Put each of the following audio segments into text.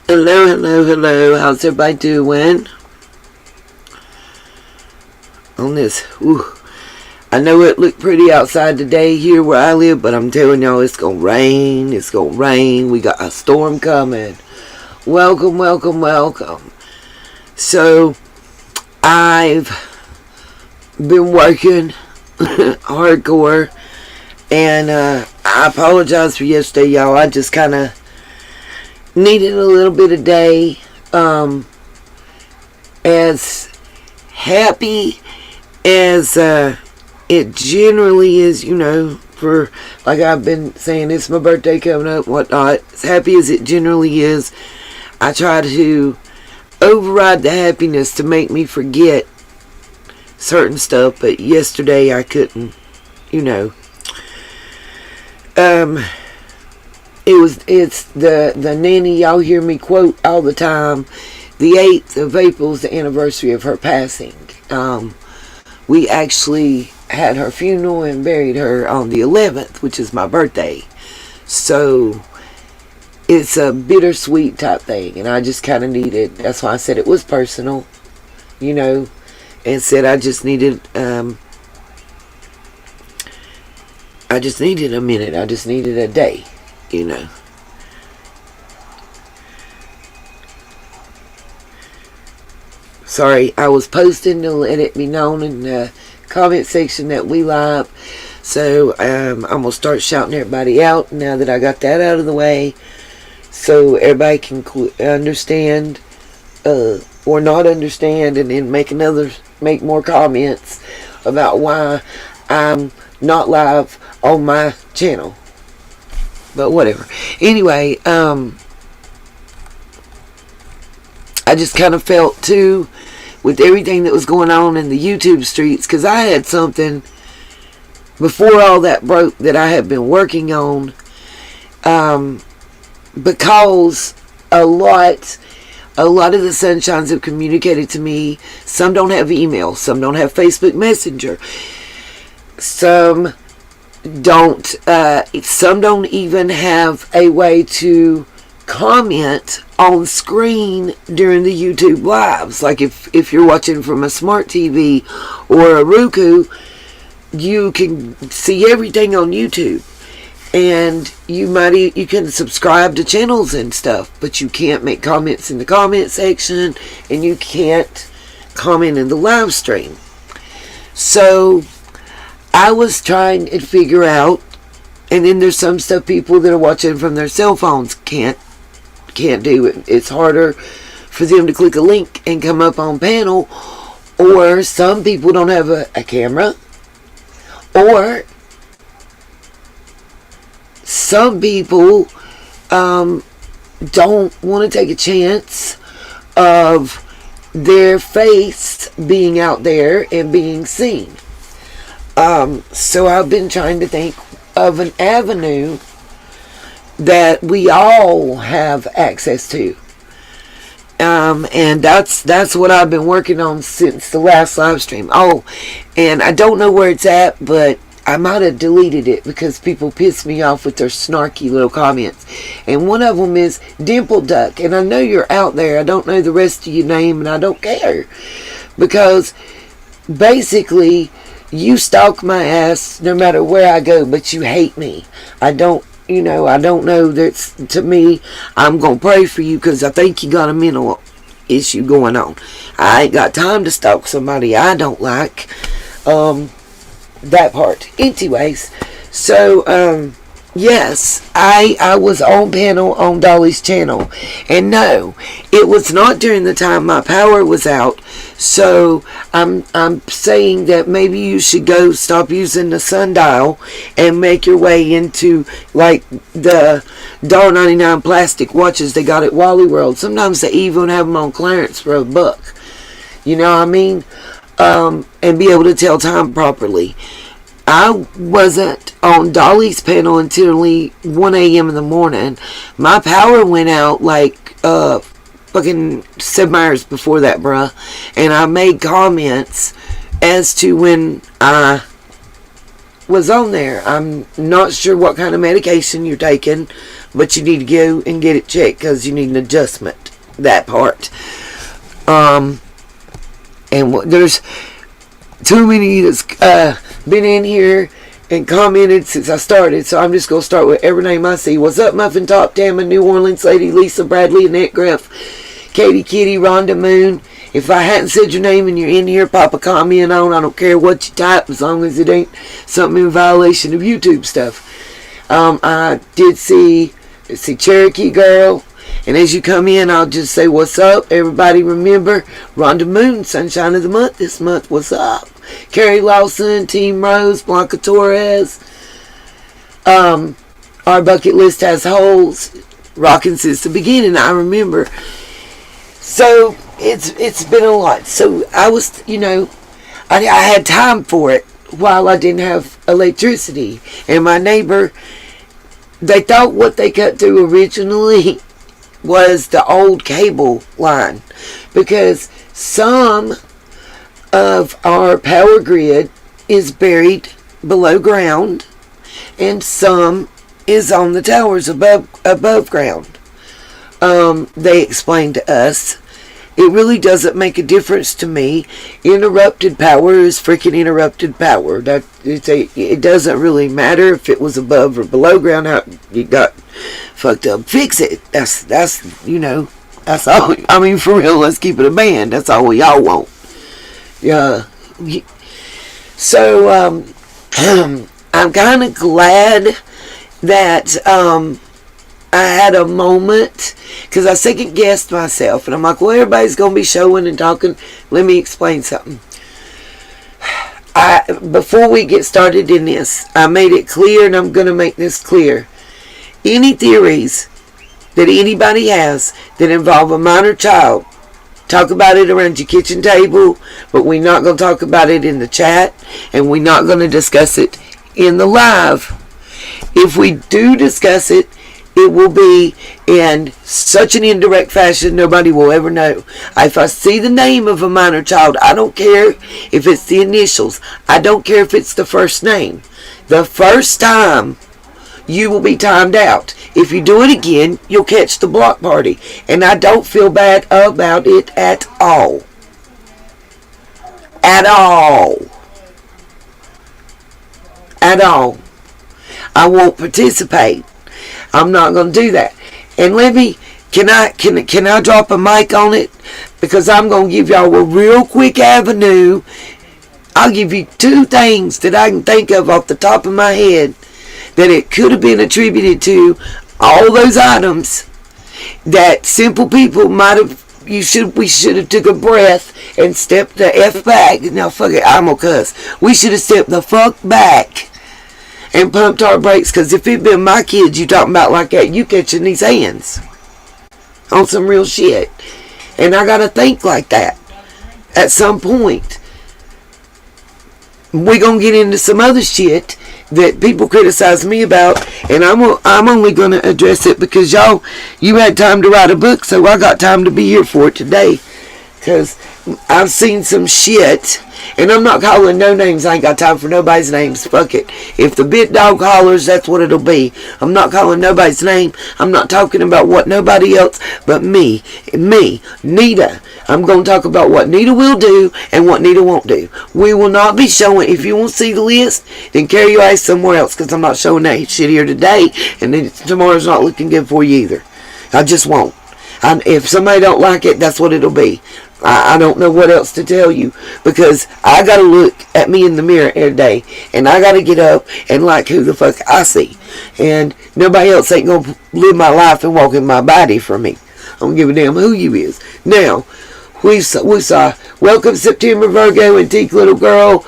Hello, hello, hello. How's everybody doing? On this, I know it looked pretty outside today here where I live, but I'm telling y'all it's gonna rain. It's gonna rain. We got a storm coming. Welcome, welcome, welcome. So, I've been working hardcore, and I apologize for yesterday, y'all. I just kind of needed a little bit of day. As happy as it generally is, for, like I've been saying, it's my birthday coming up, whatnot. As happy as it generally is, I try to override the happiness to make me forget certain stuff, but yesterday I couldn't, it's the nanny y'all hear me quote all the time. The 8th of April is the anniversary of her passing. We actually had her funeral and buried her on the 11th, which is my birthday. So it's a bittersweet type thing, and I just kind of needed, that's why I said it was personal, and said I just needed a minute. I just needed a day, Sorry, I was posting to let it be known in the comment section that we live. So I'm going to start shouting everybody out now that I got that out of the way, so everybody can understand or not understand, and then make more comments about why I'm not live on my channel. But whatever. Anyway, I just kind of felt too, with everything that was going on in the YouTube streets, because I had something before all that broke that I had been working on, because a lot of the Sunshines have communicated to me. Some don't have email, some don't have Facebook Messenger, some don't even have a way to comment on screen during the YouTube lives. Like if you're watching from a smart TV or a Roku, you can see everything on YouTube, and you can subscribe to channels and stuff, but you can't make comments in the comment section, and you can't comment in the live stream. So I was trying to figure out, and then there's some stuff people that are watching from their cell phones can't do it. It's harder for them to click a link and come up on panel, or some people don't have a camera, or some people don't want to take a chance of their face being out there and being seen. So I've been trying to think of an avenue that we all have access to, and that's what I've been working on since the last live stream. Oh, and I don't know where it's at, but I might have deleted it because people piss me off with their snarky little comments, and one of them is Dimple Duck, and I know you're out there. I don't know the rest of your name, and I don't care, because basically you stalk my ass no matter where I go, but you hate me. I don't know. That's, to me, I'm going to pray for you because I think you got a mental issue going on. I ain't got time to stalk somebody I don't like. That part. Anyways, so, yes, I was on panel on Dolly's channel. And no, it was not during the time my power was out. So I'm saying that maybe you should go stop using the sundial and make your way into like the $1.99 plastic watches they got at Wally World. Sometimes they even have them on clearance for $1. You know what I mean? And be able to tell time properly. I wasn't on Dolly's panel until 1 a.m. in the morning. My power went out like fucking 7 hours before that, bruh. And I made comments as to when I was on there. I'm not sure what kind of medication you're taking, but you need to go and get it checked because you need an adjustment. That part. And there's too many that's been in here and commented since I started, so I'm just going to start with every name I see. What's up, Muffin Top, Tamma, New Orleans Lady, Lisa, Bradley, Annette Greff, Katie, Kitty, Rhonda Moon. If I hadn't said your name and you're in here, pop a comment on. I don't care what you type as long as it ain't something in violation of YouTube stuff. I did see Cherokee Girl. And as you come in, I'll just say, what's up? Everybody remember, Rhonda Moon, Sunshine of the Month this month. What's up? Carrie Lawson, Team Rose, Blanca Torres. Our bucket list has holes. Rocking since the beginning, I remember. So, it's been a lot. So, I was, I had time for it while I didn't have electricity. And my neighbor, they thought what they cut through originally was the old cable line, because some of our power grid is buried below ground and some is on the towers above ground. They explained to us it really doesn't make a difference to me. Interrupted power is freaking interrupted power. It doesn't really matter if it was above or below ground. How you got fucked up, fix it. That's all. I mean, for real, let's keep it a band. That's all we all want. Yeah. So I'm kind of glad that I had a moment, because I second guessed myself, and I'm like, well, everybody's gonna be showing and talking. Let me explain something. Before we get started in this, I made it clear, and I'm gonna make this clear. Any theories that anybody has that involve a minor child, talk about it around your kitchen table, but we're not going to talk about it in the chat, and we're not going to discuss it in the live. If we do discuss it, it will be in such an indirect fashion nobody will ever know. If I see the name of a minor child, I don't care if it's the initials. I don't care if it's the first name. The first time, you will be timed out. If you do it again, you'll catch the block party. And I don't feel bad about it at all. At all. At all. I won't participate. I'm not going to do that. And can I drop a mic on it? Because I'm going to give y'all a real quick avenue. I'll give you 2 things that I can think of off the top of my head that it could have been attributed to all those items that simple people might have. We should have took a breath and stepped the F back. Now fuck it, I'm gonna cuss. We should have stepped the fuck back and pumped our brakes, because if it been my kids you talking about like that, you catching these hands on some real shit. And I gotta think like that at some point. We're gonna get into some other shit that people criticize me about, and I'm only going to address it because you had time to write a book, so I got time to be here for it today, because I've seen some shit, and I'm not calling no names. I ain't got time for nobody's names. Fuck it. If the bit dog hollers, that's what it'll be. I'm not calling nobody's name. I'm not talking about what nobody else but me, Nita. I'm going to talk about what Nita will do and what Nita won't do. We will not be showing. If you want to see the list, then carry your ass somewhere else, because I'm not showing that shit here today, and then tomorrow's not looking good for you either. I just won't. If somebody don't like it, that's what it'll be. I don't know what else to tell you, because I got to look at me in the mirror every day, and I got to get up and like who the fuck I see. And nobody else ain't going to live my life and walk in my body for me. I don't give a damn who you is. Now, we saw Welcome September Virgo, Antique Little Girl.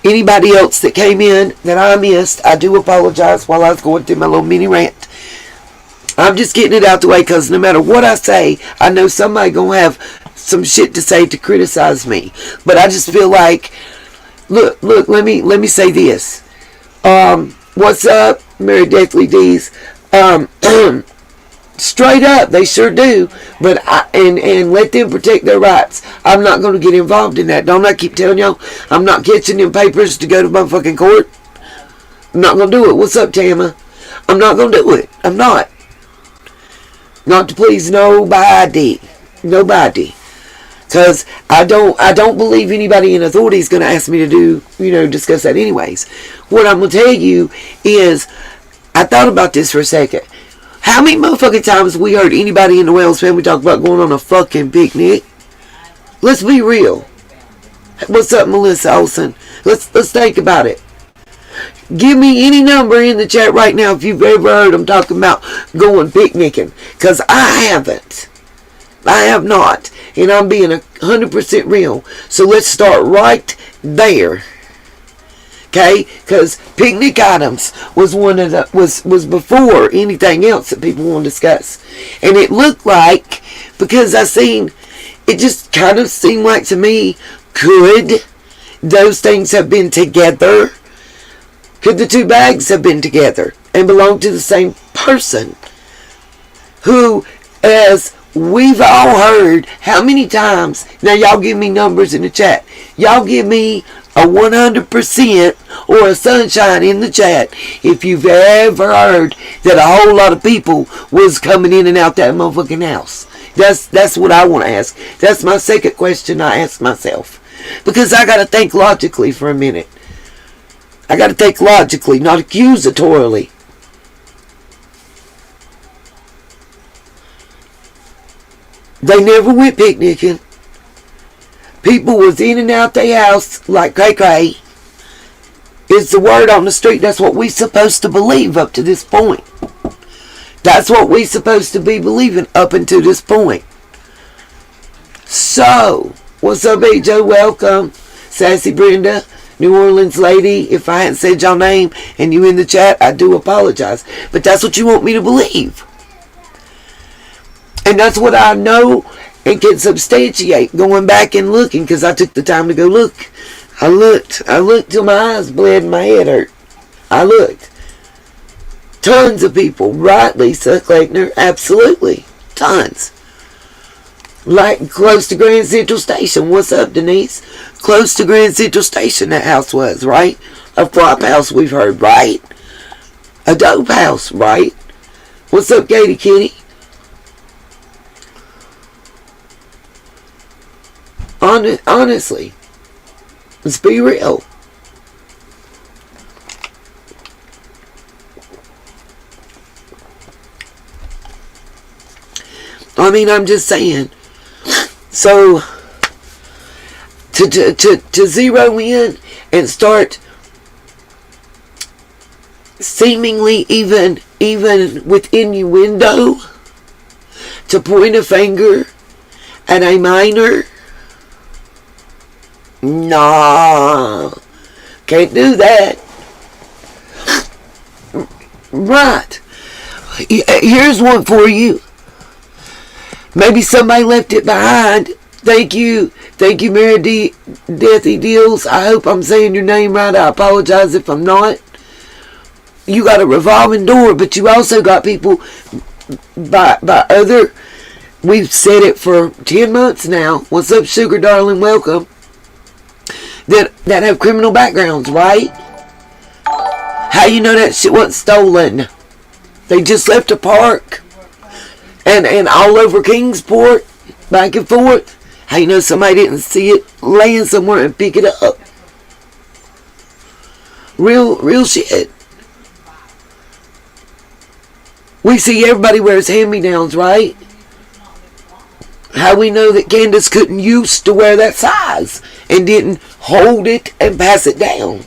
Anybody else that came in that I missed, I do apologize while I was going through my little mini rant. I'm just getting it out the way, because no matter what I say, I know somebody going to have some shit to say to criticize me. But I just feel like, look, let me say this. What's up, Mary Deathly D's? Straight up, they sure do. But and let them protect their rights. I'm not going to get involved in that. Don't I keep telling y'all? I'm not catching them papers to go to motherfucking court. I'm not going to do it. What's up, Tama? I'm not going to do it. I'm not. Not to please nobody. Nobody. Because I don't believe anybody in authority is going to ask me to do, discuss that anyways. What I'm going to tell you is, I thought about this for a second. How many motherfucking times we heard anybody in the Wells family talk about going on a fucking picnic? Let's be real. What's up, Melissa Olsen? Let's think about it. Give me any number in the chat right now if you've ever heard them talking about going picnicking. Because I haven't. I have not. And I'm being 100% real. So let's start right there. Okay? Because picnic items was one of the was before anything else that people want to discuss. And it looked like, because it just kind of seemed like to me, could those things have been together? Could the two bags have been together and belong to the same person? Who, as we've all heard, how many times, now y'all give me numbers in the chat. Y'all give me a 100% or a sunshine in the chat if you've ever heard that a whole lot of people was coming in and out that motherfucking house. That's what I want to ask. That's my second question I ask myself. Because I got to think logically for a minute. I got to think logically, not accusatorily. They never went picnicking. People was in and out their house like cray-cray. It's the word on the street. That's what we supposed to believe up to this point. That's what we supposed to be believing up until this point. So, what's up, AJ? Welcome. Sassy Brenda, New Orleans lady. If I hadn't said your name and you in the chat, I do apologize. But that's what you want me to believe. And that's what I know and can substantiate going back and looking, because I took the time to go look. I looked till my eyes bled and my head hurt. I looked. Tons of people. Right, Lisa Kleckner? Absolutely. Tons. Like close to Grand Central Station. What's up, Denise? Close to Grand Central Station that house was, right? A flop house we've heard, right? A dope house, right? What's up, Katie Kitty? Honestly, let's be real. I mean, I'm just saying. So, to zero in and start seemingly even with innuendo to point a finger at a minor. Nah, can't do that. Right. Here's one for you. Maybe somebody left it behind. Thank you, Mary D. Deathy Deals. I hope I'm saying your name right. I apologize if I'm not. You got a revolving door, but you also got people by other. We've said it for 10 months now. What's up, sugar darling? Welcome. That have criminal backgrounds, right? How you know that shit wasn't stolen? They just left a park and all over Kingsport, back and forth. How you know somebody didn't see it laying somewhere and pick it up? Real shit. We see everybody wears hand-me-downs, right? How we know that Candace couldn't used to wear that size and didn't hold it and pass it down?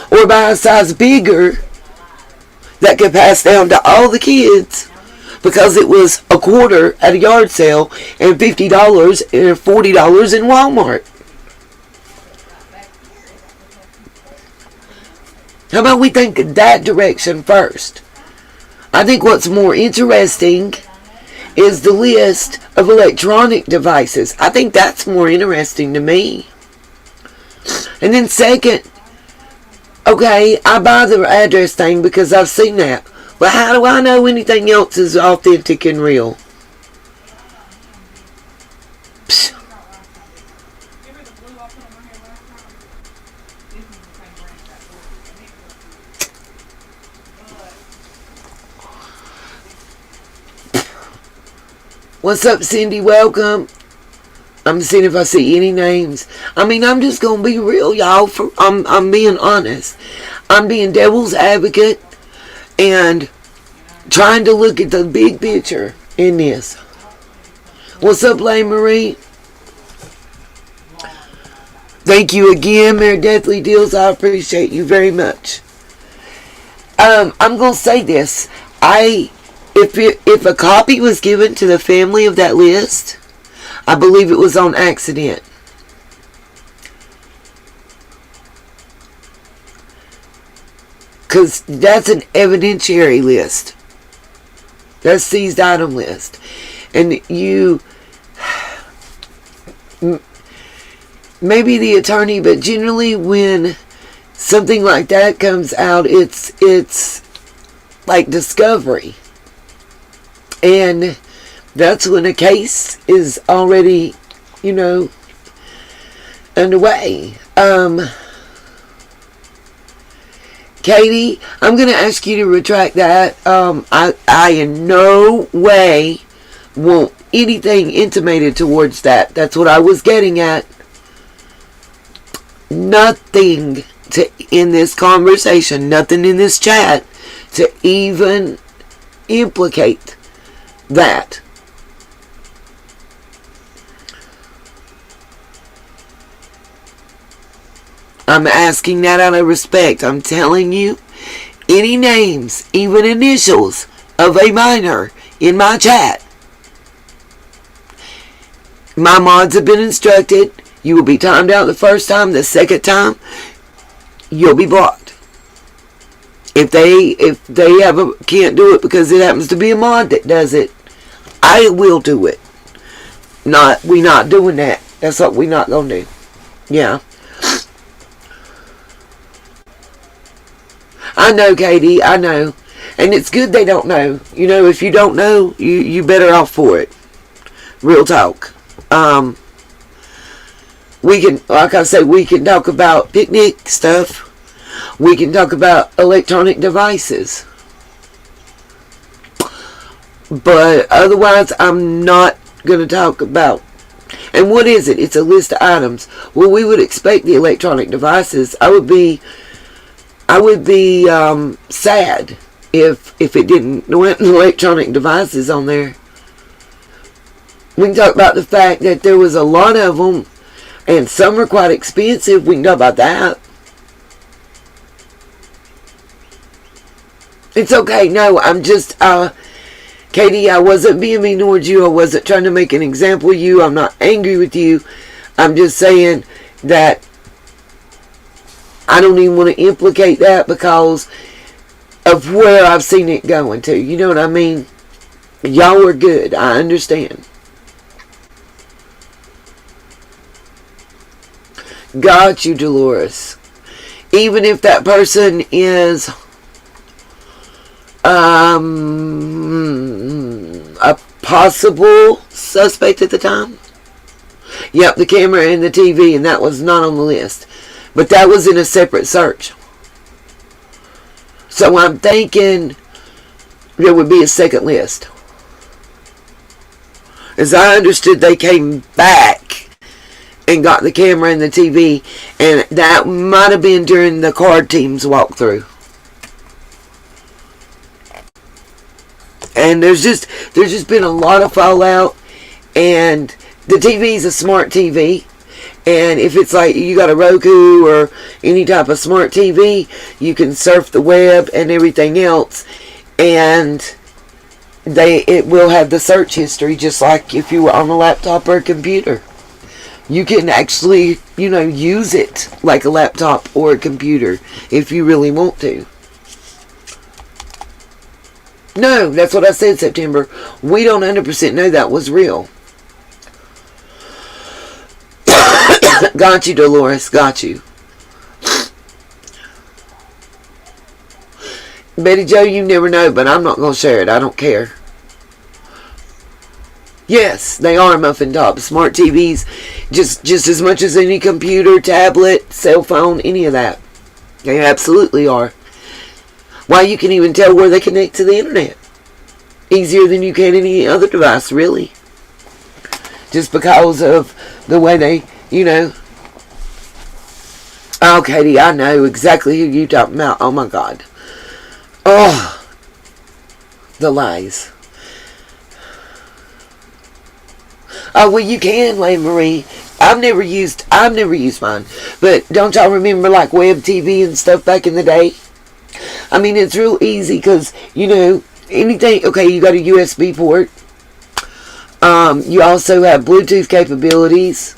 Or buy a size bigger that could pass down to all the kids because it was a quarter at a yard sale and $50 or $40 in Walmart. How about we think that direction first? I think what's more interesting is the list of electronic devices. I think that's more interesting to me. And then second, okay, I buy the address thing because I've seen that. But how do I know anything else is authentic and real? Psst. What's up, Cindy? Welcome. I'm seeing if I see any names. I mean, I'm just gonna be real, y'all. I'm being honest. I'm being devil's advocate and trying to look at the big picture in this. What's up, Lane Marie? Thank you again, Mayor Deathly Deals. I appreciate you very much. I'm gonna say this. If a copy was given to the family of that list, I believe it was on accident. Because that's an evidentiary list. That's seized item list. And you, maybe the attorney, but generally when something like that comes out, it's like discovery. And that's when a case is already, underway. Katie, I'm going to ask you to retract that. I in no way want anything intimated towards that. That's what I was getting at. Nothing in this conversation, nothing in this chat to even implicate that. I'm asking that out of respect. I'm telling you, any names, even initials of a minor in my chat, my mods have been instructed. You will be timed out the first time. The second time, you'll be blocked. If they can't do it because it happens to be a mod that does it, I will do it. We not doing that. That's what we not gonna do. Yeah. I know, Katie, I know. And it's good they don't know. If you don't know, you better off for it. Real talk. We can, like I say, we can talk about picnic stuff. We can talk about electronic devices. But otherwise, I'm not going to talk about. And what is it? It's a list of items. Well, we would expect the electronic devices. I would be sad if it didn't went electronic devices on there. We can talk about the fact that there was a lot of them, and some are quite expensive. We can talk about that. It's okay. No, I'm just, Katie, I wasn't being mean towards you. I wasn't trying to make an example of you. I'm not angry with you. I'm just saying that I don't even want to implicate that because of where I've seen it going to. You know what I mean? Y'all are good. I understand. Got you, Dolores. Even if that person is a possible suspect at the time. Yep, the camera and the TV, and that was not on the list. But that was in a separate search. So I'm thinking there would be a second list. As I understood, they came back and got the camera and the TV, and that might have been during the card team's walkthrough. And there's just been a lot of fallout, and the TV is a smart TV. And if it's like you got a Roku or any type of smart TV, you can surf the web and everything else, and it will have the search history just like if you were on a laptop or a computer. You can actually, use it like a laptop or a computer if you really want to. No, that's what I said, September. We don't 100% know that was real. Got you, Dolores. Got you. Betty Joe, you never know, but I'm not going to share it. I don't care. Yes, they are muffin top. Smart TVs, just as much as any computer, tablet, cell phone, any of that. They absolutely are. Why, you can even tell where they connect to the internet. Easier than you can any other device, really. just because of the way they, Oh, Katie, I know exactly who you're talking about. Oh, my God. Oh, the lies. Oh, well, you can, Lane Marie. I've never used mine. But don't y'all remember, like, web TV and stuff back in the day? I mean, it's real easy because, anything. Okay, you got a USB port. You also have Bluetooth capabilities.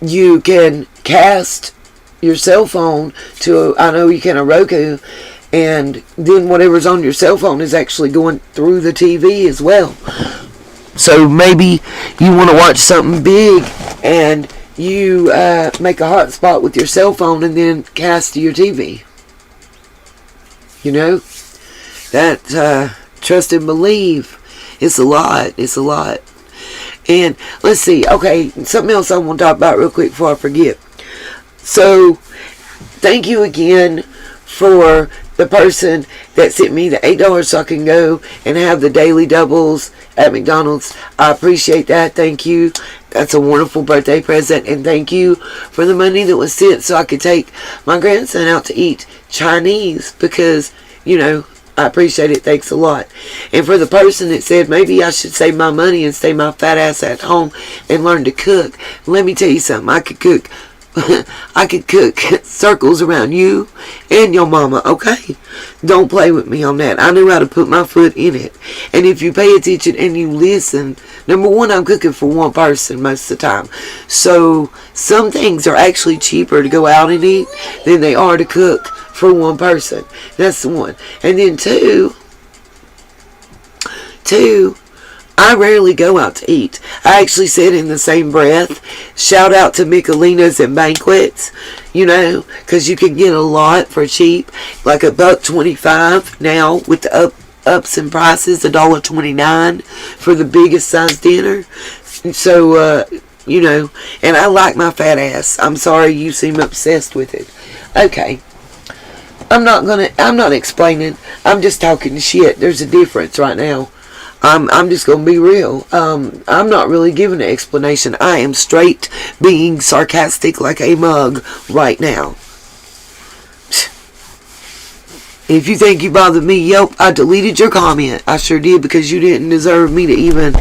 You can cast your cell phone to, I know you can, a Roku, and then whatever's on your cell phone is actually going through the TV as well. So maybe you want to watch something big, and you make a hotspot with your cell phone and then cast to your TV. That trust and believe. It's a lot. It's a lot. And let's see. Okay, something else I want to talk about real quick before I forget. So, thank you again for the person that sent me the $8 so I can go and have the daily doubles at McDonald's. I appreciate that. Thank you. That's a wonderful birthday present. And thank you for the money that was sent so I could take my grandson out to eat Chinese because, I appreciate it. Thanks a lot. And for the person that said maybe I should save my money and stay my fat ass at home and learn to cook, let me tell you something. I could cook. I could cook circles around you and your mama, okay? Don't play with me on that. I know how to put my foot in it. And if you pay attention and you listen, number one, I'm cooking for one person most of the time. So some things are actually cheaper to go out and eat than they are to cook for one person. That's the one. And then two, I rarely go out to eat. I actually said in the same breath, shout out to Michelinas and Banquets, because you can get a lot for cheap, like $1.25 now with the ups in prices, $1.29 for the biggest size dinner. So, and I like my fat ass. I'm sorry you seem obsessed with it. Okay. I'm not explaining. I'm just talking shit. There's a difference right now. I'm just going to be real. I'm not really giving an explanation. I am straight being sarcastic like a mug right now. If you think you bothered me, yep, I deleted your comment. I sure did because you didn't deserve me to even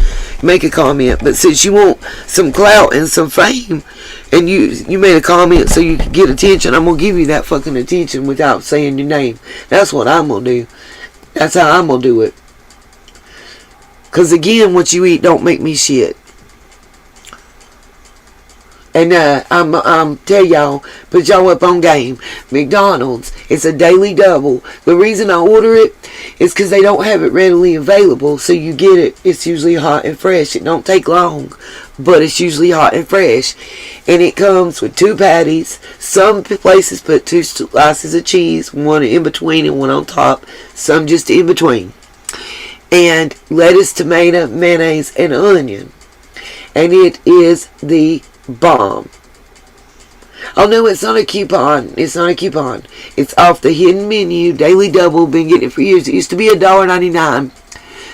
make a comment. But since you want some clout and some fame, and you made a comment so you could get attention, I'm going to give you that fucking attention without saying your name. That's what I'm going to do. That's how I'm going to do it. Because again, what you eat don't make me shit. And I'm tell y'all, put y'all up on game. McDonald's, it's a daily double. The reason I order it is because they don't have it readily available. So you get it, it's usually hot and fresh. It don't take long, but it's usually hot and fresh. And it comes with 2 patties. Some places put 2 slices of cheese, one in between and one on top. Some just in between. And lettuce, tomato, mayonnaise, and onion. And it is the bomb. Oh no, it's not a coupon. It's not a coupon. It's off the hidden menu. Daily double. Been getting it for years. It used to be $1.99.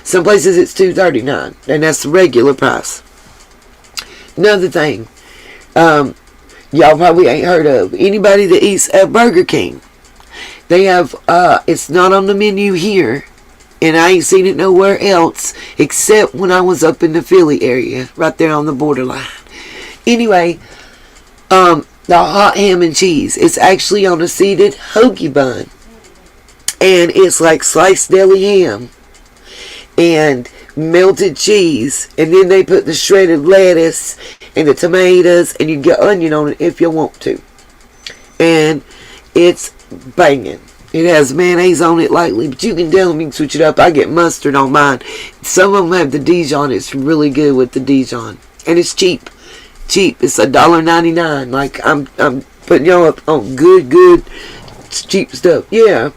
Some places it's $2.39, and that's the regular price. Another thing, y'all probably ain't heard of anybody that eats at Burger King. They have it's not on the menu here. And I ain't seen it nowhere else except when I was up in the Philly area, right there on the borderline. Anyway, the hot ham and cheese. It's actually on a seeded hoagie bun. And it's like sliced deli ham and melted cheese. And then they put the shredded lettuce and the tomatoes, and you get onion on it if you want to. And it's banging. It has mayonnaise on it lightly, but you can tell them you can switch it up. I get mustard on mine. Some of them have the Dijon. It's really good with the Dijon. And it's cheap. Cheap. It's $1.99. Like, I'm putting y'all up on good, cheap stuff. Yeah.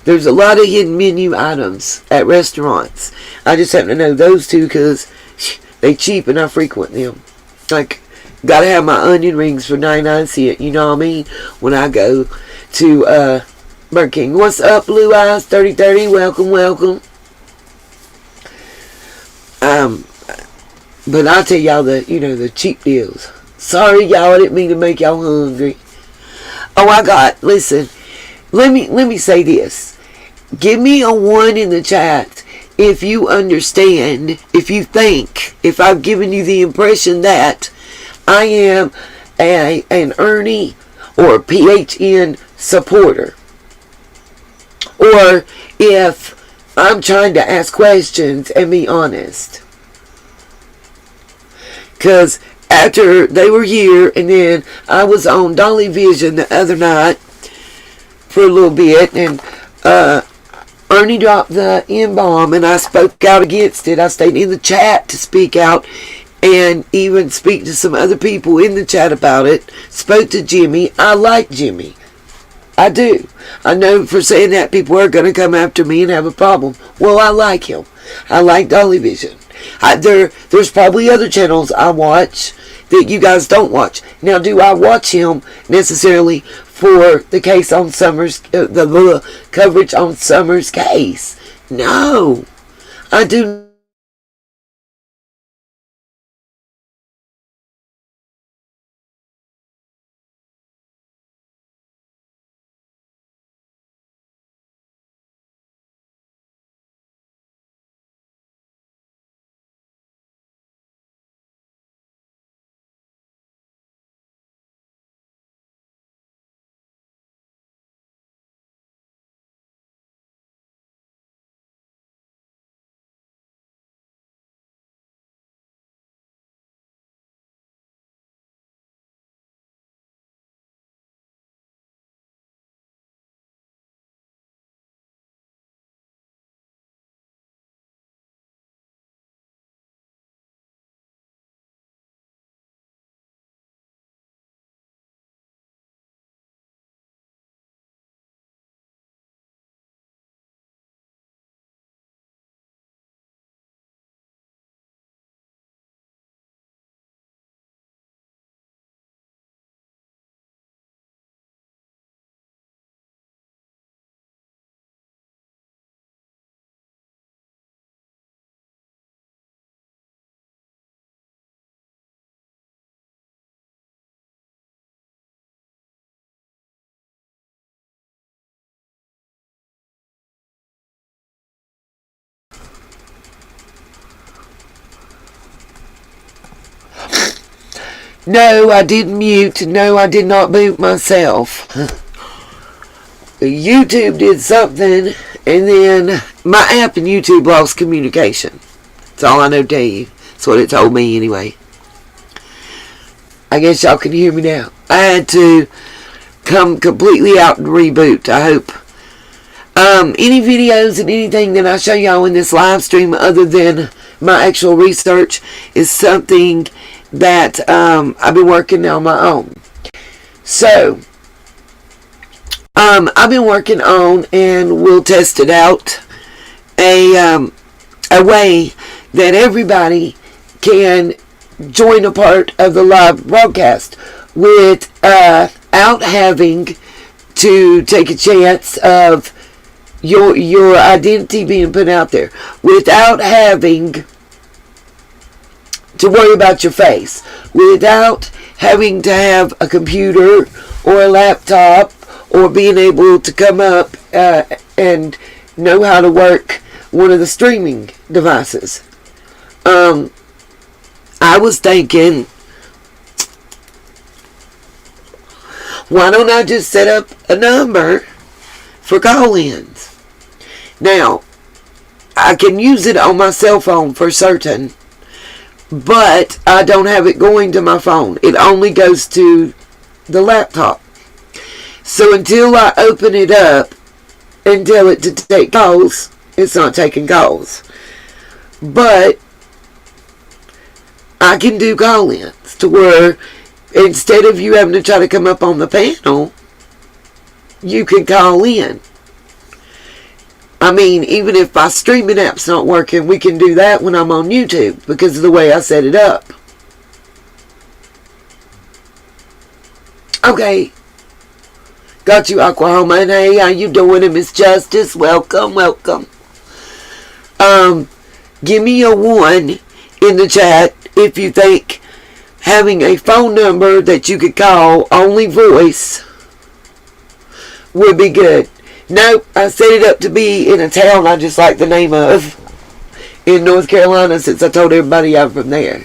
There's a lot of hidden menu items at restaurants. I just happen to know those two because they cheap and I frequent them. Like, gotta have my onion rings for 99 cents. You know what I mean? When I go to, Burger King. What's up, Blue Eyes 3030? Welcome. But I'll tell y'all the cheap deals. Sorry, y'all, I didn't mean to make y'all hungry. Oh, listen, let me say this. Give me a 1 in the chat if you understand, if I've given you the impression that I am an Ernie or PHN supporter. Or if I'm trying to ask questions and be honest. Because after they were here, and then I was on Dolly Vision the other night for a little bit, and Ernie dropped the N-bomb, and I spoke out against it. I stayed in the chat to speak out, and even speak to some other people in the chat about it. Spoke to Jimmy. I like Jimmy. I do. I know for saying that people are going to come after me and have a problem. Well, I like him. I like Dolly Vision. There's probably other channels I watch that you guys don't watch. Now, do I watch him necessarily for the case on Summers, the coverage on Summers' case? No, I do. No, I didn't mute. No, I did not mute myself. YouTube did something, and then my app and YouTube lost communication. That's all I know to tell you. That's what it told me anyway. I guess y'all can hear me now. I had to come completely out and reboot, I hope. Any videos and anything that I show y'all in this live stream other than my actual research is something that I've been working on my own. So, I've been working on, and we'll test it out, a way that everybody can join a part of the live broadcast without having to take a chance of your identity being put out there, without having to worry about your face, without having to have a computer or a laptop, or being able to come up and know how to work one of the streaming devices. I was thinking, why don't I just set up a number for call-ins? Now, I can use it on my cell phone for certain, but I don't have it going to my phone. It only goes to the laptop. So until I open it up and tell it to take calls, it's not taking calls. But I can do call-ins to where instead of you having to try to come up on the panel, you can call in. I mean, even if my streaming app's not working, we can do that when I'm on YouTube because of the way I set it up. Okay. Got you, Oklahoma. And hey, how you doing, Miss Justice? Welcome, welcome. Give me a 1 in the chat if you think having a phone number that you could call, only voice, would be good. Nope, I set it up to be in a town I just like the name of in North Carolina, since I told everybody I'm from there.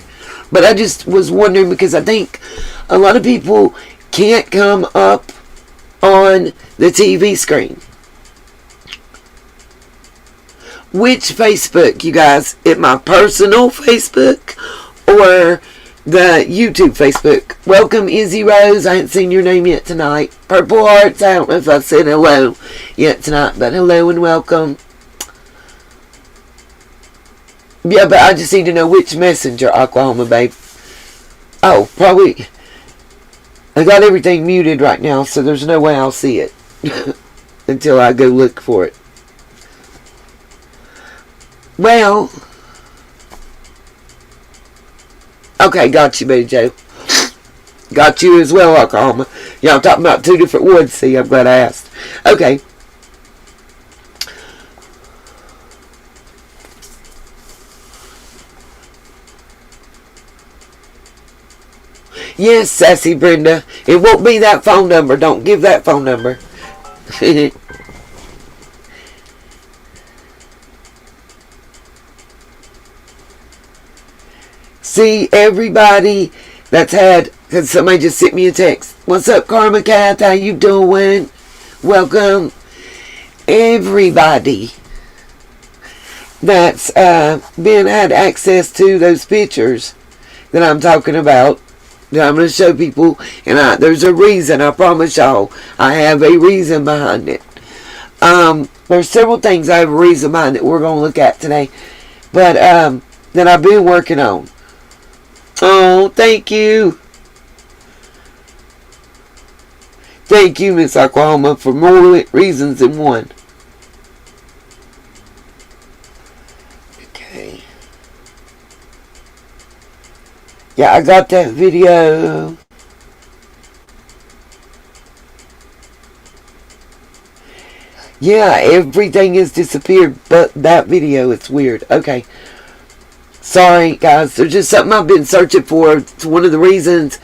But I just was wondering, because I think a lot of people can't come up on the TV screen. Which Facebook, you guys? At my personal Facebook or the YouTube Facebook? Welcome, Izzy Rose. I haven't seen your name yet tonight. Purple Hearts. I don't know if I've said hello yet tonight, but hello and welcome. Yeah, but I just need to know which messenger, Oklahoma, babe. Oh, probably. I got everything muted right now, so there's no way I'll see it until I go look for it. Well, okay, got you, Betty Joe. Got you as well, Oklahoma. Y'all talking about two different ones. See, I'm glad I asked. Okay. Yes, sassy Brenda. It won't be that phone number. Don't give that phone number. See, everybody that's had, because somebody just sent me a text. What's up, Karma Kath? How you doing? Welcome. Everybody that's been had access to those pictures that I'm talking about, that I'm going to show people, and there's a reason. I promise y'all, I have a reason behind it. There's several things I have a reason behind that we're going to look at today, but that I've been working on. Oh, thank you. Thank you, Miss Oklahoma, for more reasons than one. Okay. Yeah, I got that video. Yeah, everything has disappeared but that video. It's weird. Okay. Sorry, guys. There's just something I've been searching for. It's one of the reasons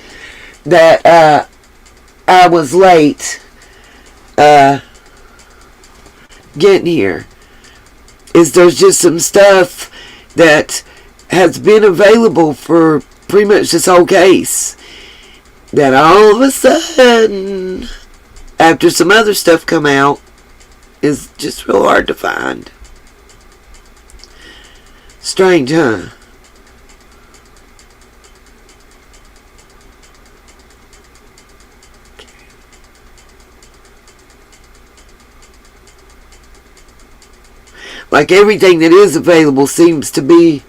that I was late getting here. Is there's just some stuff that has been available for pretty much this whole case, that all of a sudden, after some other stuff come out, is just real hard to find. Strange, huh? Like everything that is available seems to be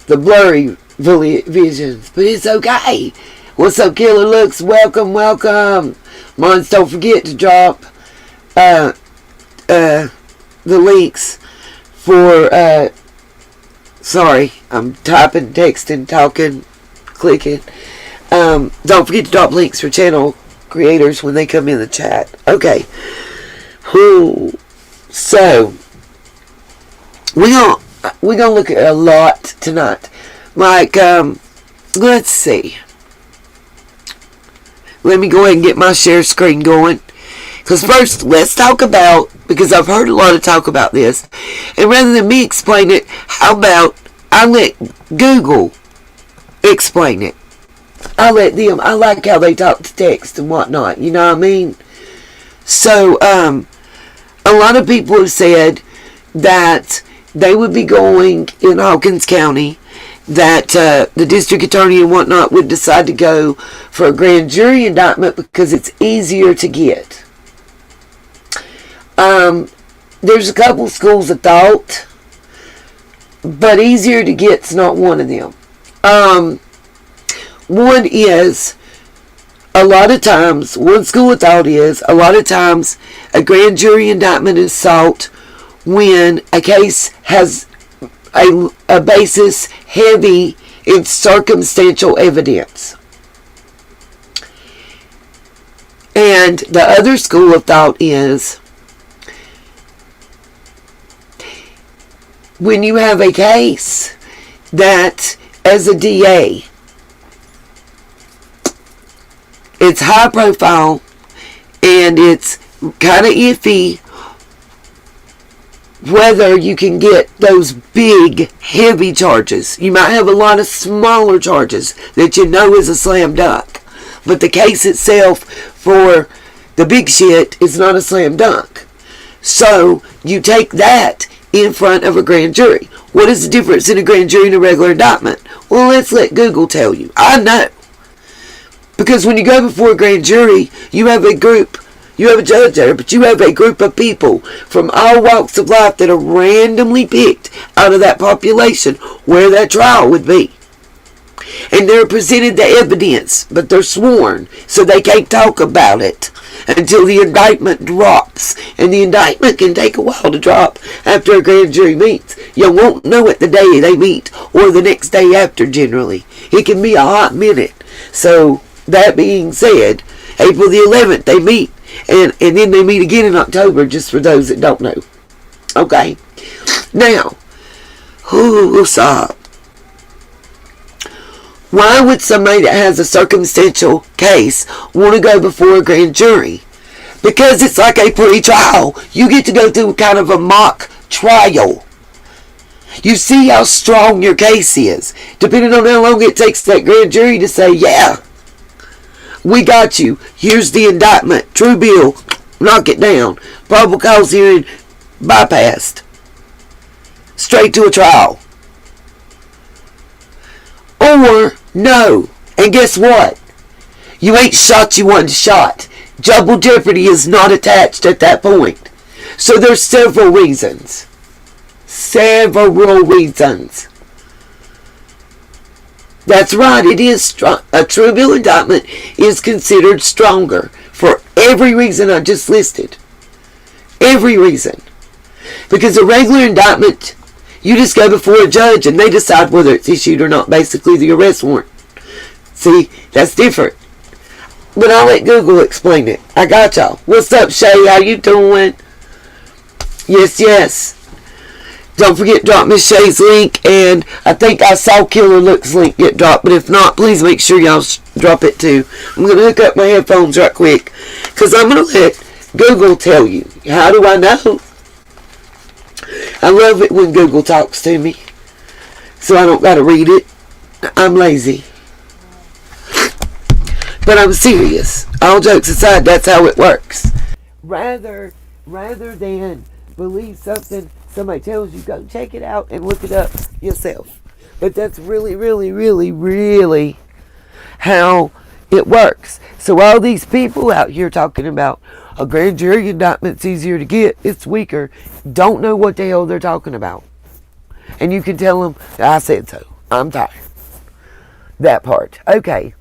the blurry visions, but it's okay. What's up, Killer Looks? Welcome, welcome. Mons, don't forget to drop the links for sorry, I'm typing, texting, talking, clicking. Don't forget to drop links for channel creators when they come in the chat. Okay. So we're gonna look at a lot tonight. Like, let's see. Let me go ahead and get my share screen going. Because first, let's talk about, because I've heard a lot of talk about this, and rather than me explain it, how about I let Google explain it? I let them, I like how they talk to text and whatnot, you know what I mean? So, a lot of people have said that they would be going in Hawkins County, that the district attorney and whatnot would decide to go for a grand jury indictment because it's easier to get. There's a couple schools of thought, but easier to get's not one of them. One is, a lot of times, one school of thought is, a lot of times, a grand jury indictment is sought when a case has a basis heavy in circumstantial evidence. And the other school of thought is, when you have a case that as a DA. It's high profile, and it's kind of iffy whether you can get those big, heavy charges. You might have a lot of smaller charges that you know is a slam dunk. But the case itself for the big shit is not a slam dunk. So you take that in front of a grand jury. What is the difference in a grand jury and a regular indictment? Well, let's let Google tell you. I know. Because when you go before a grand jury, you have a group. You have a judge there, but you have a group of people from all walks of life that are randomly picked out of that population where that trial would be. And they're presented the evidence, but they're sworn, so they can't talk about it until the indictment drops. And the indictment can take a while to drop after a grand jury meets. You won't know it the day they meet or the next day after generally. It can be a hot minute. So, that being said, April the 11th they meet. And then they meet again in October, just for those that don't know. Okay. Now, stop. Why would somebody that has a circumstantial case want to go before a grand jury? Because it's like a pre-trial. You get to go through kind of a mock trial. You see how strong your case is, depending on how long it takes that grand jury to say, yeah, we got you. Here's the indictment. True bill. Knock it down. Probable cause hearing bypassed. Straight to a trial. Or, no. And guess what? You ain't shot, you wasn't shot. Double jeopardy is not attached at that point. So there's several reasons. Several reasons. That's right, it is strong. A true bill indictment is considered stronger for every reason I just listed. Every reason. Because a regular indictment, you just go before a judge and they decide whether it's issued or not, basically the arrest warrant. See, that's different. But I'll let Google explain it. I got y'all. What's up, Shay? How you doing? Yes. Don't forget, drop Miss Shay's link, and I think I saw Killer Look's link get dropped, but if not, please make sure y'all drop it too. I'm going to hook up my headphones right quick, because I'm going to let Google tell you. How do I know? I love it when Google talks to me, so I don't got to read it. I'm lazy. But I'm serious. All jokes aside, that's how it works. Rather than believe something somebody tells you, go check it out and look it up yourself. But that's really how it works. So all these people out here talking about a grand jury indictment's easier to get, it's weaker, don't know what the hell they're talking about. And you can tell them, I said so. I'm tired. That part. Okay.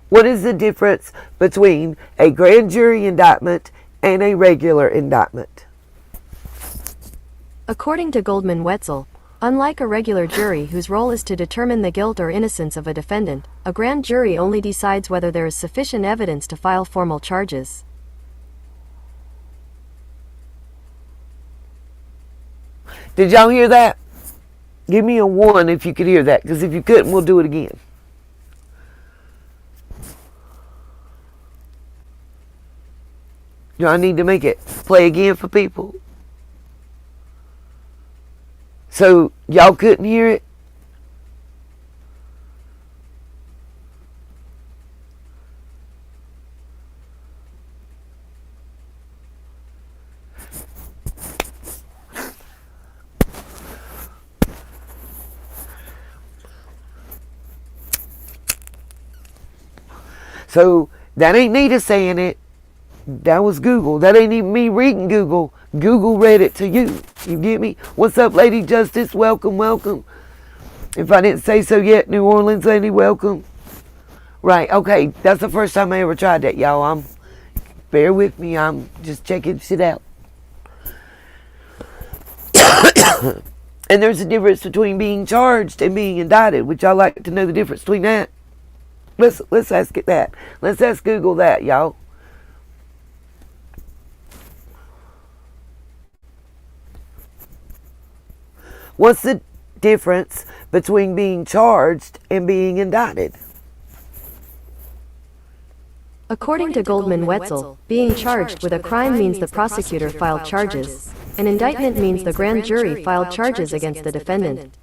What is the difference between a grand jury indictment and a regular indictment? According to Goldman-Wetzel, unlike a regular jury whose role is to determine the guilt or innocence of a defendant, a grand jury only decides whether there is sufficient evidence to file formal charges. Did y'all hear that? Give me a 1 if you could hear that, because if you couldn't, we'll do it again. Do I need to make it play again for people? So y'all couldn't hear it? So that ain't Nita saying it. That was Google. That ain't even me reading Google. Google read it to you. You get me? What's up, Lady Justice? Welcome. If I didn't say so yet, New Orleans lady, welcome. Right, okay. That's the first time I ever tried that, y'all. Bear with me. I'm just checking shit out. And there's a difference between being charged and being indicted. Would y'all like to know the difference between that? Let's ask it that. Let's ask Google that, y'all. What's the difference between being charged and being indicted? According to Goldman-Wetzel, being charged with a crime means the prosecutor filed charges. An indictment means the grand jury filed charges against the defendant.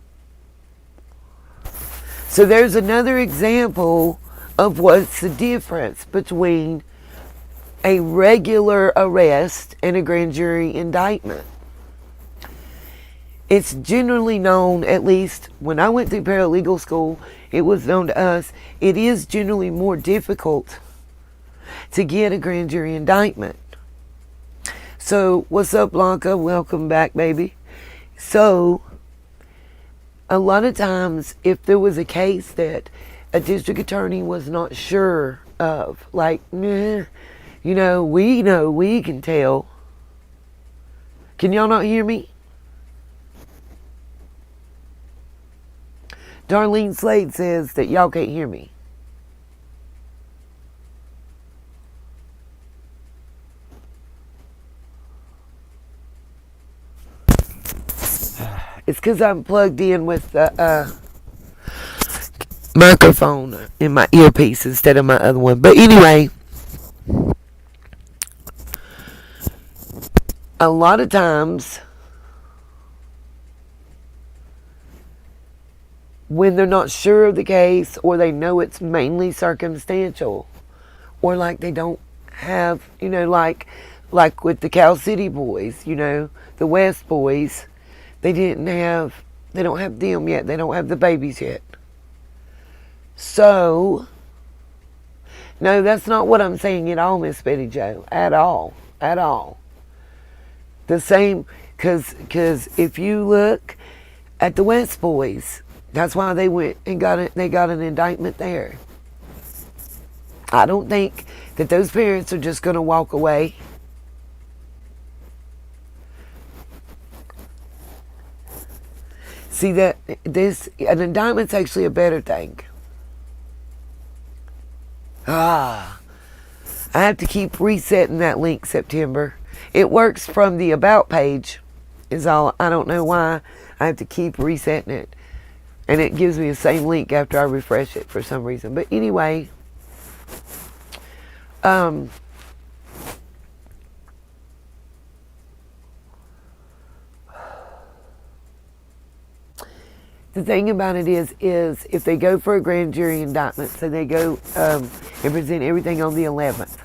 So there's another example of what's the difference between a regular arrest and a grand jury indictment. It's generally known, at least when I went through paralegal school, it was known to us, it is generally more difficult to get a grand jury indictment. So, what's up, Blanca? Welcome back, baby. So, a lot of times, if there was a case that a district attorney was not sure of, like, we can tell. Can y'all not hear me? Darlene Slade says that y'all can't hear me. It's because I'm plugged in with the microphone in my earpiece instead of my other one. But anyway, a lot of times when they're not sure of the case, or they know it's mainly circumstantial, or like they don't have, like with the Cal City boys, the West boys, they don't have them yet. They don't have the babies yet. So, no, that's not what I'm saying at all, Miss Betty Jo. At all. At all. The same, because if you look at the West boys, that's why they went and they got an indictment there. I don't think that those parents are just going to walk away. See, that an indictment's actually a better thing. I have to keep resetting that link, September. It works from the About page, is all. I don't know why. I have to keep resetting it. And it gives me the same link after I refresh it for some reason. But anyway, the thing about it is if they go for a grand jury indictment, so they go and present everything on the 11th,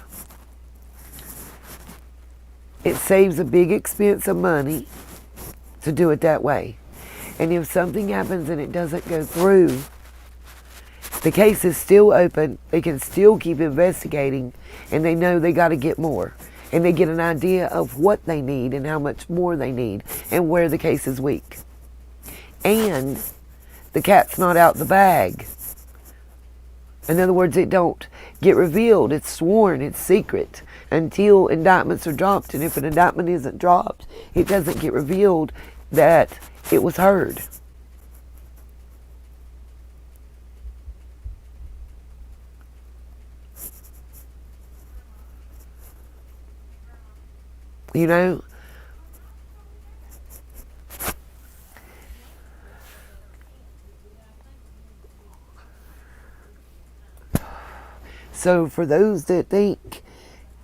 it saves a big expense of money to do it that way. And if something happens and it doesn't go through, the case is still open. They can still keep investigating, and they know they got to get more. And they get an idea of what they need and how much more they need and where the case is weak. And the cat's not out the bag. In other words, it don't get revealed. It's sworn. It's secret until indictments are dropped. And if an indictment isn't dropped, it doesn't get revealed that it was heard. So for those that think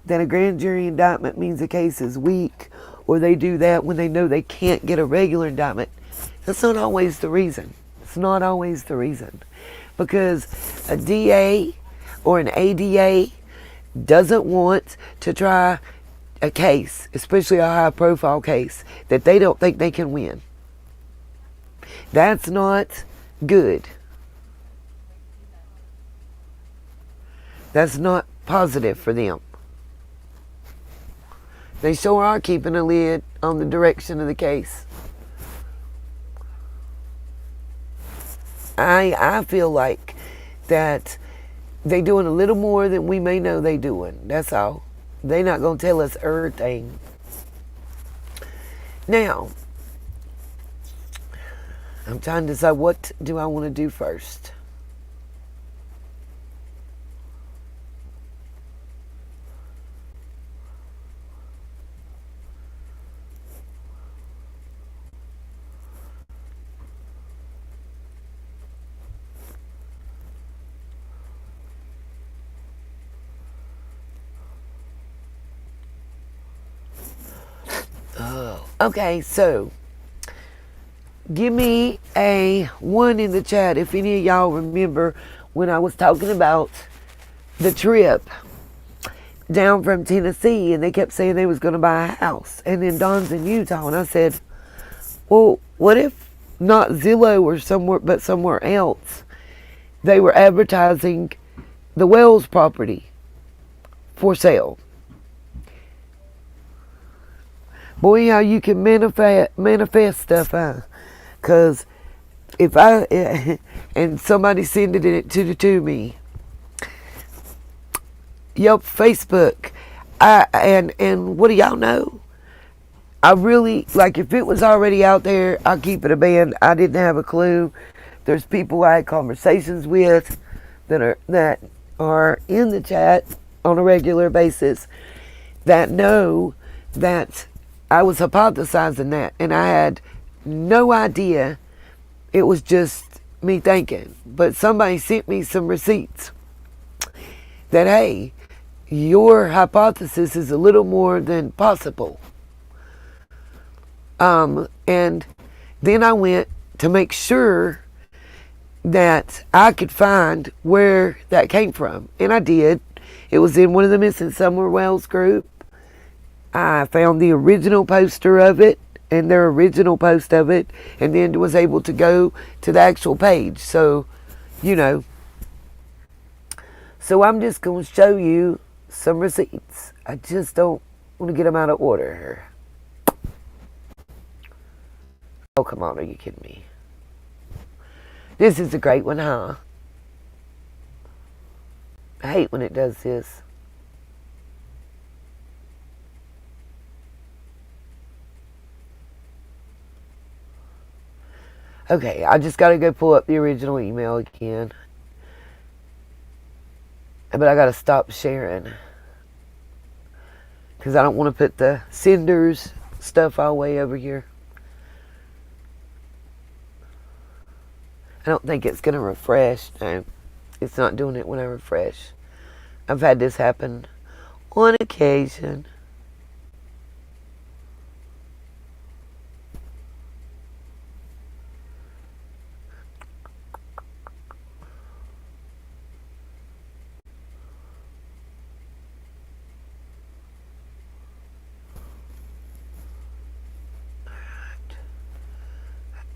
that a grand jury indictment means the case is weak, or they do that when they know they can't get a regular indictment, that's not always the reason. It's not always the reason. Because a DA or an ADA doesn't want to try a case, especially a high-profile case, that they don't think they can win. That's not good. That's not positive for them. They sure are keeping a lid on the direction of the case. I feel like that they doing a little more than we may know they doing. That's all. They not going to tell us everything. Now, I'm trying to decide what do I want to do first. Oh, okay, so give me a 1 in the chat if any of y'all remember when I was talking about the trip down from Tennessee, and they kept saying they was going to buy a house, and then Don's in Utah, and I said, well, what if not Zillow or somewhere, but somewhere else, they were advertising the Wells property for sale? Boy, how you can manifest stuff, huh? Because if and somebody sending it to me, yep, Facebook, and what do y'all know? I really, like, if it was already out there, I'll keep it a band. I didn't have a clue. There's people I had conversations with that are in the chat on a regular basis that know that I was hypothesizing that, and I had no idea. It was just me thinking. But somebody sent me some receipts that, hey, your hypothesis is a little more than possible. And then I went to make sure that I could find where that came from. And I did. It was in one of the Missing Somewhere Wells group. I found the original poster of it and their original post of it, and then was able to go to the actual page. So, you know. So I'm just going to show you some receipts. I just don't want to get them out of order. Oh, come on, are you kidding me? This is a great one, huh? I hate when it does this. Okay, I just got to go pull up the original email again. But I got to stop sharing, because I don't want to put the sender's stuff all the way over here. I don't think it's going to refresh. No, it's not doing it when I refresh. I've had this happen on occasion.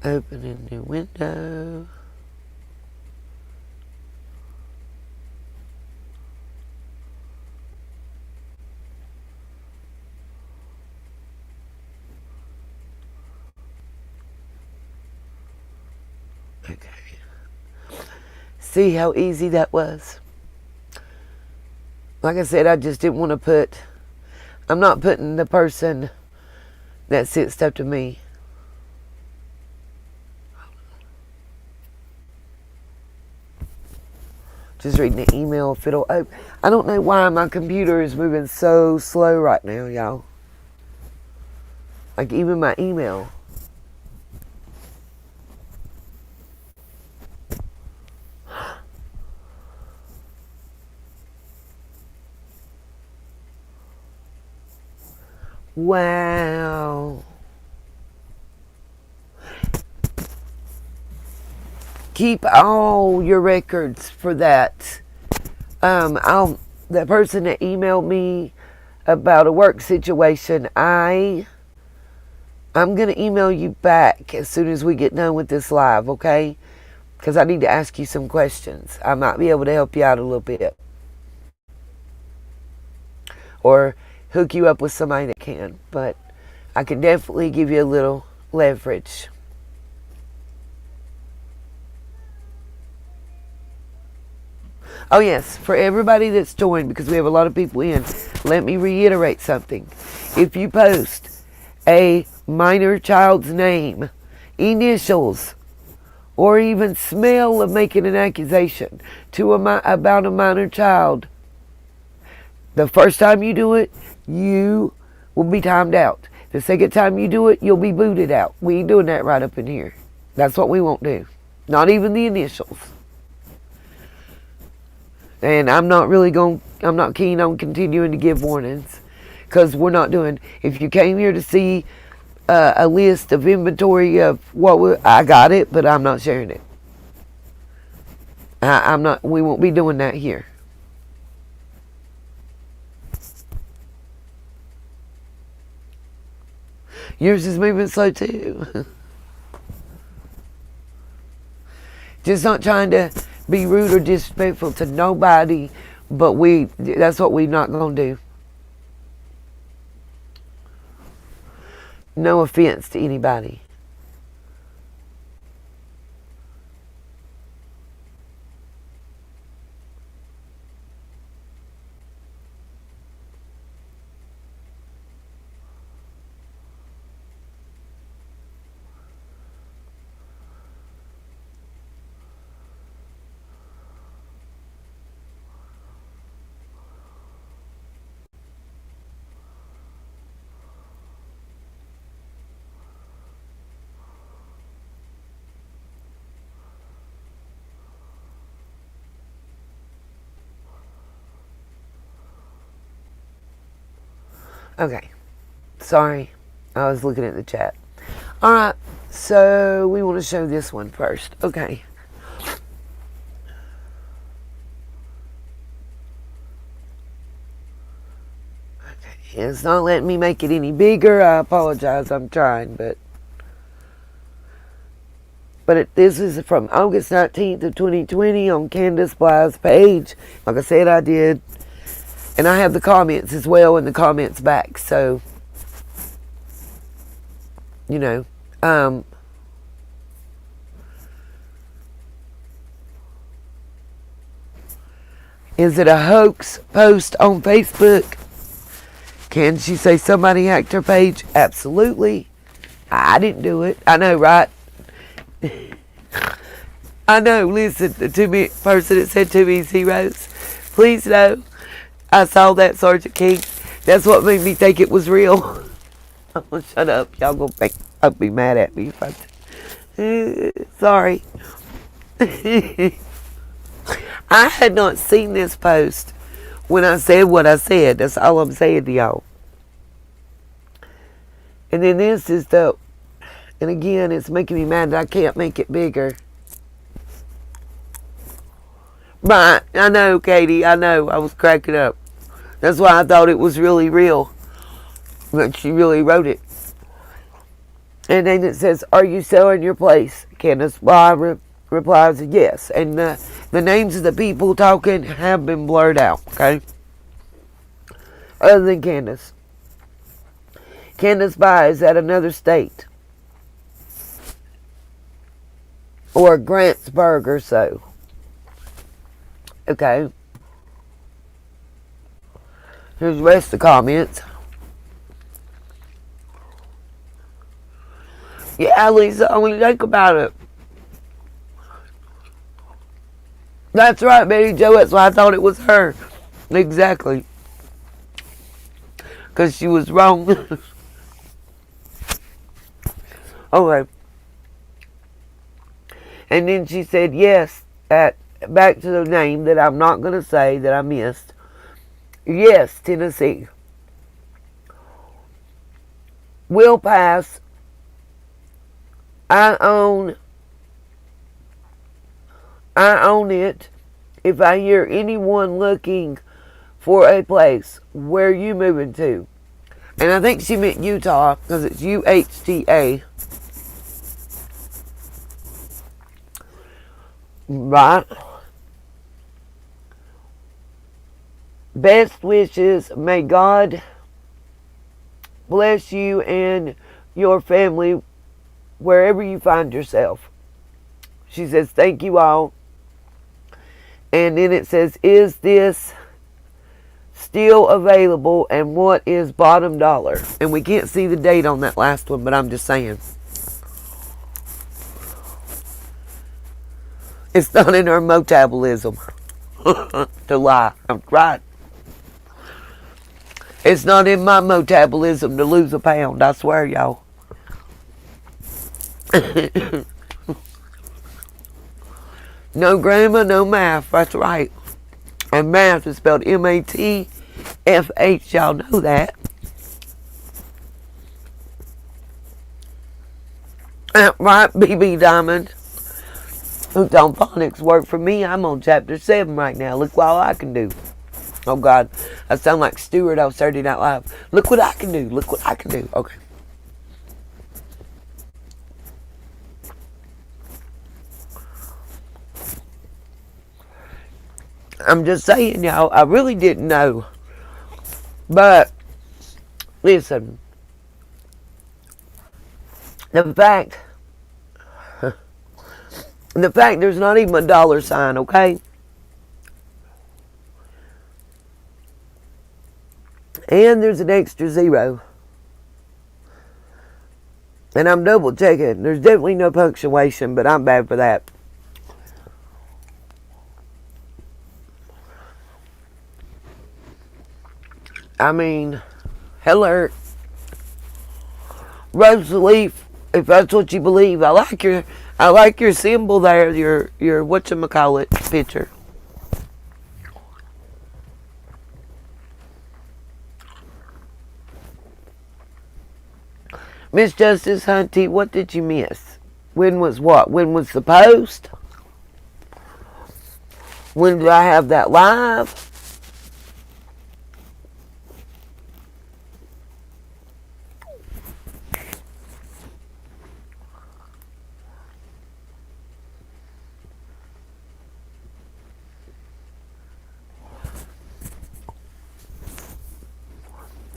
Open a new window. Okay. See how easy that was? Like I said, I just didn't want to put, I'm not putting the person that sits up to me. Just reading the email if it'll open. I don't know why my computer is moving so slow right now, y'all. Like even my email. Wow. Keep all your records for that. The person that emailed me about a work situation, I'm gonna email you back as soon as we get done with this live, okay? Because I need to ask you some questions. I might be able to help you out a little bit, or hook you up with somebody that can. But I can definitely give you a little leverage. Oh yes, for everybody that's joined, because we have a lot of people in, let me reiterate something. If you post a minor child's name, initials, or even smell of making an accusation about a minor child, the first time you do it, you will be timed out. The second time you do it, you'll be booted out. We ain't doing that right up in here. That's what we won't do. Not even the initials. And I'm not keen on continuing to give warnings, because we're not doing. If you came here to see a list of inventory of I got it, but I'm not sharing it. We won't be doing that here. Yours is moving slow too. Just not trying to be rude or disrespectful to nobody, but that's what we're not going to do. No offense to anybody. Okay. Sorry. I was looking at the chat. Alright. So, we want to show this one first. Okay. It's not letting me make it any bigger. I apologize. I'm trying, but this is from August 19th of 2020 on Candace Blythe's page. Like I said, I did. And I have the comments as well in the comments back. So, you know, is it a hoax post on Facebook? Can she say somebody hacked her page? Absolutely. I didn't do it. I know, right? I know. Listen, the person that said too many zeros. Please know. I saw that, Sergeant King. That's what made me think it was real. Oh, shut up. Y'all gonna be mad at me. Sorry. I had not seen this post when I said what I said. That's all I'm saying to y'all. And then this is and again, it's making me mad that I can't make it bigger. Right, I know, Katie, I know. I was cracking up. That's why I thought it was really real. But she really wrote it. And then it says, "Are you selling your place?" Candace replies, "Yes." And the names of the people talking have been blurred out, okay? Other than Candace. Candace buys at another state. Or Grantsburg or so. Okay. Here's the rest of the comments. Yeah, Lisa, when you think about it. That's right, Betty Joe. That's why I thought it was her. Exactly. Because she was wrong. Okay. And then she said, yes, back to the name that I'm not going to say that I missed. Yes, Tennessee. Will pass. I own it. If I hear anyone looking for a place, where are you moving to? And I think she meant Utah, because it's UHTA. Right. Best wishes. May God bless you and your family wherever you find yourself. She says, thank you all. And then it says, is this still available, and what is bottom dollar? And we can't see the date on that last one, but I'm just saying. It's not in her metabolism to lie. I'm right. It's not in my metabolism to lose a pound. I swear, y'all. No grammar, no math. That's right. And math is spelled M-A-T-F-H. Y'all know that. Right, BB Diamond. Hooked on phonics work for me. I'm on chapter 7 right now. Look what I can do. Oh, God. I sound like Stewart on Saturday Night Live. Look what I can do. Look what I can do. Okay. I'm just saying, y'all, I really didn't know. But, listen. The fact there's not even a dollar sign, okay? And there's an extra zero. And I'm double checking. There's definitely no punctuation, but I'm bad for that. I mean, hello. Rose leaf, if that's what you believe. I like your symbol there, your whatchamacallit picture. Miss Justice Hunty, what did you miss? When was what? When was the post? When did I have that live?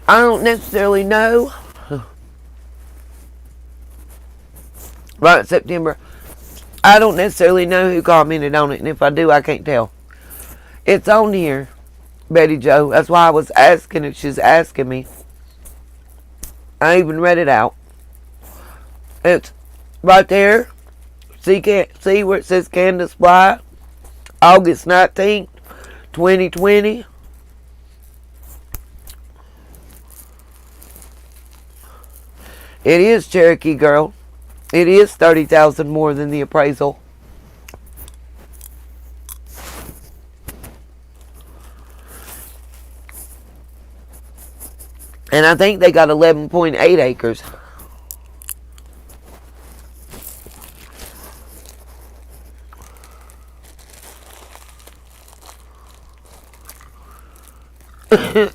I don't necessarily know. Right, September. I don't necessarily know who commented on it, and if I do, I can't tell. It's on here, Betty Joe. That's why I was asking if she's asking me. I even read it out. It's right there. See where it says Candace Bly? August 19th, 2020. It is, Cherokee girl. It is 30,000 more than the appraisal. And I think they got 11.8 acres.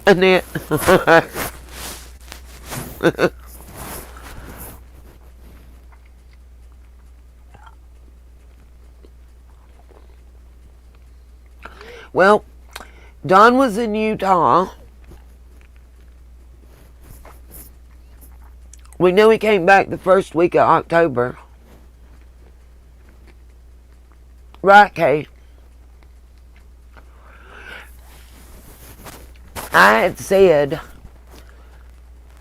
Annette. Well, Don was in Utah. We know he came back the first week of October. Right, Kay? I had said,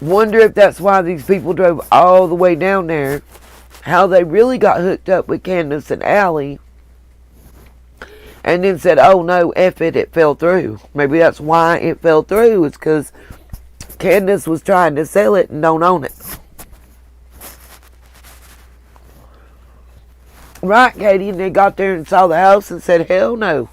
wonder if that's why these people drove all the way down there. How they really got hooked up with Candace and Allie. And then said, oh no, F it, it fell through. Maybe that's why it fell through. It's because Candace was trying to sell it and don't own it. Right, Katie? And they got there and saw the house and said, hell no.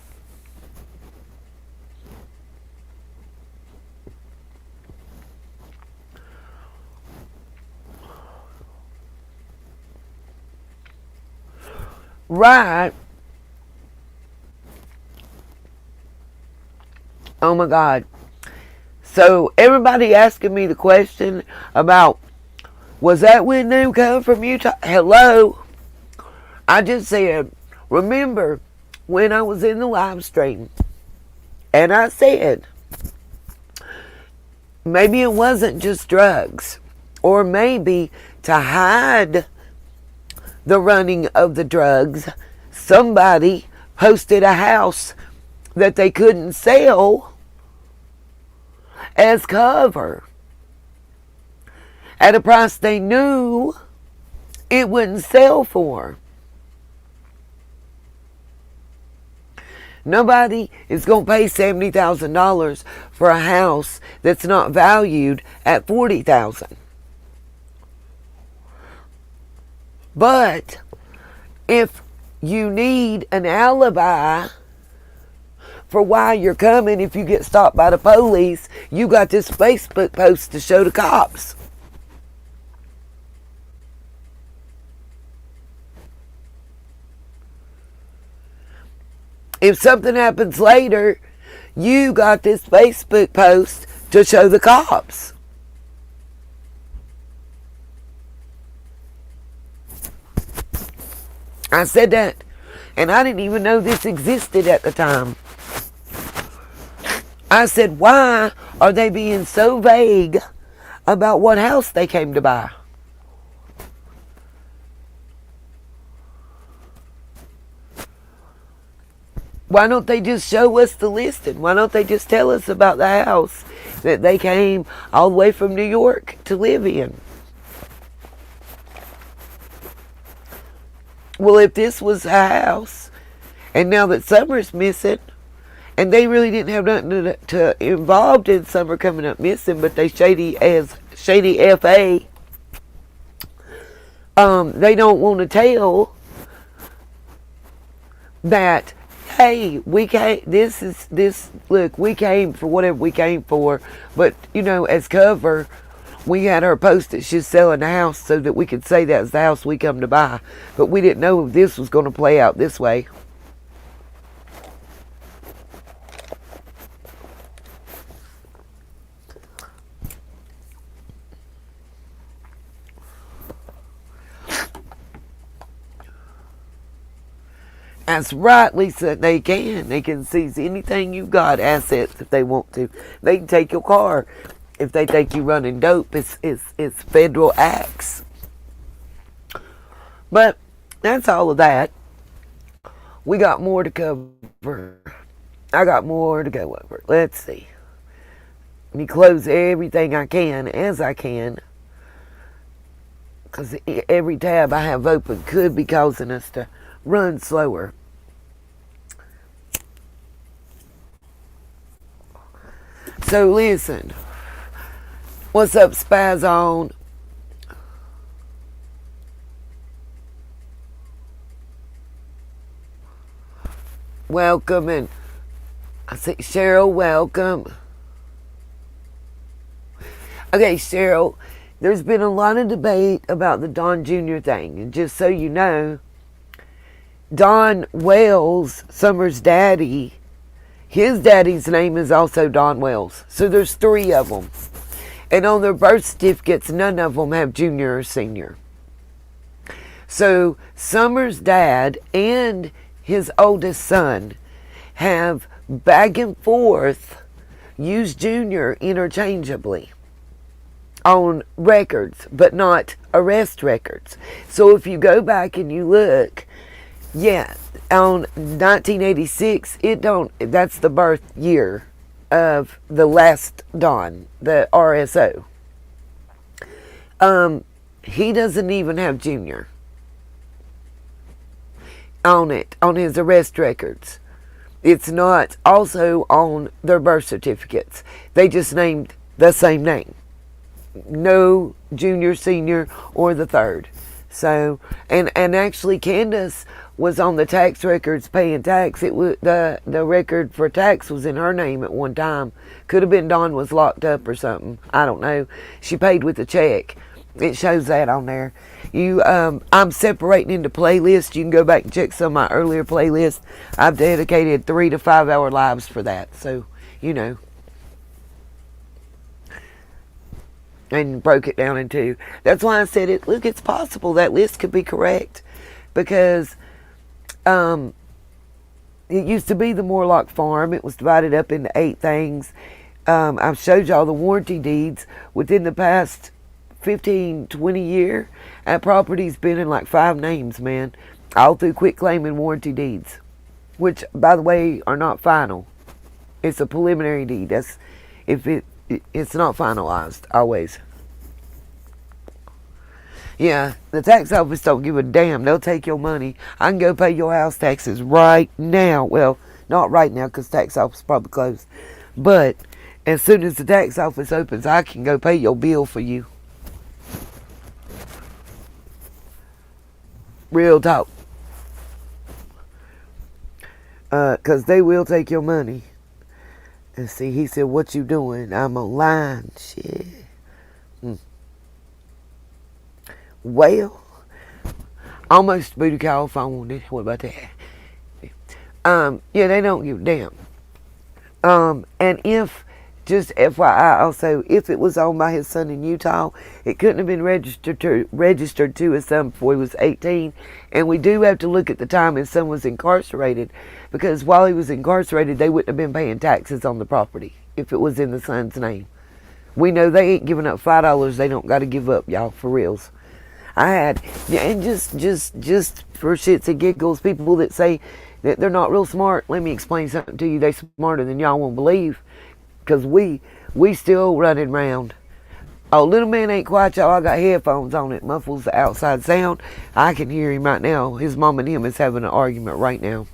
Right. Oh my God. So everybody asking me the question about, was that when them come from Utah? Hello. I just said, remember when I was in the live stream and I said, maybe it wasn't just drugs, or maybe to hide the running of the drugs, somebody posted a house that they couldn't sell as cover at a price they knew it wouldn't sell for. Nobody is going to pay $70,000 for a house that's not valued at $40,000. But if you need an alibi for why you're coming, if you get stopped by the police, you got this Facebook post to show the cops. If something happens later, you got this Facebook post to show the cops. I said that, and I didn't even know this existed at the time. I said, why are they being so vague about what house they came to buy? Why don't they just show us the listing? Why don't they just tell us about the house that they came all the way from New York to live in? Well, if this was a house, and now that Summer's missing, and they really didn't have nothing to involved in Summer coming up missing, but they shady FA, they don't want to tell that, hey, we came, look, we came for whatever we came for, but, as cover, we had her post that she's selling the house so that we could say that's the house we come to buy. But we didn't know if this was going to play out this way. That's right, Lisa. They can seize anything you've got, assets, if they want to. They can take your car. If they think you running dope, it's federal acts. But that's all of that. We got more to cover. I got more to go over. Let's see. Let me close everything I can as I can, because every tab I have open could be causing us to run slower. So listen. What's up, Spaz on? Welcome, and I say, Cheryl, welcome. Okay, Cheryl, there's been a lot of debate about the Don Jr. thing, and just so you know, Don Wells, Summer's daddy, his daddy's name is also Don Wells. So there's 3 of them. And on their birth certificates, none of them have junior or senior. So Summer's dad and his oldest son have back and forth used junior interchangeably on records, but not arrest records. So if you go back and you look, on 1986, that's the birth year of the last Don, the RSO. He doesn't even have junior on his arrest records. It's not also on their birth certificates. They just named the same name. No junior, senior, or the third. So, and actually Candace was on the tax records paying tax. It was the record for tax was in her name at one time. Could have been Dawn was locked up or something. I don't know. She paid with a check. It shows that on there. I'm separating into playlists. You can go back and check some of my earlier playlists. I've dedicated 3 to 5 hour lives for that. So, and broke it down into. That's why I said it. Look, it's possible that list could be correct, because it used to be the Morlock Farm. It was divided up into 8 things. I've showed y'all the warranty deeds within the past 15, 20 years. That property's been in like 5 names, man, all through quit claim and warranty deeds, which, by the way, are not final. It's a preliminary deed. That's if it's not finalized, always. Yeah, the tax office don't give a damn. They'll take your money. I can go pay your house taxes right now. Well, Not right now because tax office probably closed. But as soon as the tax office opens, I can go pay your bill for you. Real talk. Because they will take your money. And see, he said, what you doing? I'm online. Shit. Well, almost booty call if I wanted. What about that? Yeah, they don't give a damn. And if, just FYI also, if it was owned by his son in Utah, it couldn't have been registered to his son before he was 18. And we do have to look at the time his son was incarcerated, because while he was incarcerated, they wouldn't have been paying taxes on the property if it was in the son's name. We know they ain't giving up $5 they don't got to give up, y'all, for reals. I had, and just for shits and giggles, people that say that they're not real smart, let me explain something to you. They smarter than y'all won't believe, because we still running around. Oh, little man ain't quiet, y'all. I got headphones on. It muffles the outside sound. I can hear him right now. His mom and him is having an argument right now.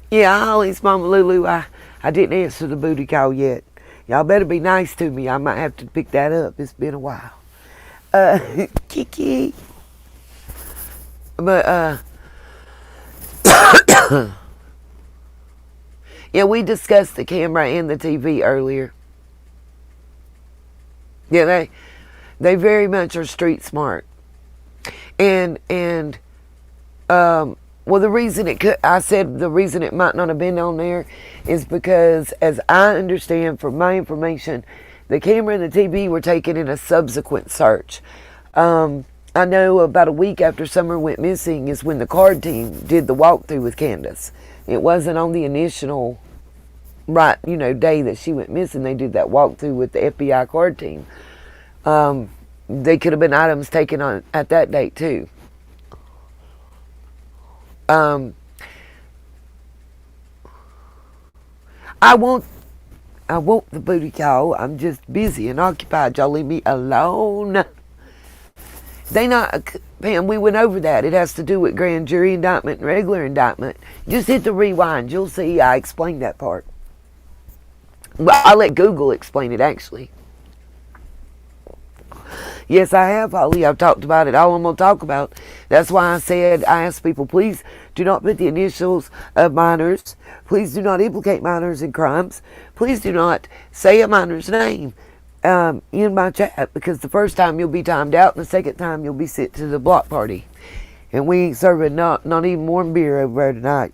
Yeah, Holly's mama Lulu, I didn't answer the booty call yet. Y'all better be nice to me. I might have to pick that up. It's been a while. Kiki. But, yeah, we discussed the camera and the TV earlier. Yeah, they very much are street smart. And well, the reason I said the reason it might not have been on there is because, as I understand from my information, the camera and the TV were taken in a subsequent search. I know about a week after Summer went missing is when the card team did the walkthrough with Candace. It wasn't on the initial, day that she went missing. They did that walkthrough with the FBI card team. They could have been items taken on at that date too. I want the booty call. I'm just busy and occupied. Y'all leave me alone. Pam, we went over that. It has to do with grand jury indictment and regular indictment. Just hit the rewind. You'll see I explained that part. Well, I'll let Google explain it, actually. Yes, I have, Holly. I've talked about it. All I'm going to talk about. That's why I asked people, please do not put the initials of minors. Please do not implicate minors in crimes. Please do not say a minor's name in my chat, because the first time you'll be timed out, and the second time you'll be sent to the block party. And we ain't serving not even warm beer over there tonight.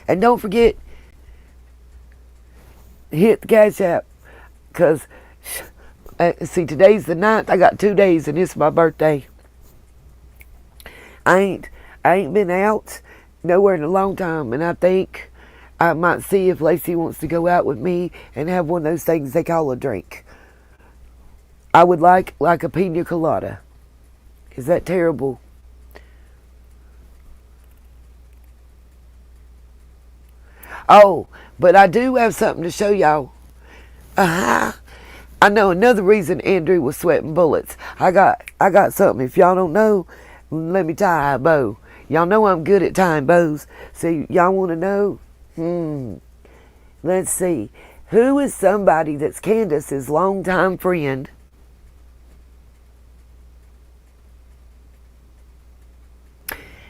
And don't forget, hit the Cash App, because see, today's the 9th. I got 2 days and it's my birthday. I ain't been out nowhere in a long time, and I think I might see if Lacey wants to go out with me and have one of those things they call a drink. I would like a pina colada. Is that terrible? Oh, but I do have something to show y'all. I know another reason Andrew was sweating bullets. I got something. If y'all don't know, let me tie a bow. Y'all know I'm good at tying bows. So y'all want to know? Let's see. Who is somebody that's Candace's longtime friend?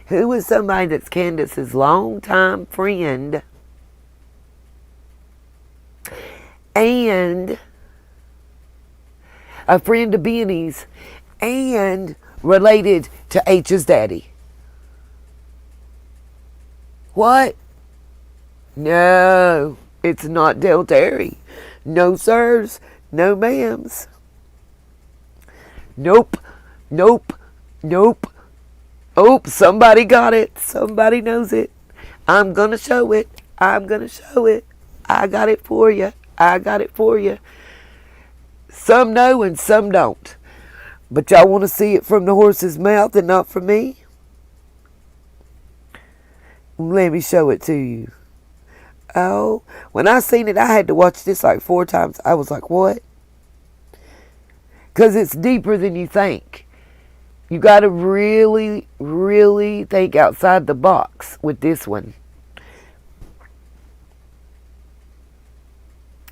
Who is somebody that's Candace's longtime friend and a friend of Benny's and related to H's daddy? What? No, it's not Del Terry. No sirs, no ma'ams. Nope. Oh, somebody got it. Somebody knows it. I'm gonna show it. I got it for you. Some know and some don't. But y'all want to see it from the horse's mouth and not from me? Let me show it to you. Oh, when I seen it, I had to watch this like 4 times. I was like, what? Because it's deeper than you think. You got to really, really think outside the box with this one.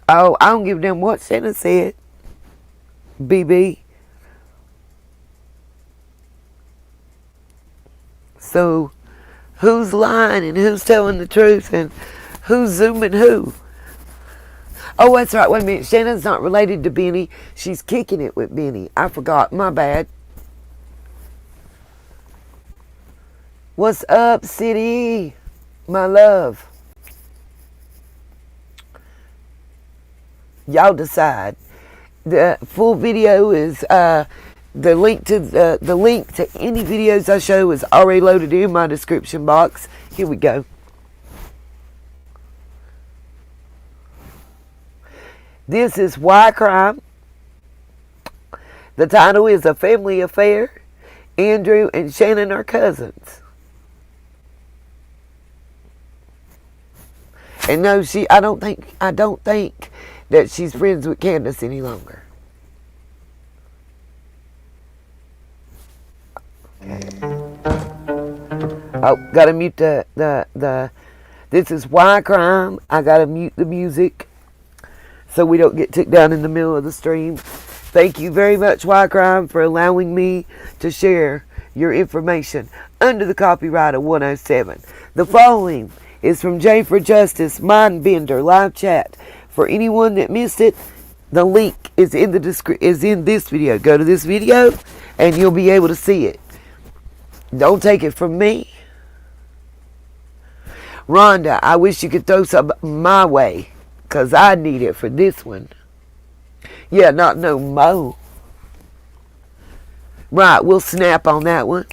Oh, I don't give a damn what Shannon said, BB. So, who's lying and who's telling the truth and who's zooming who? Oh, that's right. Wait a minute. Shannon's not related to Benny. She's kicking it with Benny. I forgot. My bad. What's up, City? My love. Y'all decide. The full video is the link to any videos I show is already loaded in my description box. Here we go. This is Why Crime. The title is A Family Affair. Andrew and Shannon are cousins. And no, I don't think that she's friends with Candace any longer. Oh, gotta mute the this is Why Crime. I gotta mute the music so we don't get took down in the middle of the stream. Thank you very much, Why Crime, for allowing me to share your information under the copyright of 107. The following is from J for Justice Mindbender live chat. For anyone that missed it, the link is in this video. Go to this video and you'll be able to see it. Don't take it from me. Rhonda, I wish you could throw some my way, because I need it for this one. Yeah, not no mo. Right, we'll snap on that one.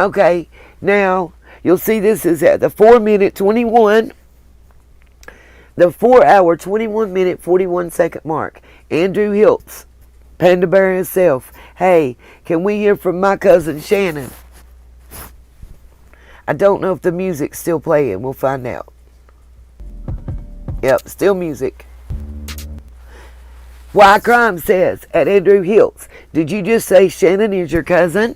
Okay, now you'll see this is at the 4-minute 21. The 4-hour 21-minute 41-second mark. Andrew Hiltz, Panda Bear himself. Hey, can we hear from my cousin Shannon? I don't know if the music's still playing. We'll find out. Yep, still music. Why Crime says at Andrew Hiltz, did you just say Shannon is your cousin?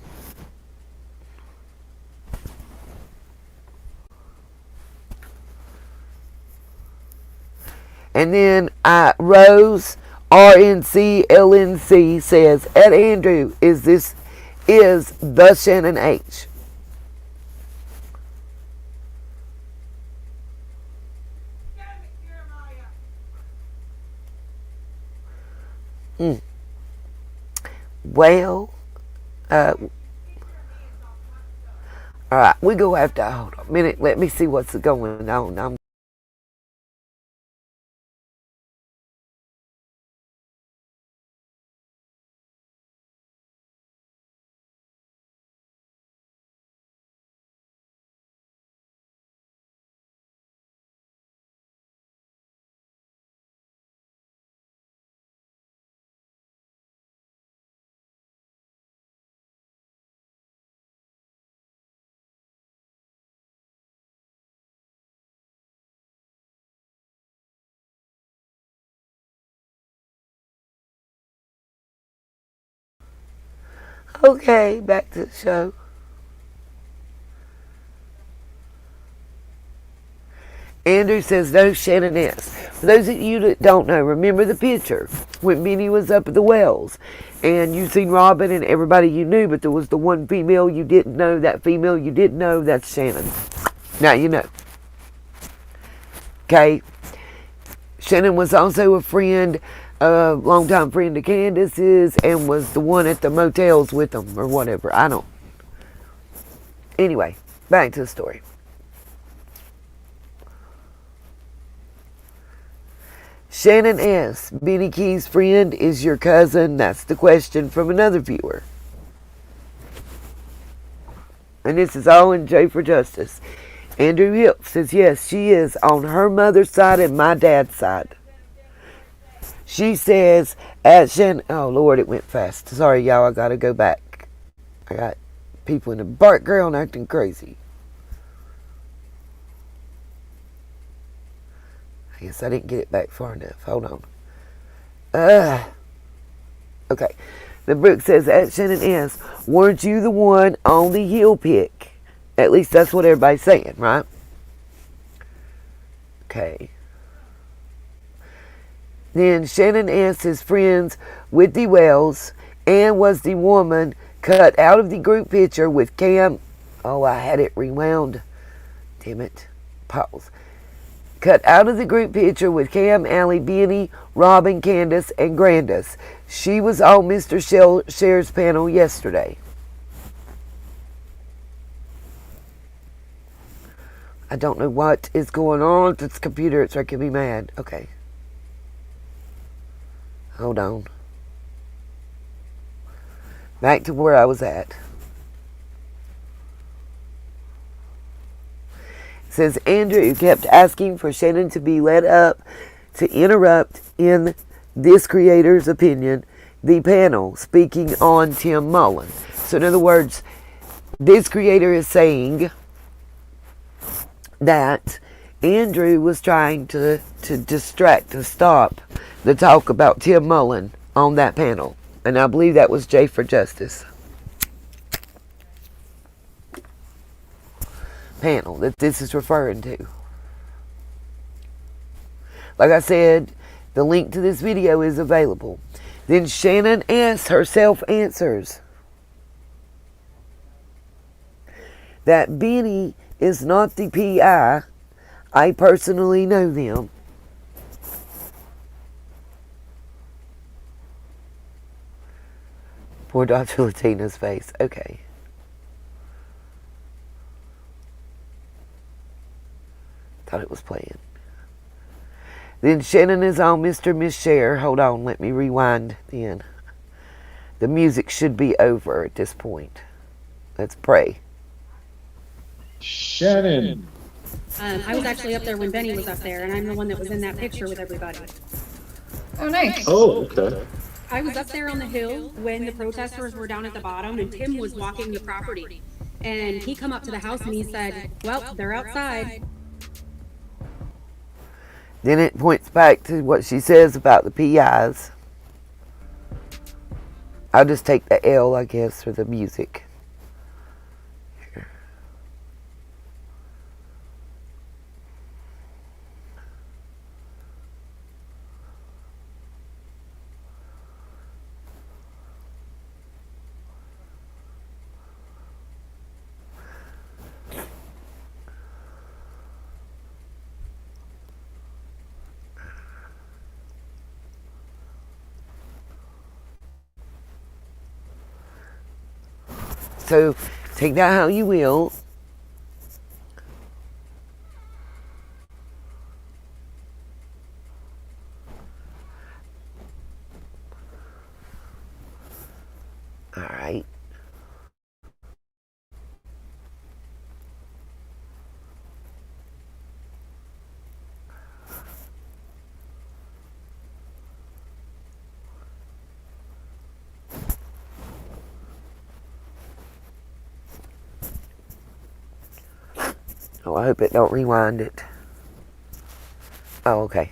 And then Rose RNC LNC says at Andrew is the Shannon H. Well, all right, we go have to hold on a minute. Let me see what's going on. Okay, back to the show. Andrew says no Shannon S. For those of you that don't know, remember the picture when Minnie was up at the wells and you seen Robin and everybody you knew, but there was the one female you didn't know. That female you didn't know, that's Shannon. Now you know. Okay. Shannon was also a friend, a longtime friend of Candace's, and was the one at the motels with them or whatever. I don't. Anyway, back to the story. Shannon S. Benny Key's friend is your cousin? That's the question from another viewer. And this is all in J for Justice. Andrew Hill says, yes, she is on her mother's side and my dad's side. She says, at Shannon, oh Lord, it went fast. Sorry, y'all, I gotta go back. I got people in the background acting crazy. I guess I didn't get it back far enough. Hold on. Okay. The Brooke says, at Shannon S., weren't you the one on the heel pick? At least that's what everybody's saying, right? Okay. Then Shannon S. is friends with the Wells and was the woman cut out of the group picture with Cam. Oh, I had it rewound. Damn it. Pause. Cut out of the group picture with Cam, Allie, Benny, Robin, Candace, and Grandis. She was on Mr. Cher's panel yesterday. I don't know what is going on with this computer. It's making me mad. Okay. Hold on. Back to where I was at. It says Andrew kept asking for Shannon to be let up to interrupt, in this creator's opinion, the panel speaking on Tim Mullen. So in other words, this creator is saying that Andrew was trying to distract, to stop the talk about Tim Mullen on that panel. And I believe that was Jay for Justice panel that this is referring to. Like I said, the link to this video is available. Then Shannon S. herself answers that Benny is not the PI. I personally know them. Poor Dr. Latina's face. Okay. Thought it was playing. Then Shannon is on Mr. Miss Cher. Hold on, let me rewind then. The music should be over at this point. Let's pray. Shannon. I was actually up there when Benny was up there, and I'm the one that was in that picture with everybody. Oh, nice. Oh, okay. I was up there on the hill when the protesters were down at the bottom, and Tim was walking the property. And he come up to the house and he said, well, they're outside. Then it points back to what she says about the PIs. I'll just take the L, I guess, for the music. So, take that how you will. All right. Oh, I hope it don't rewind it. Oh, okay.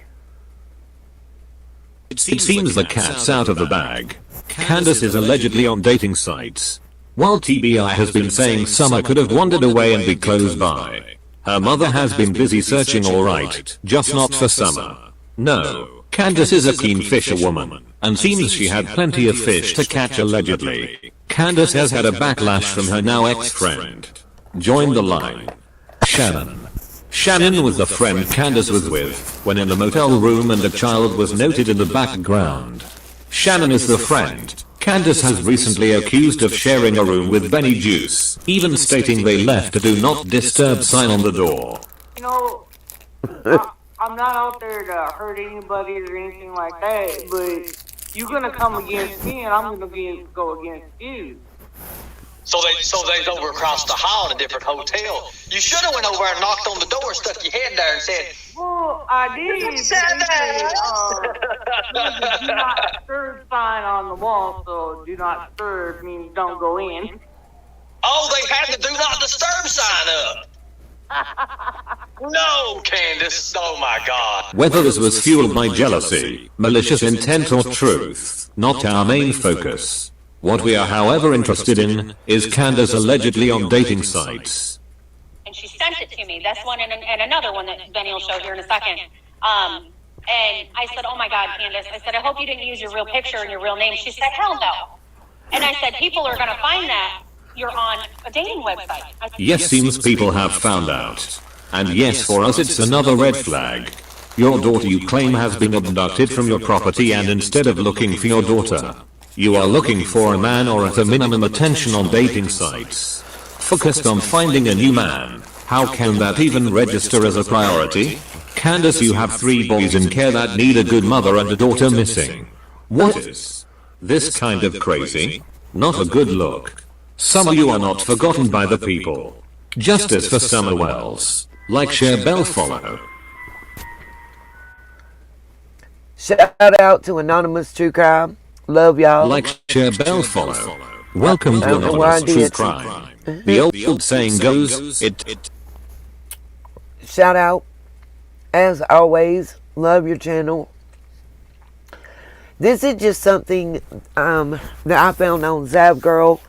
It seems the cat's out of the bag. Candace is allegedly on dating sites. While TBI has been saying Summer could have wandered away and be close by. Her mother has been busy searching, alright, just not for Summer. No, Candace is a keen fisherwoman, and seems she had plenty of fish to catch allegedly. Candace has had a backlash from her now ex-friend. Join the line. Shannon. Shannon was the friend Candace was with when in the motel room, and a child was noted in the background. Shannon is the friend Candace has recently accused of sharing a room with Benny Juice, even stating they left a do not disturb sign on the door. You know, I'm not out there to hurt anybody or anything like that, but you're gonna come against me and I'm gonna go against you. So they's over across the hall in a different hotel. You should have went over and knocked on the door, stuck your head there and said, well, I did. There's a do not disturb sign on the wall, so do not disturb means don't go in. oh, they had the do not disturb sign up. No, Candace. Oh, my God. Whether this was fueled by jealousy, malicious intent, or truth, not our main focus. What we are however interested in is Candace allegedly on dating sites. And she sent it to me. That's one and another one that Benny will show here in a second. And I said, oh my God, Candace. I said, I hope you didn't use your real picture and your real name. She said, hell no. And I said, people are going to find that you're on a dating website. Yes, seems people have found out. And yes, for us it's another red flag. Your daughter you claim has been abducted from your property, and instead of looking for your daughter, you are looking for a man, or at a minimum attention on dating sites. Focused on finding a new man. How can that even register as a priority? Candace, you have 3 boys in care that need a good mother and a daughter missing. What is this kind of crazy? Not a good look. Some of you are not forgotten by the people. Justice for Summer Wells. Like, share, bell, follow. Shout out to Anonymous True Crime. Love y'all. Like, share, bell, follow. Welcome to Anonymous True Crime. The old saying goes, Shout out. As always, love your channel. This is just something that I found on ZapGirl.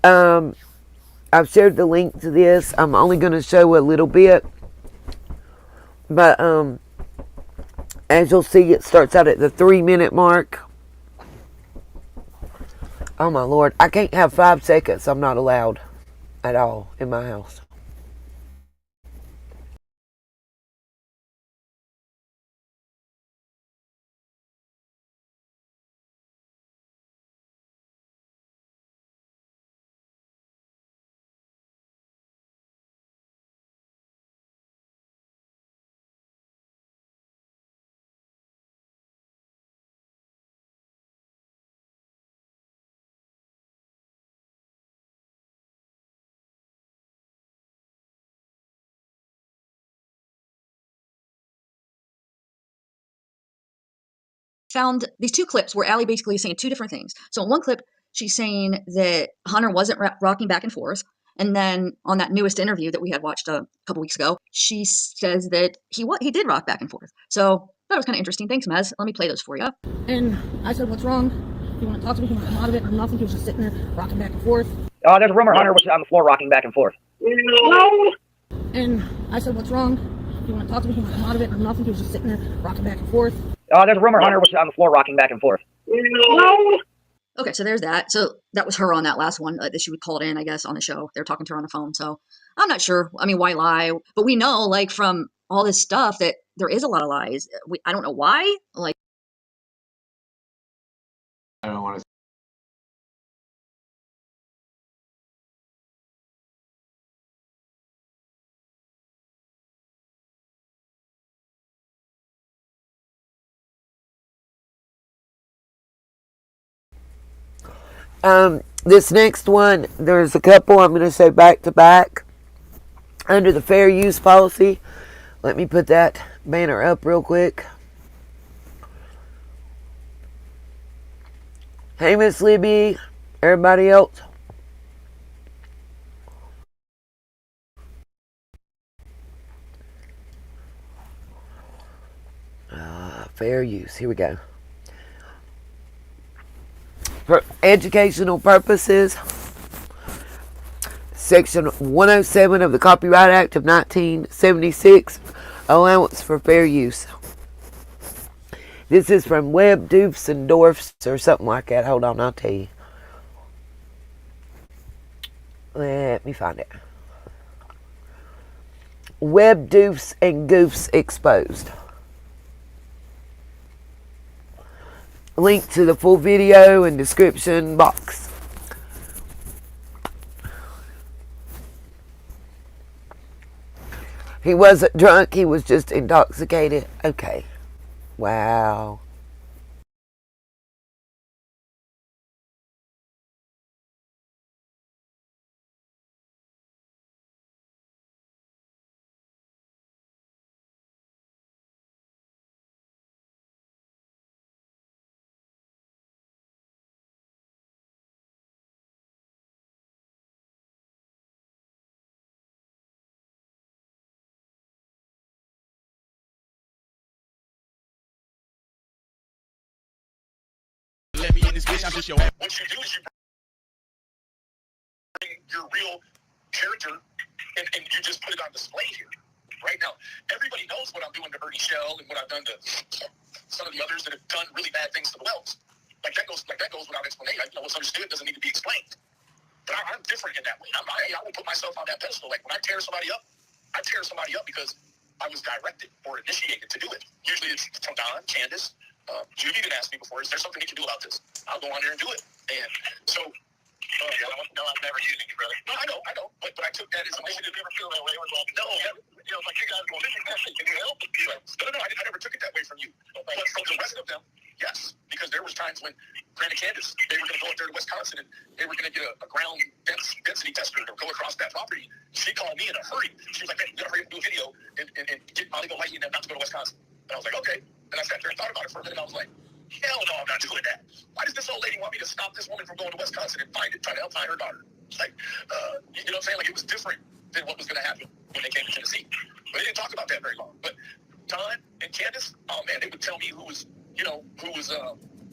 I've shared the link to this. I'm only going to show a little bit. But as you'll see, it starts out at the 3-minute mark. Oh my Lord. I can't have 5 seconds. I'm not allowed at all in my house. Found these 2 clips where Allie basically is saying 2 different things. So in one clip, she's saying that Hunter wasn't rocking back and forth. And then on that newest interview that we had watched a couple weeks ago, she says that he did rock back and forth. So that was kind of interesting. Thanks, Mez. Let me play those for you. And I said, what's wrong? If you want to talk to me, you want to come out of it. I'm nothing. He was just sitting there rocking back and forth. There's a rumor Hunter was on the floor rocking back and forth. No. And I said, what's wrong? If you want to talk to me, you want to come out of it. I'm nothing. He was just sitting there rocking back and forth. There's a rumor Hunter was on the floor rocking back and forth. No. Okay, so there's that. So that was her on that last one that she would call it in, I guess, on the show. They're talking to her on the phone. So I'm not sure. I mean, why lie? But we know, like, from all this stuff that there is a lot of lies. I don't know why. Like, I don't want to. This next one, there's a couple I'm going to say back to back under the fair use policy. Let me put that banner up real quick. Hey, Miss Libby, everybody else. Fair use, here we go. For educational purposes, Section 107 of the Copyright Act of 1976, allowance for fair use. This is from Webb, Doofs, and Dorfs, or something like that. Hold on, I'll tell you. Let me find it. Webb, Doofs, and Goofs Exposed. Link to the full video in description box. He wasn't drunk, he was just intoxicated. Okay. Wow. in this bitch, I'm just your ass. What you do is you bring your real character and you just put it on display here. Right now, everybody knows what I'm doing to Bernie Shell and what I've done to some of the others that have done really bad things to the Wells. Like that goes without explanation. What's understood doesn't need to be explained. But I'm different in that way. I will put myself on that pedestal. Like when I tear somebody up because I was directed or initiated to do it. Usually it's from Don, Candace. You've even asked me before, is there something you can do about this? I'll go on there and do it. And so, no, I've never used you, brother. No, I know. But I took that as a initiative. Never feel that way. It was like, no, like you guys going, can you help? No, I never took it that way from you. But from the rest of them, yes. Because there was times when Granny Candace, they were going to go up there to Wisconsin and they were going to get a ground density tester to go across that property. She called me in a hurry. She was like, man, you got to hurry up and do a video and get Molly go lighting them not to go to Wisconsin. And I was like, okay. And I sat there and thought about it for a minute. And I was like, hell no, I'm not doing that. Why does this old lady want me to stop this woman from going to Wisconsin and try to help find her daughter? Like, you know what I'm saying? Like, it was different than what was going to happen when they came to Tennessee. But they didn't talk about that very long. But Don and Candace, oh man, they would tell me who was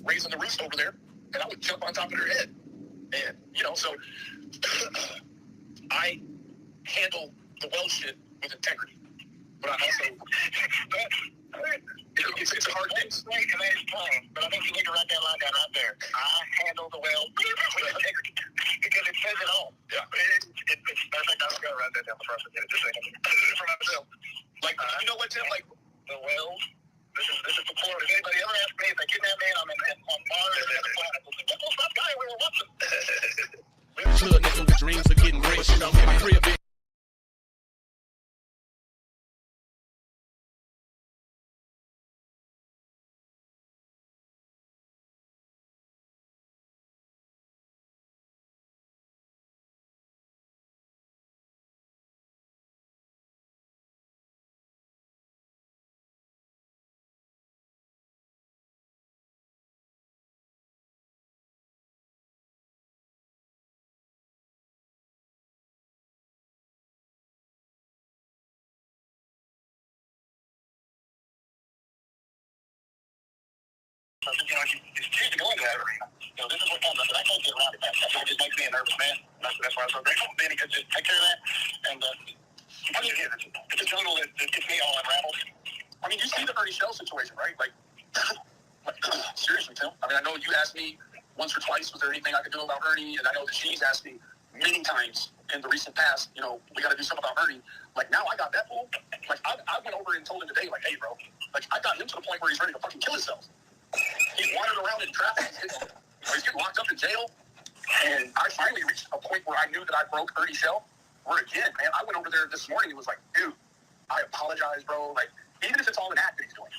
raising the roost over there, and I would jump on top of their head. And, so I handle the well shit with integrity. But I also, it's a hard mix. But I think you need to write that line down out there. I handle the well with integrity. Because it says it all. Yeah. I think I'm going to write that down for us in just a second. For myself. Like, you know what, Tim? Like, the well. This is the Florida. If anybody ever asks me if they kidnap me, I'm on Mars. What's that guy we're watching? Little nigga with dreams of getting rich. In my crib. It's cheap to go into that arena. This is what comes up, but I can't get around it. It just makes me a nervous man. That's why I'm so grateful. Manny could just take care of that. And it's a jungle that gets me all unraveled. I mean, you see the Bernie Shell situation, right? Like seriously, Tim. I mean, I know you asked me once or twice, was there anything I could do about Ernie? And I know that she's asked me many times in the recent past, we got to do something about Ernie. Like, now I got that fool. Like, I went over and told him today, like, hey, bro, like, I got him to the point where he's ready to fucking kill himself. He's wandering around in traffic. He's getting locked up in jail. And I finally reached a point where I knew that I broke Ernie Shell. Where again, man, I went over there this morning and was like, dude, I apologize, bro. Like, even if it's all an act that he's doing,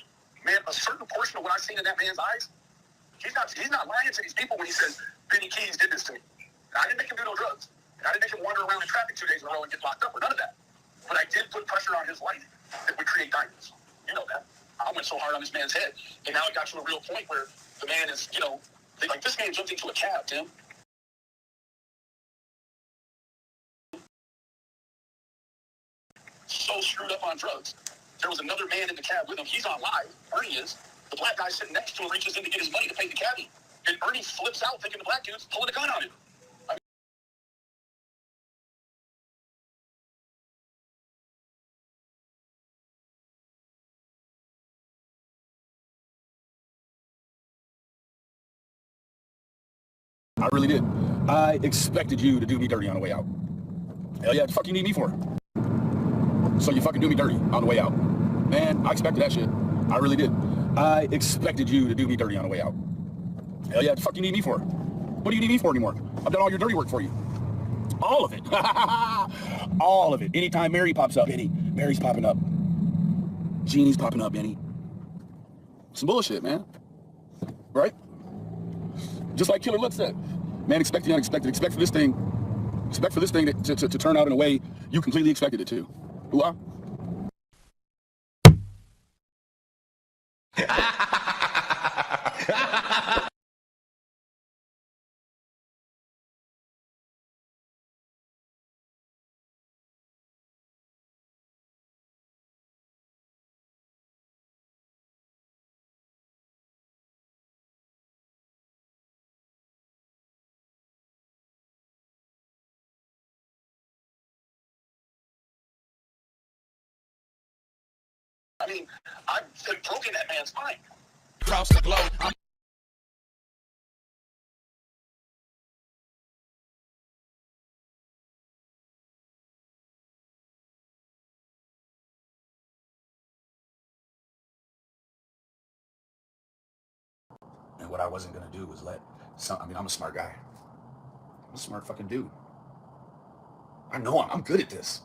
man, a certain portion of what I've seen in that man's eyes, he's not lying to these people when he says, Benny Keys did this to me. And I didn't make him do no drugs. And I didn't make him wander around in traffic 2 days in a row and get locked up or none of that. But I did put pressure on his life that would create diamonds. You know that. I went so hard on this man's head. And now it got to a real point where the man is, like, this man jumped into a cab, Tim. So screwed up on drugs. There was another man in the cab with him. He's on live. Ernie is. The black guy sitting next to him reaches in to get his money to pay the cabbie. And Ernie flips out thinking the black dude's pulling a gun on him. I really did. I expected you to do me dirty on the way out. Hell yeah, what the fuck you need me for? So you fucking do me dirty on the way out. Man, I expected that shit. I really did. I expected you to do me dirty on the way out. Hell yeah, what the fuck you need me for? What do you need me for anymore? I've done all your dirty work for you. All of it. All of it. Anytime Mary pops up, Benny, Mary's popping up. Jeannie's popping up, Benny. Some bullshit, man. Right? Just like Killer Lutz said, man, expect the unexpected. Expect for this thing to turn out in a way you completely expected it to. Ooh-ah. I mean, I've broken that man's mind. Across the globe. And what I wasn't gonna do was let I mean, I'm a smart guy. I'm a smart fucking dude. I know I'm good at this.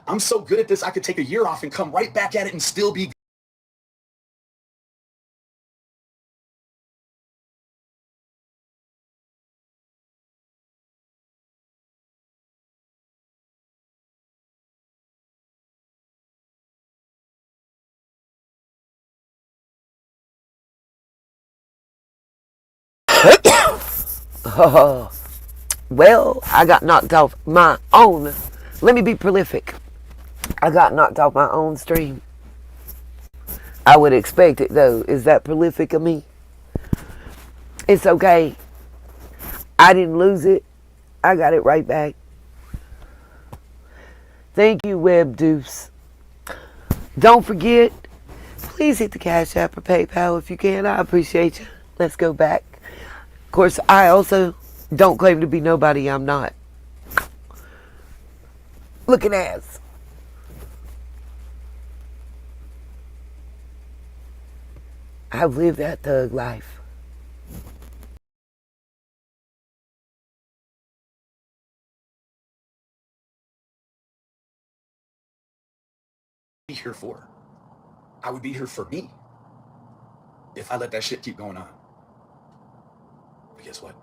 I'm so good at this, I could take a year off and come right back at it and still be Oh, well, I got knocked off my own. Let me be prolific. I got knocked off my own stream. I would expect it though. Is that prolific of me? It's okay. I didn't lose it. I got it right back. Thank you, Web Deuce. Don't forget, please hit the Cash App or PayPal if you can. I appreciate you. Let's go back. Of course, I also don't claim to be nobody I'm not. Looking ass. I've lived that thug life. be here for. I would be here for me if I let that shit keep going on. But guess what?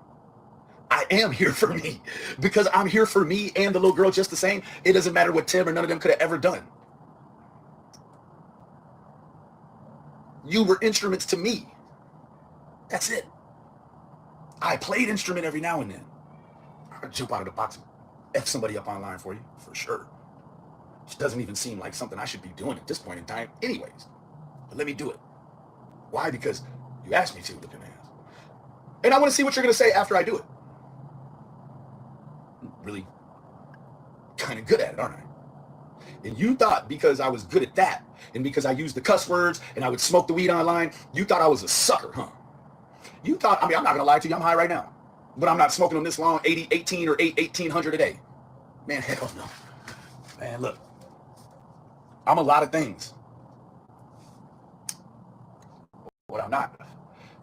I am here for me because I'm here for me and the little girl just the same. It doesn't matter what Tim or none of them could have ever done. You were instruments to me. That's it. I played instrument every now and then. I'd jump out of the box and F somebody up online for you, for sure. Which doesn't even seem like something I should be doing at this point in time anyways. But let me do it. Why? Because you asked me to, looking ass. And I want to see what you're going to say after I do it. I'm really kind of good at it, aren't I? And you thought because I was good at that, and because I used the cuss words, and I would smoke the weed online, you thought I was a sucker, huh? You thought, I mean, I'm not going to lie to you, I'm high right now. But I'm not smoking them this long, 18 or 1800 a day. Man, hell no. Man, look. I'm a lot of things. What I'm not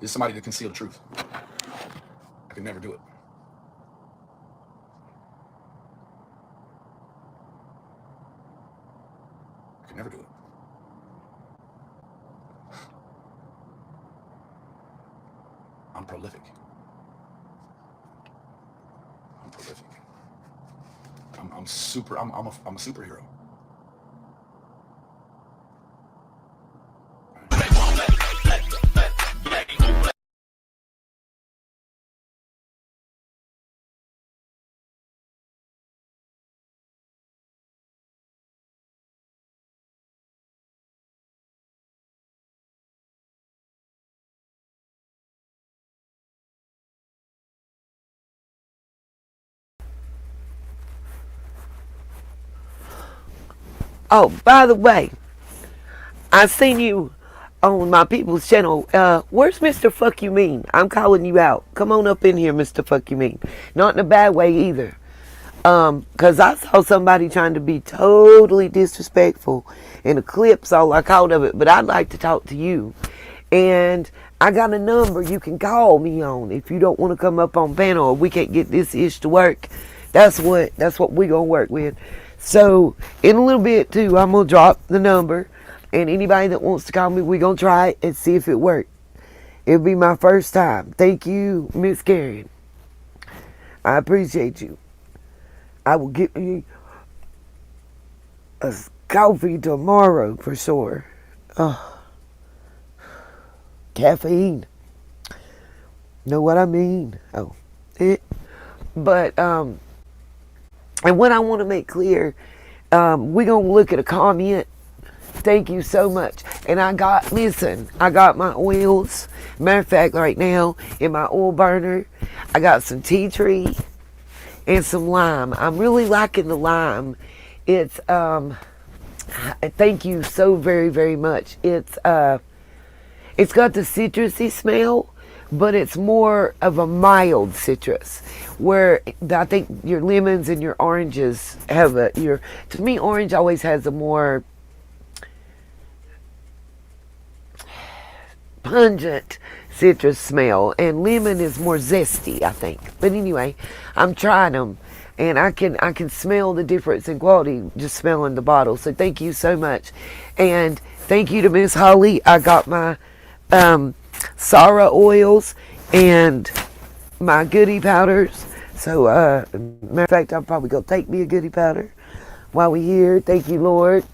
is somebody to conceal the truth. I could never do it. I could never do it. I'm prolific. I'm prolific. I'm a superhero. Oh, by the way, I seen you on my people's channel. Where's Mr. Fuck You Mean? I'm calling you out. Come on up in here, Mr. Fuck You Mean. Not in a bad way either. Cause I saw somebody trying to be totally disrespectful in the clips, all I caught of it. But I'd like to talk to you. And I got a number you can call me on if you don't want to come up on panel or we can't get this ish to work. That's what we gonna work with. So in a little bit too, I'm gonna drop the number, and anybody that wants to call me, we gonna try it and see if it works. It'll be my first time. Thank you, Miss Karen. I appreciate you. I will get you a coffee tomorrow for sure. Caffeine. Know what I mean? But and what I want to make clear, we're going to look at a comment. Thank you so much. And I got my oils. Matter of fact, right now, in my oil burner, I got some tea tree and some lime. I'm really liking the lime. It's Thank you so very, very much. It's got the citrusy smell, but it's more of a mild citrus. Where I think your lemons and your oranges have to me, orange always has a more pungent citrus smell, and lemon is more zesty, I think. But anyway, I'm trying them, and I can smell the difference in quality just smelling the bottle. So thank you so much, and thank you to Miss Holly. I got my Sarah oils and my goodie powders. So matter of fact, I'm probably gonna take me a goodie powder while we're here. Thank you, Lord.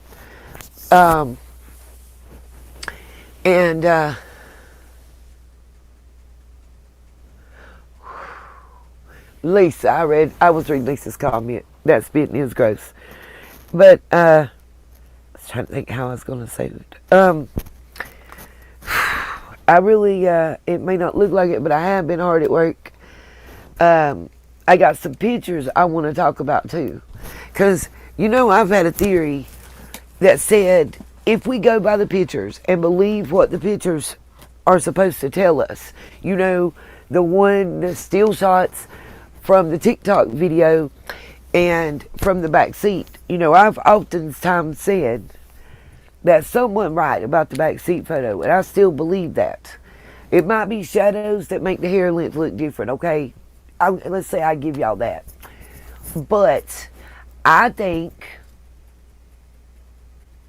Lisa, I was reading Lisa's comment. That spitting is gross. But I was trying to think how I was going to say it. I really, it may not look like it, but I have been hard at work. I got some pictures I want to talk about too. Because, I've had a theory that said if we go by the pictures and believe what the pictures are supposed to tell us, the still shots from the TikTok video and from the back seat. I've oftentimes said that someone right about the back seat photo, and I still believe that. It might be shadows that make the hair length look different, okay? Let's say I give y'all that. But I think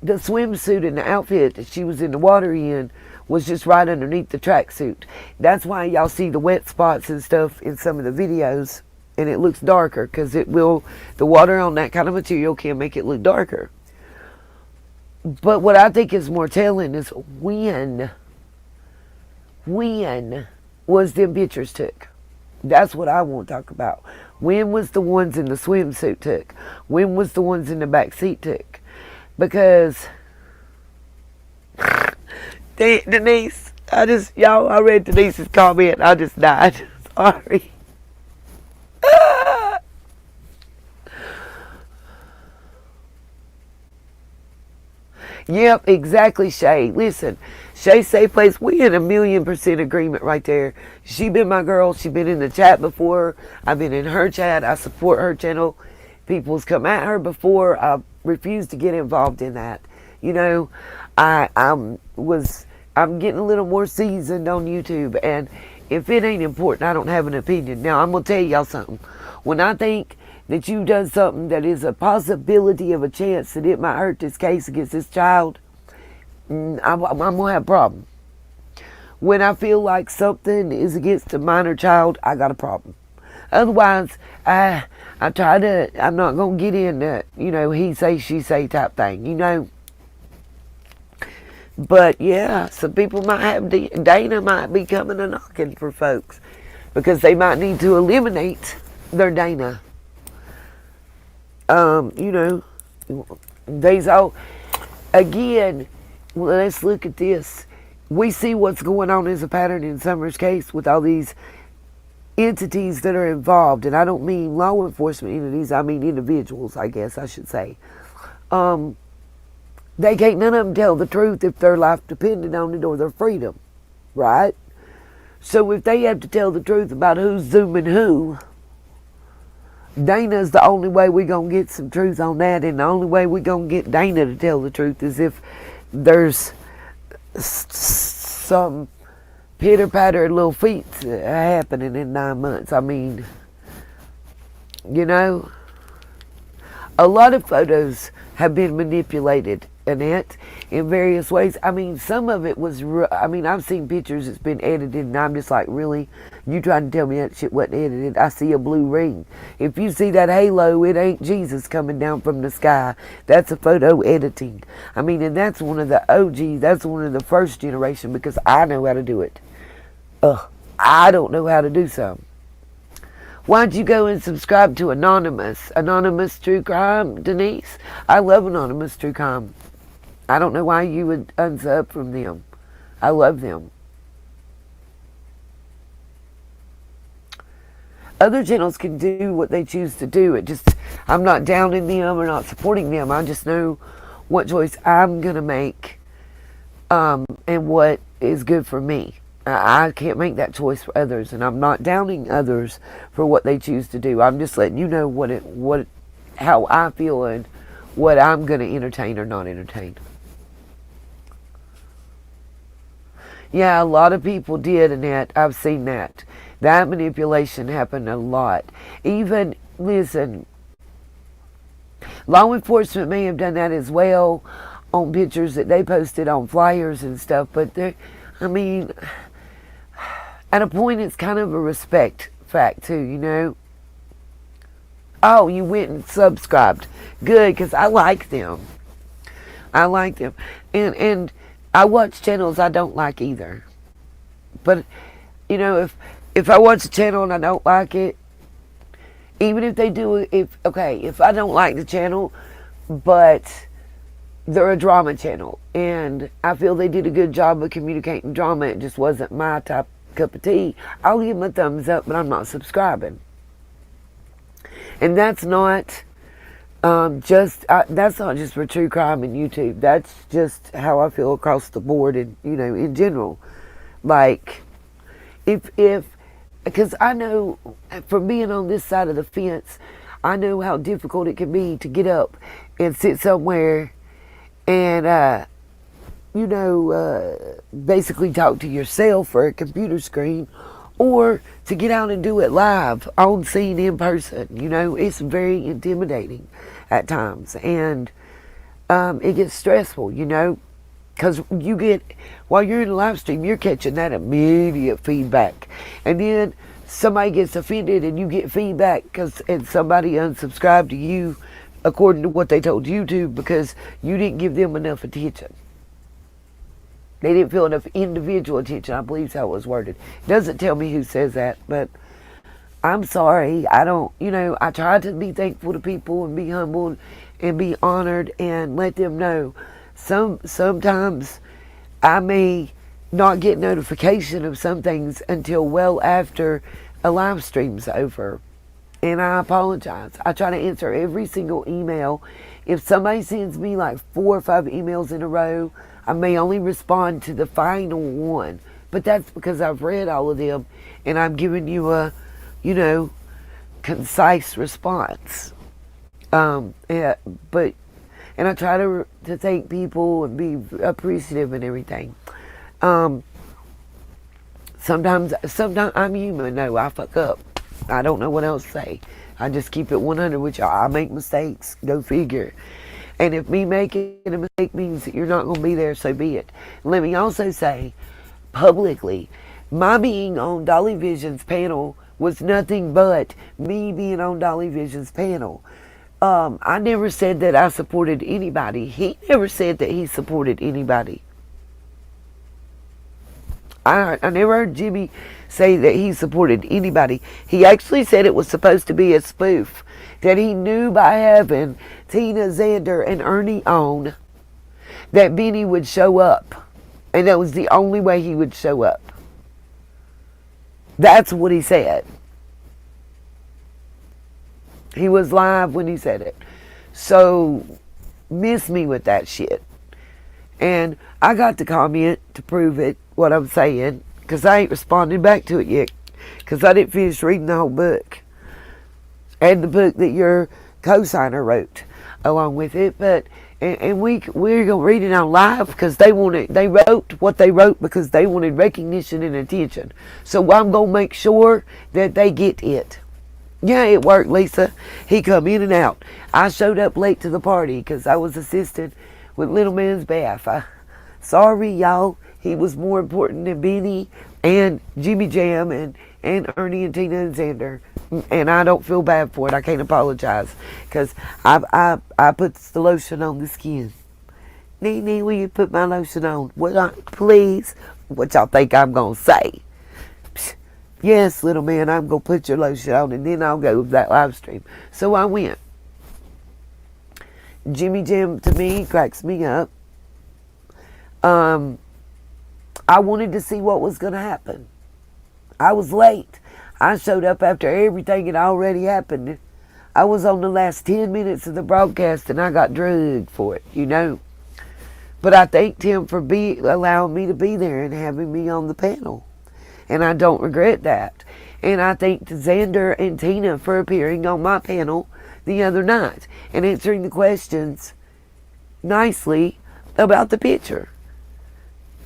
the swimsuit and the outfit that she was in the water in was just right underneath the tracksuit. That's why y'all see the wet spots and stuff in some of the videos, and it looks darker, because the water on that kind of material can make it look darker. But what I think is more telling is when was them pictures took. That's what I want to talk about. When was the ones in the swimsuit took? When was the ones in the back seat took? Because Denise, I read Denise's comment. I just died. Sorry. Yep, exactly, Shay. Listen, Shay Safe Place, we in 1,000,000% agreement right there. She been my girl. She been in the chat before. I've been in her chat. I support her channel. People's come at her before. I refuse to get involved in that. I'm getting a little more seasoned on YouTube, and if it ain't important, I don't have an opinion. Now, I'm gonna tell y'all something. When I think that you've done something that is a possibility of a chance that it might hurt this case against this child, I'm gonna have a problem. When I feel like something is against a minor child, I got a problem. Otherwise, I'm not gonna get in that, he say, she say type thing, But yeah, some people might have, Dana might be coming and knocking for folks, because they might need to eliminate their Dana. Again, let's look at this. We see what's going on as a pattern in Summer's case with all these entities that are involved, and I don't mean law enforcement entities, I mean individuals, I guess I should say. They can't none of them tell the truth if their life depended on it or their freedom, right? So if they have to tell the truth about who's zooming who, Dana's the only way we're going to get some truth on that, and the only way we're going to get Dana to tell the truth is if there's some pitter-patter little feet happening in 9 months. I mean, a lot of photos have been manipulated, Annette, in various ways. I mean, some of it was, I've seen pictures that's been edited, and I'm just like, really? You trying to tell me that shit wasn't edited? I see a blue ring. If you see that halo, it ain't Jesus coming down from the sky. That's a photo editing. I mean, and that's one of the OGs. That's one of the first generation, because I know how to do it. I don't know how to do some. Why'd you go and subscribe to Anonymous True Crime, Denise? I love Anonymous True Crime. I don't know why you would unsub from them. I love them. Other channels can do what they choose to do. I'm not downing them or not supporting them. I just know what choice I'm going to make, and what is good for me. I can't make that choice for others, and I'm not downing others for what they choose to do. I'm just letting you know how I feel and what I'm going to entertain or not entertain. Yeah, a lot of people did, Annette. I've seen that. That manipulation happened a lot. Even, listen, law enforcement may have done that as well on pictures that they posted on flyers and stuff, but I mean, at a point it's kind of a respect fact too, you know. Oh, you went and subscribed. Good, because I like them. I like them. And I watch channels I don't like either. But, you know, if I watch a channel and I don't like it, even if they do, if I don't like the channel, but they're a drama channel, and I feel they did a good job of communicating drama, it just wasn't my cup of tea, I'll give them a thumbs up, but I'm not subscribing. And that's not that's not just for true crime and YouTube. That's just how I feel across the board, and in general. Like, because I know from being on this side of the fence, I know how difficult it can be to get up and sit somewhere and basically talk to yourself or a computer screen, or to get out and do it live, on scene, in person. It's very intimidating at times, and it gets stressful, because while you're in a live stream, you're catching that immediate feedback, and then somebody gets offended and you get feedback and somebody unsubscribed to you according to what they told YouTube because you didn't give them enough attention. They didn't feel enough individual attention, I believe is how it was worded. It doesn't tell me who says that, but I'm sorry. I don't, I try to be thankful to people and be humble and be honored and let them know. Sometimes I may not get notification of some things until well after a live stream's over. And I apologize. I try to answer every single email. If somebody sends me like 4 or 5 emails in a row, I may only respond to the final one. But that's because I've read all of them and I'm giving you a, concise response. And I try to thank people and be appreciative and everything. Sometimes I'm human. No, I fuck up. I don't know what else to say. I just keep it 100 with y'all. I make mistakes. Go figure. And if me making a mistake means that you're not going to be there, so be it. Let me also say publicly, my being on Dolly Vision's panel was nothing but me being on Dolly Vision's panel. I never said that I supported anybody. He never said that he supported anybody. I never heard Jimmy say that he supported anybody. He actually said it was supposed to be a spoof, that he knew by having Tina, Xander, and Ernie on that Benny would show up, and that was the only way he would show up. That's what he said. He was live when he said it. So miss me with that shit. And I got the comment to prove it, what I'm saying, because I ain't responded back to it yet, because I didn't finish reading the whole book and the book that your co-signer wrote along with it. But and we're gonna read it on live because they wrote what they wrote because they wanted recognition and attention. So I'm gonna make sure that they get it. Yeah, it worked, Lisa. He come in and out. I showed up late to the party because I was assisting with little man's bath. Sorry, y'all. He was more important than Benny and Jimmy Jam and Ernie and Tina and Xander. And I don't feel bad for it. I can't apologize. Because I put the lotion on the skin. Nee, will you put my lotion on? Please? What y'all think I'm going to say? Yes, little man, I'm going to put your lotion on and then I'll go with that live stream. So I went. Jimmy Jam, to me, cracks me up. I wanted to see what was going to happen. I was late. I showed up after everything had already happened. I was on the last 10 minutes of the broadcast and I got drugged for it, you know. But I thanked him for allowing me to be there and having me on the panel. And I don't regret that. And I thanked Xander and Tina for appearing on my panel the other night and answering the questions nicely about the picture.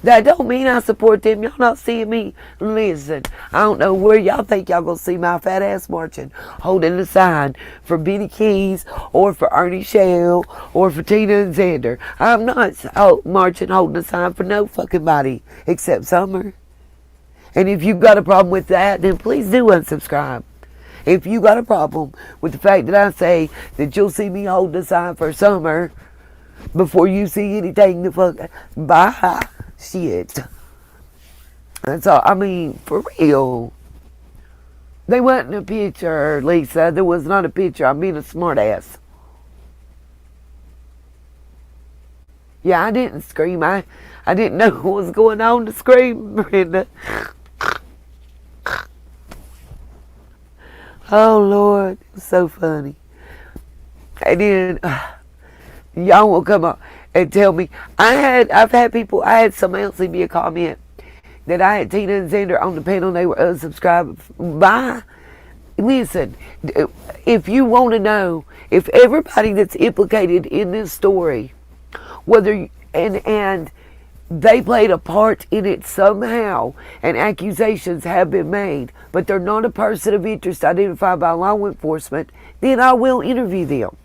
That don't mean I support them. Y'all not seeing me. Listen, I don't know where y'all think y'all gonna see my fat ass marching, holding a sign for Benny Keys or for Ernie Shell or for Tina and Xander. I'm not marching, holding a sign for no fucking body except Summer. And if you've got a problem with that, then please do unsubscribe. If you got a problem with the fact that I say that you'll see me hold a sign for Summer before you see anything to fuck, bye. Shit. That's all. I mean, for real. They wasn't a picture, Lisa. There was not a picture. I'm being a smart ass. Yeah, I didn't scream. I didn't know what was going on to scream, Brenda. Oh, Lord. It was so funny. And then, y'all will come up and tell me. I've had people, I had somebody else leave me a comment that I had Tina and Xander on the panel and they were unsubscribed. Bye. Listen, if you want to know if everybody that's implicated in this story, whether, and they played a part in it somehow, and accusations have been made, but they're not a person of interest identified by law enforcement, then I will interview them.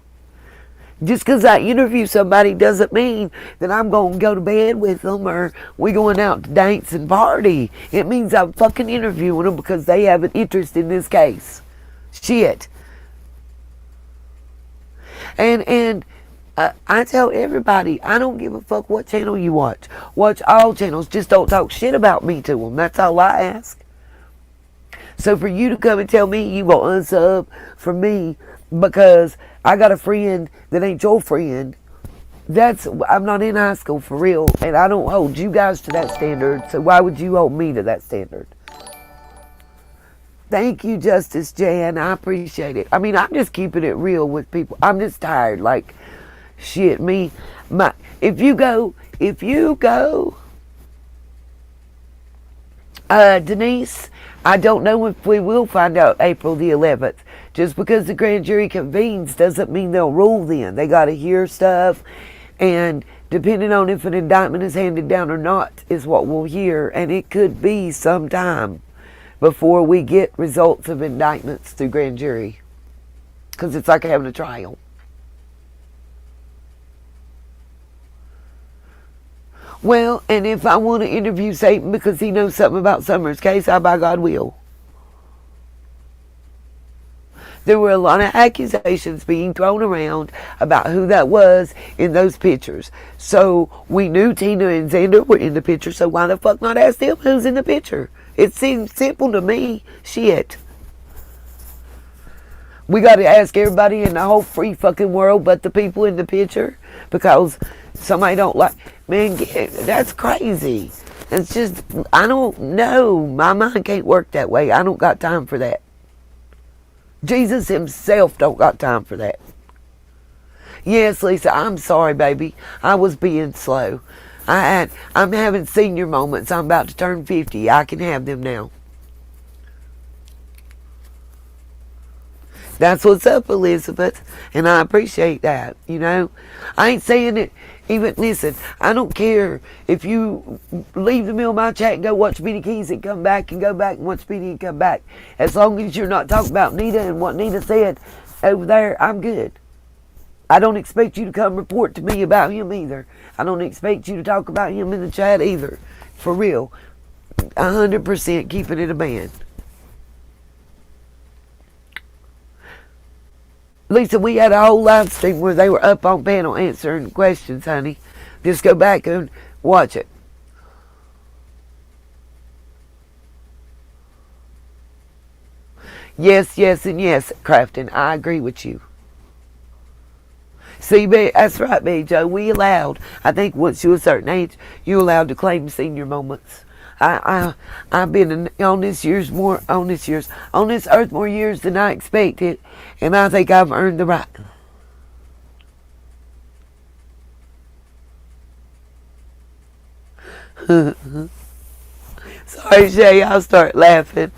Just because I interview somebody doesn't mean that I'm going to go to bed with them or we going out to dance and party. It means I'm fucking interviewing them because they have an interest in this case. Shit. And I tell everybody, I don't give a fuck what channel you watch. Watch all channels. Just don't talk shit about me to them. That's all I ask. So for you to come and tell me you will unsub for me because I got a friend that ain't your friend, I'm not in high school for real, and I don't hold you guys to that standard, so why would you hold me to that standard? Thank you, Justice Jan. I appreciate it. I mean, I'm just keeping it real with people. I'm just tired. Like, shit, if you go, Denise, I don't know if we will find out April the 11th. Just because the grand jury convenes doesn't mean they'll rule then. They got to hear stuff, and depending on if an indictment is handed down or not is what we'll hear, and it could be some time before we get results of indictments through grand jury, because it's like having a trial. Well, and if I want to interview Satan because he knows something about Summer's case, I by God will. There were a lot of accusations being thrown around about who that was in those pictures. So we knew Tina and Xander were in the picture, so why the fuck not ask them who's in the picture? It seems simple to me. Shit. We got to ask everybody in the whole free fucking world but the people in the picture because somebody don't like. Man, that's crazy. It's just, I don't know. My mind can't work that way. I don't got time for that. Jesus himself don't got time for that. Yes, Lisa, I'm sorry, baby. I was being slow. I'm having senior moments. I'm about to turn 50. I can have them now. That's what's up, Elizabeth. And I appreciate that, you know. I ain't saying it. Even, listen, I don't care if you leave the middle of my chat and go watch Benny Keys and come back and go back and watch Benny and come back. As long as you're not talking about Nita and what Nita said over there, I'm good. I don't expect you to come report to me about him either. I don't expect you to talk about him in the chat either. For real. 100% keeping it a band. Lisa, we had a whole live stream where they were up on panel answering questions, honey. Just go back and watch it. Yes, yes, and yes, Crafton. I agree with you. See, that's right, B. Joe. We allowed, I think once you're a certain age, you're allowed to claim senior moments. I've been on this earth more years than I expected, and I think I've earned the right. Sorry, Shay, I'll start laughing.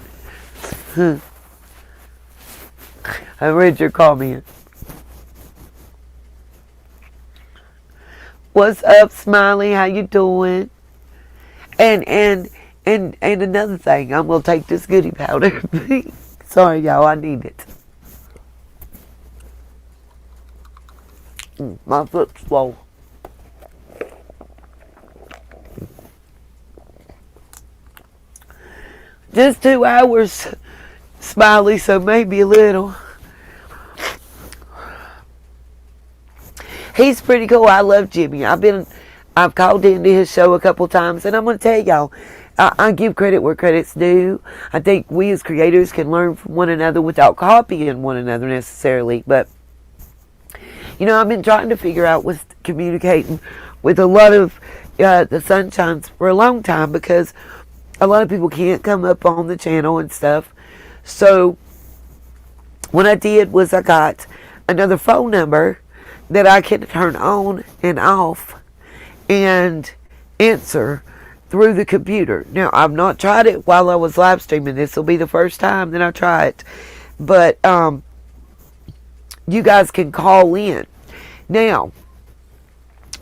I read your comment. What's up, Smiley? How you doing? And another thing, I'm gonna take this goodie powder. Sorry, y'all, I need it. My foot's swole. Just 2 hours, Smiley, so maybe a little. He's pretty cool. I love Jimmy. I've called into his show a couple times, and I'm going to tell y'all, I give credit where credit's due. I think we as creators can learn from one another without copying one another necessarily. But, you know, I've been trying to figure out with communicating with a lot of the Sunshines for a long time, because a lot of people can't come up on the channel and stuff. So what I did was I got another phone number that I can turn on and off and answer through the computer. Now, I've not tried it while I was live streaming. This will be the first time that I try it. But you guys can call in. Now,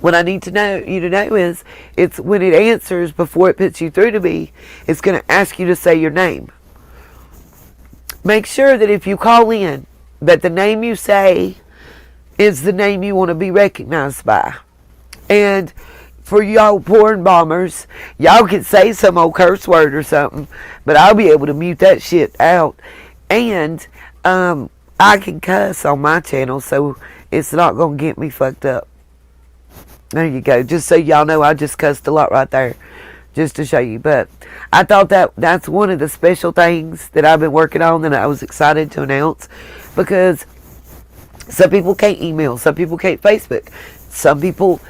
what I need to know you to know is, it's when it answers, before it puts you through to me, it's going to ask you to say your name. Make sure that if you call in, that the name you say is the name you want to be recognized by. And for y'all porn bombers, y'all can say some old curse word or something, but I'll be able to mute that shit out. And I can cuss on my channel, so it's not going to get me fucked up. There you go. Just so y'all know, I just cussed a lot right there, just to show you. But I thought that's one of the special things that I've been working on that I was excited to announce, because some people can't email, some people can't Facebook, some people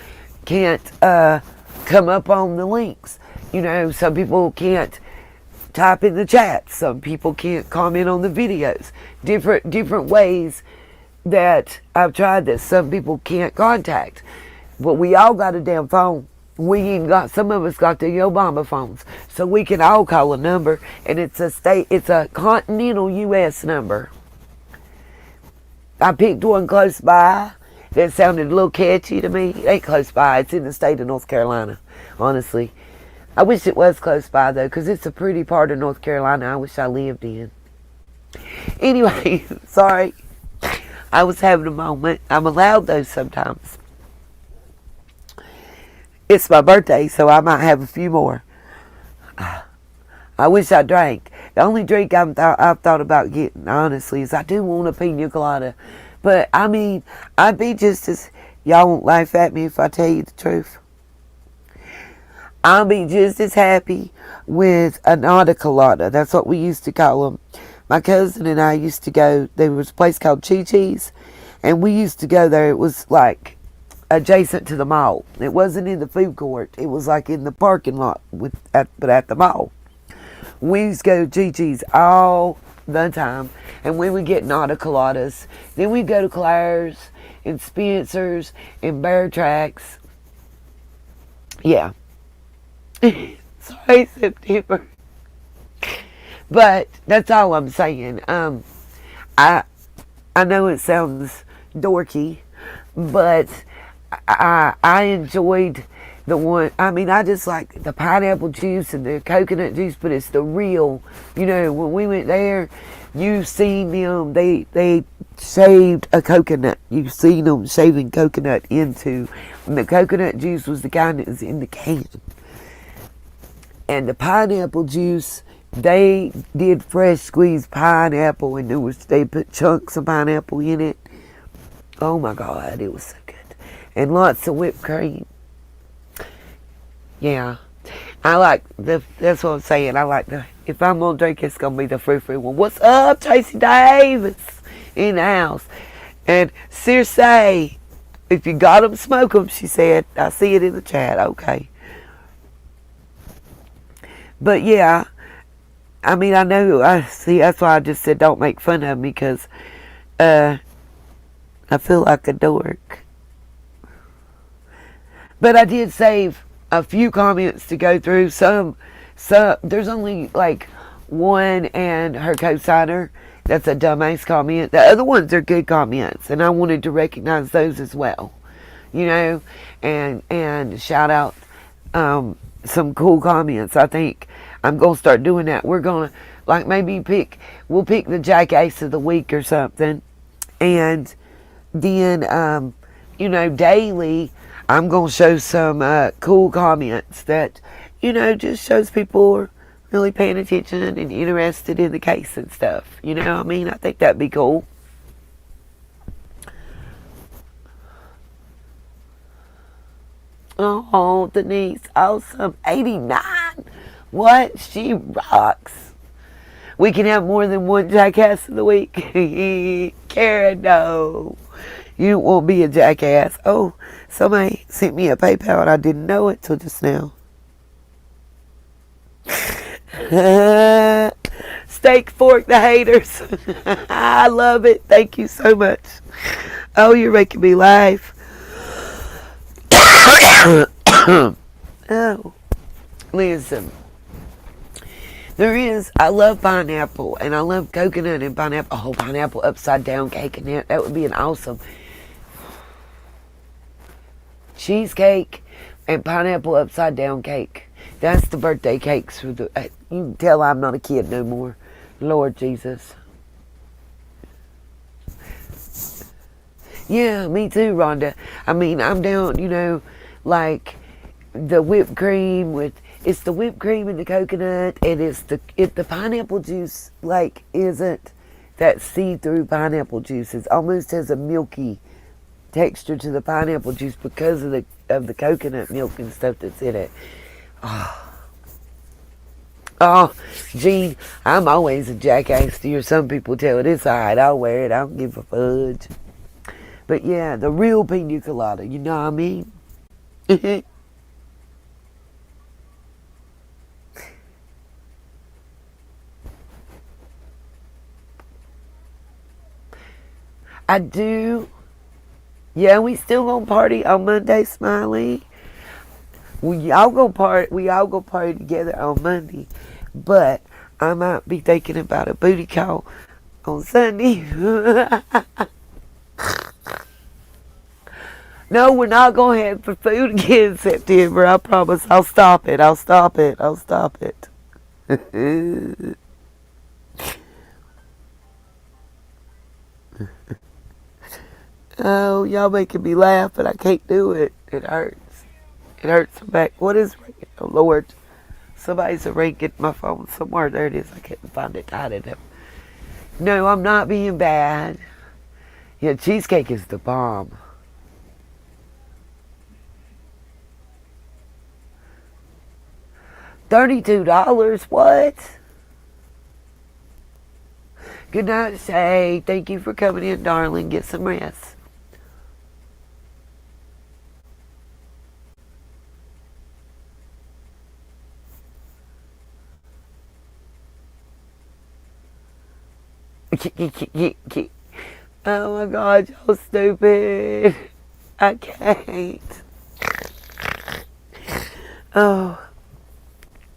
can't come up on the links. You know, some people can't type in the chat, some people can't comment on the videos. Different ways that I've tried this. Some people can't contact. But we all got a damn phone. We even got, some of us got the Obama phones, so we can all call a number, and it's a continental U.S. number. I picked one close by that sounded a little catchy to me. It ain't close by. It's in the state of North Carolina, honestly. I wish it was close by, though, because it's a pretty part of North Carolina I wish I lived in. Anyway, sorry. I was having a moment. I'm allowed those sometimes. It's my birthday, so I might have a few more. I wish I drank. The only drink I've thought about getting, honestly, is I do want a pina colada. But, I mean, I'd be just as... Y'all won't laugh at me if I tell you the truth. I'll be just as happy with a nada colada. That's what we used to call them. My cousin and I used to go... There was a place called Chi Chi's, and we used to go there. It was like adjacent to the mall. It wasn't in the food court. It was like in the parking lot, but at the mall. We used to go to Chi Chi's all the time, and we would get nada coladas. Then we'd go to Claire's and Spencer's and Bear Tracks. Yeah. Sorry, September. But that's all I'm saying. I know it sounds dorky, but I enjoyed the one. I mean, I just like the pineapple juice and the coconut juice, but it's the real. You know, when we went there, you've seen them. They shaved a coconut. You've seen them shaving coconut into. And the coconut juice was the kind that was in the can. And the pineapple juice, they did fresh squeezed pineapple, and they put chunks of pineapple in it. Oh my God, it was so good. And lots of whipped cream. Yeah. That's what I'm saying. I like if I'm going to drink, it's going to be the frou-frou one. What's up, Tracy Davis? In the house. And Circe, if you got them, smoke them, she said. I see it in the chat. Okay. But yeah, I mean, I know, that's why I just said don't make fun of me, because I feel like a dork. But I did save a few comments to go through. Some there's only like one and her co-signer. That's a dumbass comment. The other ones are good comments, and I wanted to recognize those as well. You know, and shout out some cool comments. I think I'm gonna start doing that. We're gonna like maybe we'll pick the jackass of the week or something, and then you know, daily I'm gonna show some cool comments that, you know, just shows people are really paying attention and interested in the case and stuff. You know what I mean? I think that'd be cool. Oh, Denise, awesome. 89. What? She rocks. We can have more than one jackass of the week. Karen, no. You won't be a jackass. Oh, somebody sent me a PayPal and I didn't know it till just now. Steak fork the haters. I love it. Thank you so much. Oh, you're making me laugh. Oh, listen. I love pineapple, and I love coconut and pineapple. Oh, pineapple upside down cake, and that would be an awesome cheesecake and pineapple upside down cake. That's the birthday cakes for the. You can tell I'm not a kid no more. Lord Jesus. Yeah, me too, Rhonda. I mean, I'm down, you know, like the whipped cream with, it's the whipped cream and the coconut, and it's the pineapple juice, like, isn't that see-through pineapple juice. It almost has a milky texture to the pineapple juice because of the coconut milk and stuff that's in it. Oh, Gene, I'm always a jackass to you. Some people tell it, it's alright, I'll wear it, I don't give a fudge. But yeah, the real pina colada, you know what I mean? I do. Yeah, we still gonna party on Monday, Smiley. We all go party together on Monday. But I might be thinking about a booty call on Sunday. No, we're not going to have for food again in September. I promise. I'll stop it. Oh, y'all making me laugh, but I can't do it. It hurts. It hurts my back. What is ringing? Oh, Lord. Somebody's ringing my phone somewhere. There it is. I couldn't find it. I didn't. No, I'm not being bad. Yeah, cheesecake is the bomb. $32? What? Good night, Shay. Thank you for coming in, darling. Get some rest. Oh my God, y'all stupid. I can't. Oh.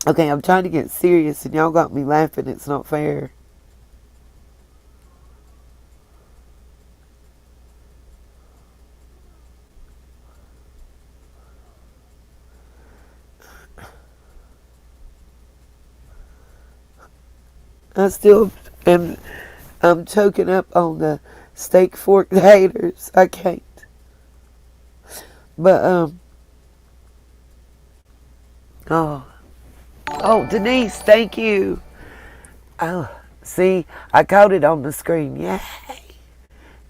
Okay, I'm trying to get serious and y'all got me laughing. It's not fair. I still am. I'm choking up on the steak fork haters. I can't. But oh, Denise, thank you. Oh, see, I caught it on the screen. Yay!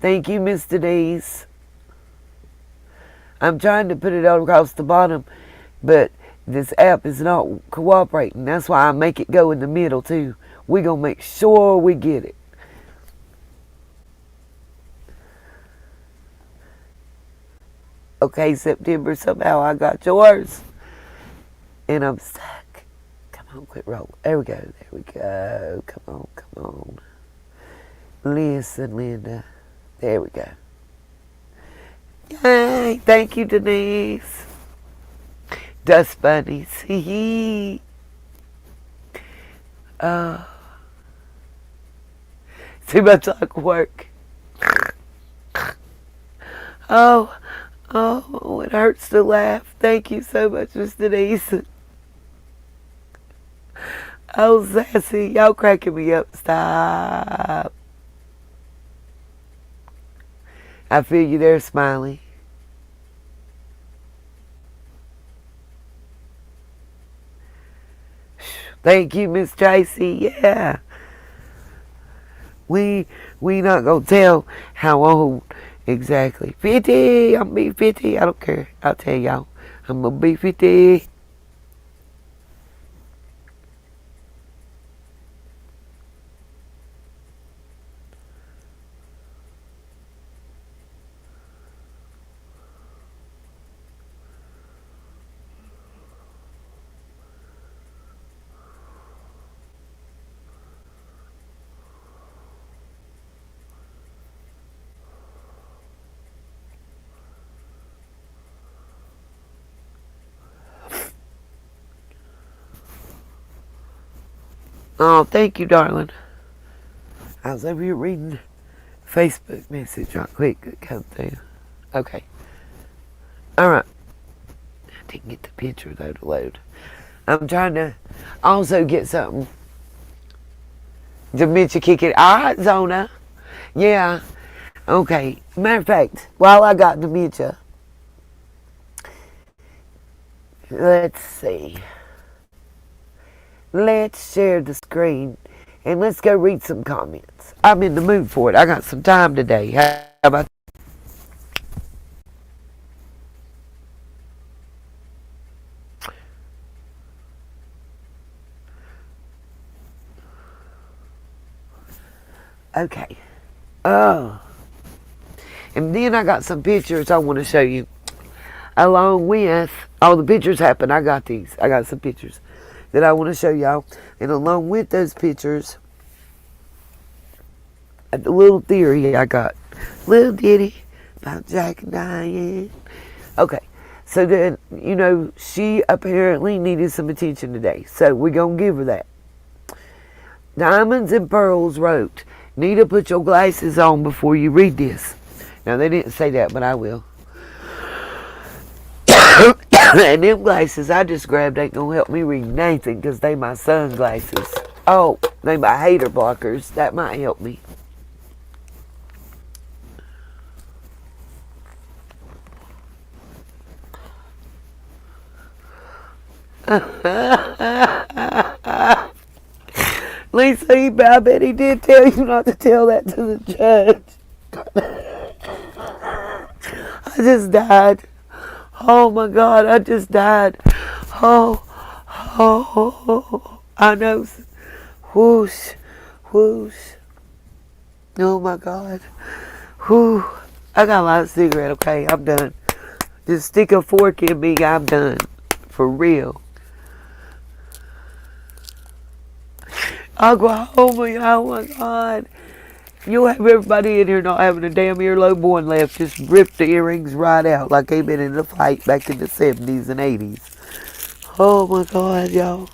Thank you, Miss Denise. I'm trying to put it all across the bottom, but this app is not cooperating. That's why I make it go in the middle too. We're gonna make sure we get it. Okay, September, somehow I got yours. And I'm stuck. Come on, quit rolling. There we go. There we go. Come on, come on. Listen, Linda. There we go. Yay! Thank you, Denise. Dust bunnies. Hee hee. Too much like work. Oh, it hurts to laugh. Thank you so much, Miss Denise. Oh, Sassy, y'all cracking me up. Stop. I feel you there, Smiley. Thank you, Miss Tracy. Yeah. We not gonna tell how old exactly. 50. I'm gonna be 50. I don't care. I'll tell y'all. I'm gonna be 50. Oh, thank you, darling. I was over here reading Facebook message right quick that come through. Okay. Alright. I didn't get the picture though to load. I'm trying to also get something. Dementia kicking. Alright, Zona. Yeah. Okay. Matter of fact, while I got dementia, let's see. Let's share the screen and let's go read some comments. I'm in the mood for it. I got some time today. How about okay. Oh. And then I got some pictures I want to show you. Along with all the pictures happen. I got these. I got some pictures that I want to show y'all. And along with those pictures, a little theory I got. Little ditty about Jack and Diane. Okay. So then, you know, she apparently needed some attention today. So we're going to give her that. Diamonds and Pearls wrote, need to put your glasses on before you read this. Now, they didn't say that, but I will. And them glasses I just grabbed ain't gonna help me read anything because they my sunglasses. Oh, they my hater blockers. That might help me. Lisa, I bet he did tell you not to tell that to the judge. I just died. Oh my God, I just died. Oh, I know. Whoosh, whoosh. Oh my God. Whew. I got a lot of cigarette, okay? I'm done. Just stick a fork in me, I'm done. For real. Oklahoma, oh my God. You'll have everybody in here not having a damn earlobe one left. Just rip the earrings right out like they've been in a fight back in the 70s and 80s. Oh my God, y'all.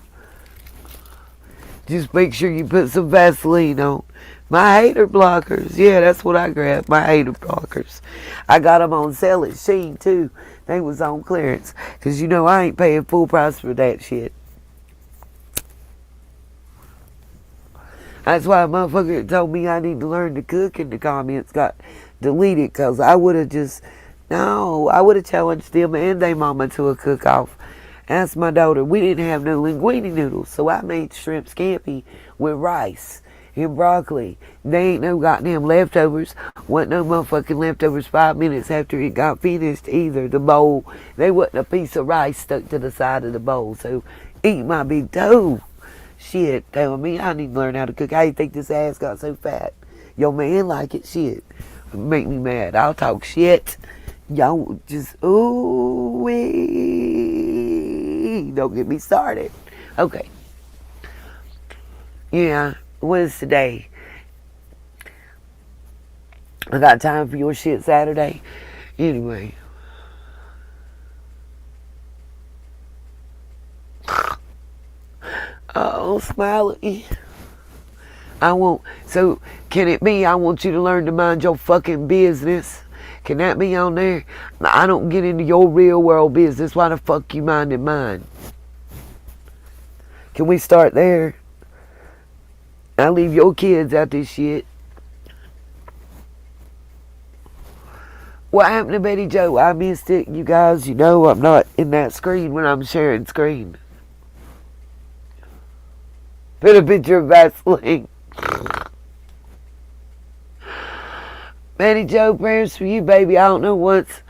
Just make sure you put some Vaseline on. My hater blockers. Yeah, that's what I grabbed. My hater blockers. I got them on sale at Sheen too. They was on clearance. Because you know I ain't paying full price for that shit. That's why a motherfucker that told me I need to learn to cook in the comments got deleted, because I would have I would have challenged them and their mama to a cook-off. Asked my daughter. We didn't have no linguine noodles, so I made shrimp scampi with rice and broccoli. They ain't no goddamn leftovers. Wasn't no motherfucking leftovers 5 minutes after it got finished either. The bowl, they wasn't a piece of rice stuck to the side of the bowl, so eat my big toe. Shit, telling me I need to learn how to cook. How you think this ass got so fat? Your man like it. Shit. Make me mad. I'll talk shit. Y'all just, ooh-wee. Don't get me started. Okay. Yeah, what is today? I got time for your shit Saturday. Anyway. Oh, Smiley. I won't. So, can it be I want you to learn to mind your fucking business? Can that be on there? I don't get into your real world business. Why the fuck you minding mine? Can we start there? I leave your kids out this shit. What happened to Betty Joe? I missed it. You guys, you know I'm not in that screen when I'm sharing screen. Put a picture of Vaseline. Betty Joe, prayers for you, baby. I don't know what's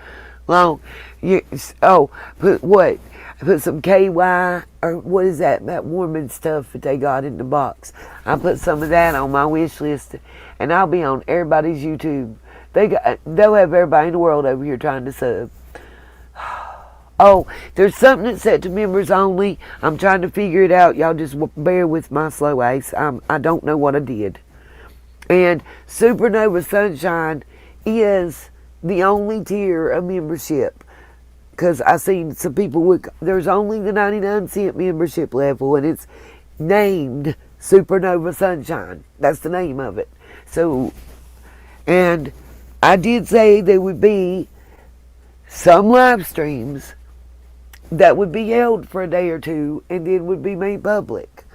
long. Put what? Put some KY, or what is that warming stuff that they got in the box. I put some of that on my wish list, and I'll be on everybody's YouTube. They'll have everybody in the world over here trying to sub. Oh, there's something that's set to members only. I'm trying to figure it out. Y'all just bear with my slow ace. I don't know what I did. And Supernova Sunshine is the only tier of membership. Because I seen some people there's only the 99-cent membership level, and it's named Supernova Sunshine. That's the name of it. So, and I did say there would be some live streams that would be held for a day or two and then would be made public.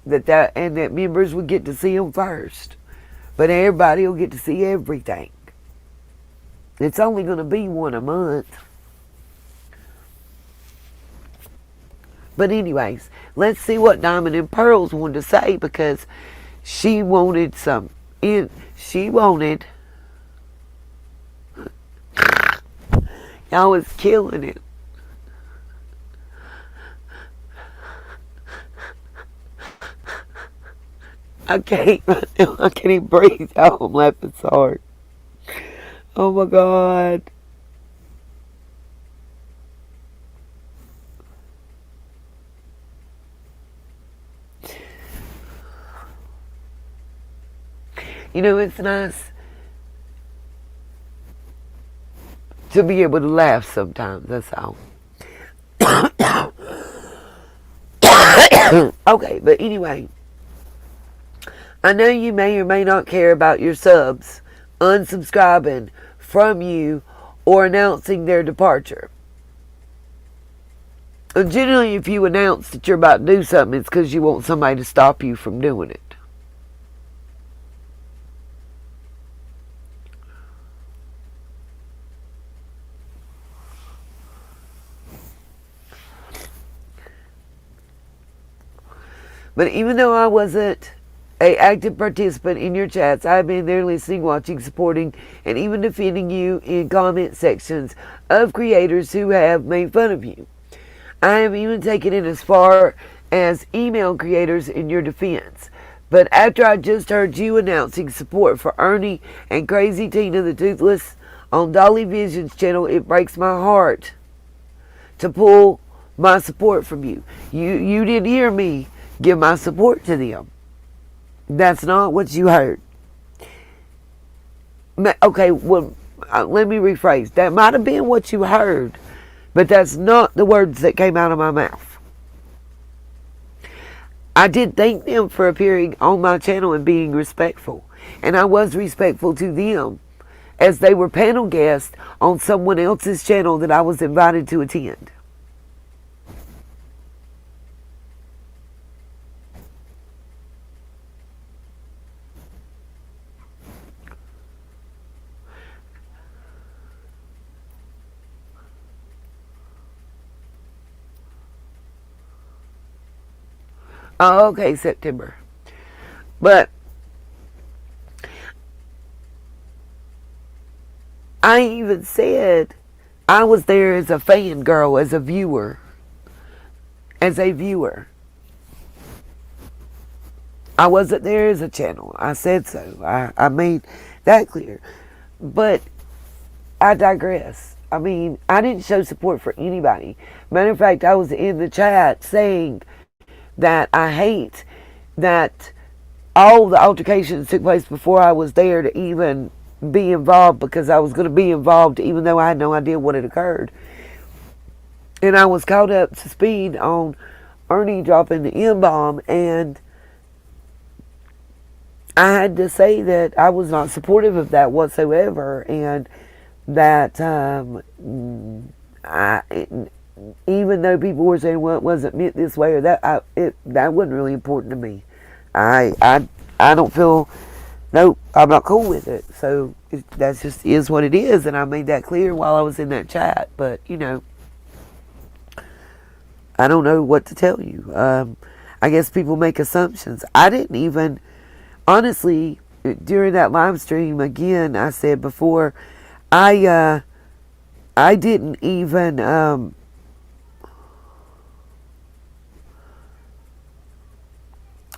And that members would get to see them first. But everybody will get to see everything. It's only going to be one a month. But anyways, let's see what Diamond and Pearls wanted to say, because she wanted some. She wanted. Y'all was killing it. I can't even breathe. Y'all, I'm laughing so hard. Oh my God. You know, it's nice to be able to laugh sometimes, that's all. Okay, but anyway, I know you may or may not care about your subs unsubscribing from you or announcing their departure. And generally, if you announce that you're about to do something, it's because you want somebody to stop you from doing it. But even though I wasn't an active participant in your chats, I've been there listening, watching, supporting, and even defending you in comment sections of creators who have made fun of you. I have even taken it as far as email creators in your defense. But after I just heard you announcing support for Ernie and Crazy Tina the Toothless on Dolly Vision's channel, it breaks my heart to pull my support from you. You didn't hear me give my support to them. That's not what you heard. Okay, well, let me rephrase. That might have been what you heard, but that's not the words that came out of my mouth. I did thank them for appearing on my channel and being respectful. And I was respectful to them as they were panel guests on someone else's channel that I was invited to attend. Oh, okay, September. But I even said I was there as a fangirl, as a viewer. As a viewer. I wasn't there as a channel. I said so. I made that clear. But I digress. I mean, I didn't show support for anybody. Matter of fact, I was in the chat saying that I hate that all the altercations took place before I was there to even be involved, because I was going to be involved even though I had no idea what had occurred. And I was caught up to speed on Ernie dropping the M-bomb, and I had to say that I was not supportive of that whatsoever, and that even though people were saying, well, it wasn't meant this way or that, that wasn't really important to me. I don't feel, nope, I'm not cool with it. So that just is what it is, and I made that clear while I was in that chat. But, you know, I don't know what to tell you. I guess people make assumptions. I didn't even, honestly, during that live stream, again, I said before, I didn't even,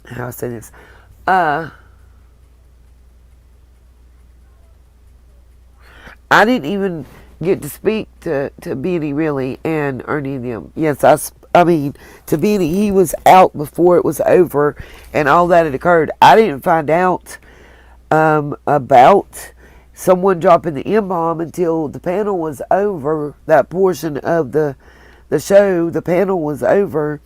how I say this, I didn't even get to speak to Benny really and Ernie and them. Yes, I mean, to Benny, he was out before it was over and all that had occurred. I didn't find out about someone dropping the M-bomb until the panel was over. That portion of the show, the panel was over,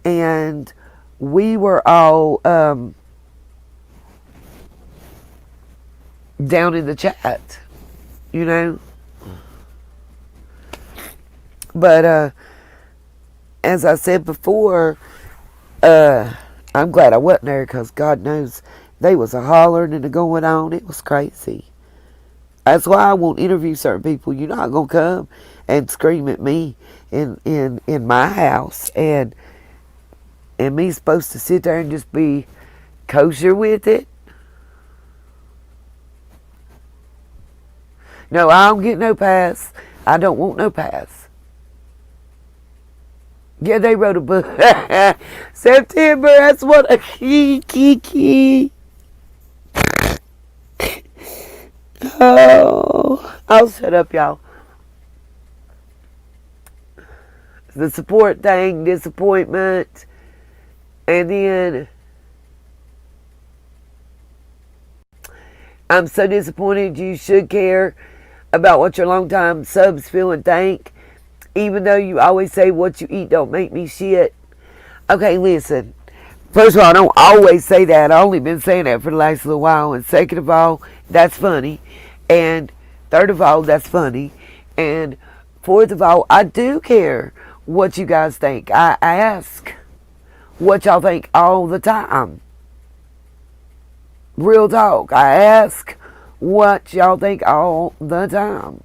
and we were all down in the chat, you know. But as I said before, I'm glad I wasn't there, because God knows they was a hollering and a going on. It was crazy. That's why I won't interview certain people. You're not gonna come and scream at me in my house, and me supposed to sit there and just be kosher with it. No, I don't get no pass. I don't want no pass. Yeah, they wrote a book. September, that's what a key. Oh, I'll shut up, y'all. The support thing, disappointment, and then I'm so disappointed. You should care about what your longtime subs feel and think, even though you always say what you eat don't make me shit. Okay, listen. First of all, I don't always say that. I've only been saying that for the last little while. And second of all, that's funny. And third of all, that's funny. And fourth of all, I do care what you guys think. I ask what y'all think all the time. Real talk. I ask what y'all think all the time.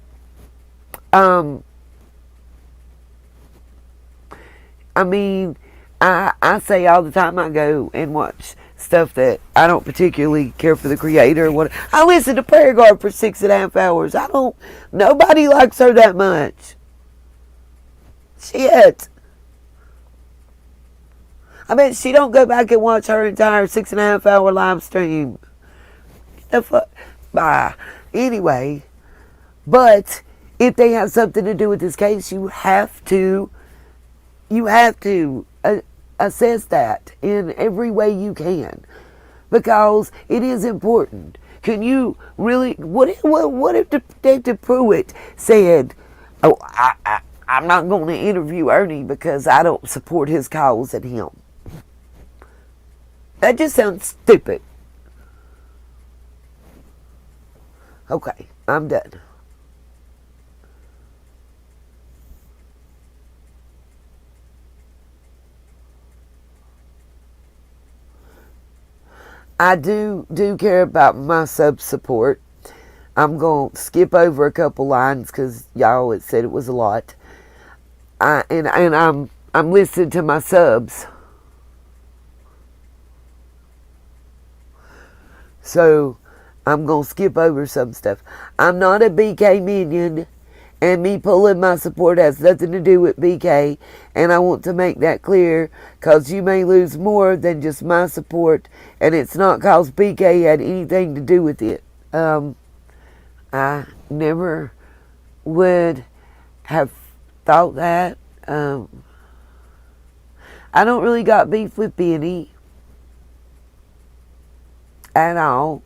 I mean, I say all the time I go and watch stuff that I don't particularly care for the creator or what. I listen to Prayer Guard for 6.5 hours. Nobody likes her that much. Shit. I bet she don't go back and watch her entire 6.5 hour live stream. The fuck? Bye. Anyway, but if they have something to do with this case, you have to assess that in every way you can, because it is important. Can you really? What if Detective Pruitt said, "Oh, I'm not going to interview Ernie because I don't support his cause and him"? That just sounds stupid. Okay, I'm done. I do care about my sub support. I'm going to skip over a couple lines because y'all had said it was a lot. I'm listening to my subs. So I'm going to skip over some stuff. I'm not a BK minion, and me pulling my support has nothing to do with BK, and I want to make that clear, because you may lose more than just my support, and it's not because BK had anything to do with it. I never would have thought that. I don't really got beef with Benny. at all.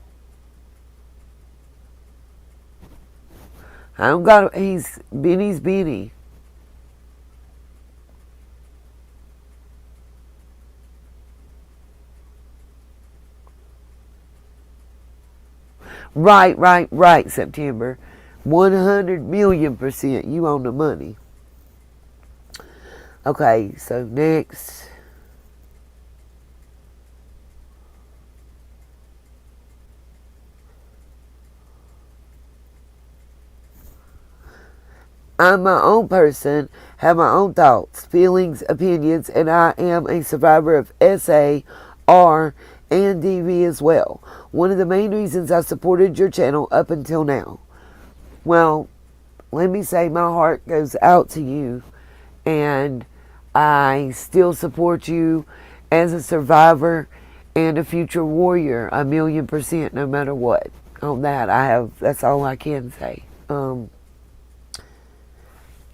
I don't got, he's Benny's Benny. Right, September. 100,000,000% you own the money. Okay, so next. I'm my own person, have my own thoughts, feelings, opinions, and I am a survivor of SA, R, and DV as well. One of the main reasons I supported your channel up until now. Well, let me say my heart goes out to you, and I still support you as a survivor and a future warrior 1,000,000% no matter what. On that, that's all I can say.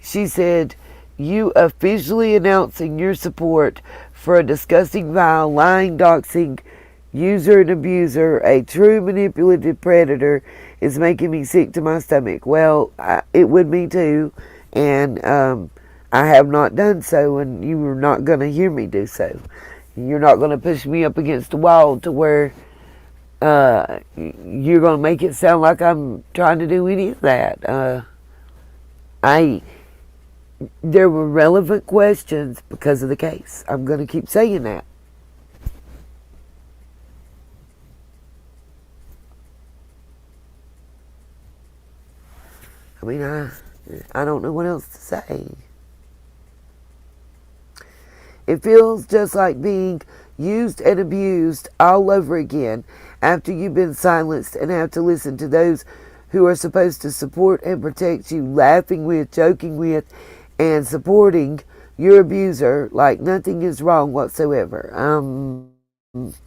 She said, you officially announcing your support for a disgusting, vile, lying, doxing, user and abuser, a true manipulative predator is making me sick to my stomach. Well, it would me too, and I have not done so, and you are not going to hear me do so. You're not going to push me up against the wall to where you're going to make it sound like I'm trying to do any of that. There were relevant questions because of the case. I'm going to keep saying that. I mean, I don't know what else to say. It feels just like being used and abused all over again after you've been silenced and have to listen to those who are supposed to support and protect you, laughing with, joking with, and supporting your abuser like nothing is wrong whatsoever.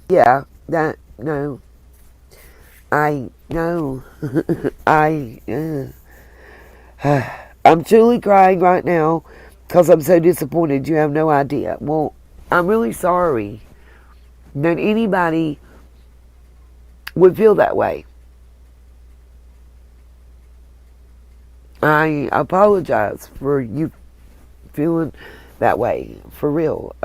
Yeah, no. I'm truly crying right now because I'm so disappointed. You have no idea. Well, I'm really sorry that anybody would feel that way. I apologize for you feeling that way, for real.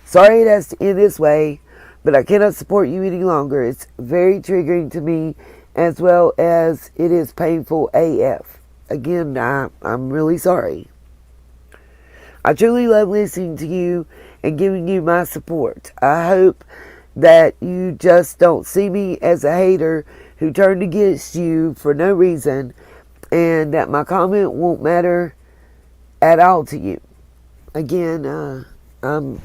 Sorry it has to end this way, but I cannot support you any longer. It's very triggering to me, as well as it is painful AF. Again, I'm really sorry. I truly love listening to you and giving you my support. I hope that you just don't see me as a hater who turned against you for no reason, and that my comment won't matter at all to you. Again, I'm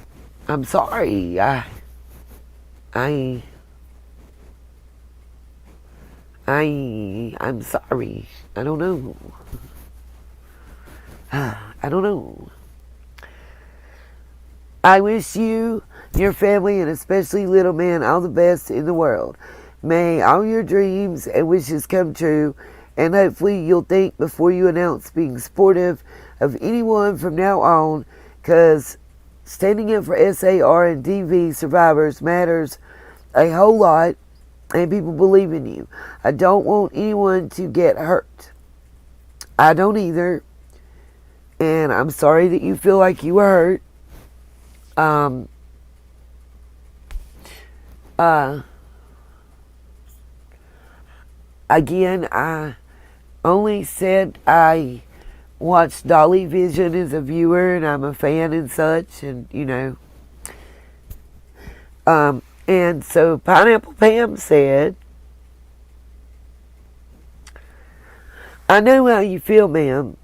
sorry. I'm sorry. I don't know. I don't know. I wish you, your family, and especially little man all the best in the world. May all your dreams and wishes come true, and hopefully you'll think before you announce being supportive of anyone from now on, because standing up for SAR and DV survivors matters a whole lot, and people believe in you. I don't want anyone to get hurt. I don't either, and I'm sorry that you feel like you were hurt. Again, I only said I watched Dolly Vision as a viewer, and I'm a fan and such, and you know. And so Pineapple Pam said, I know how you feel, ma'am.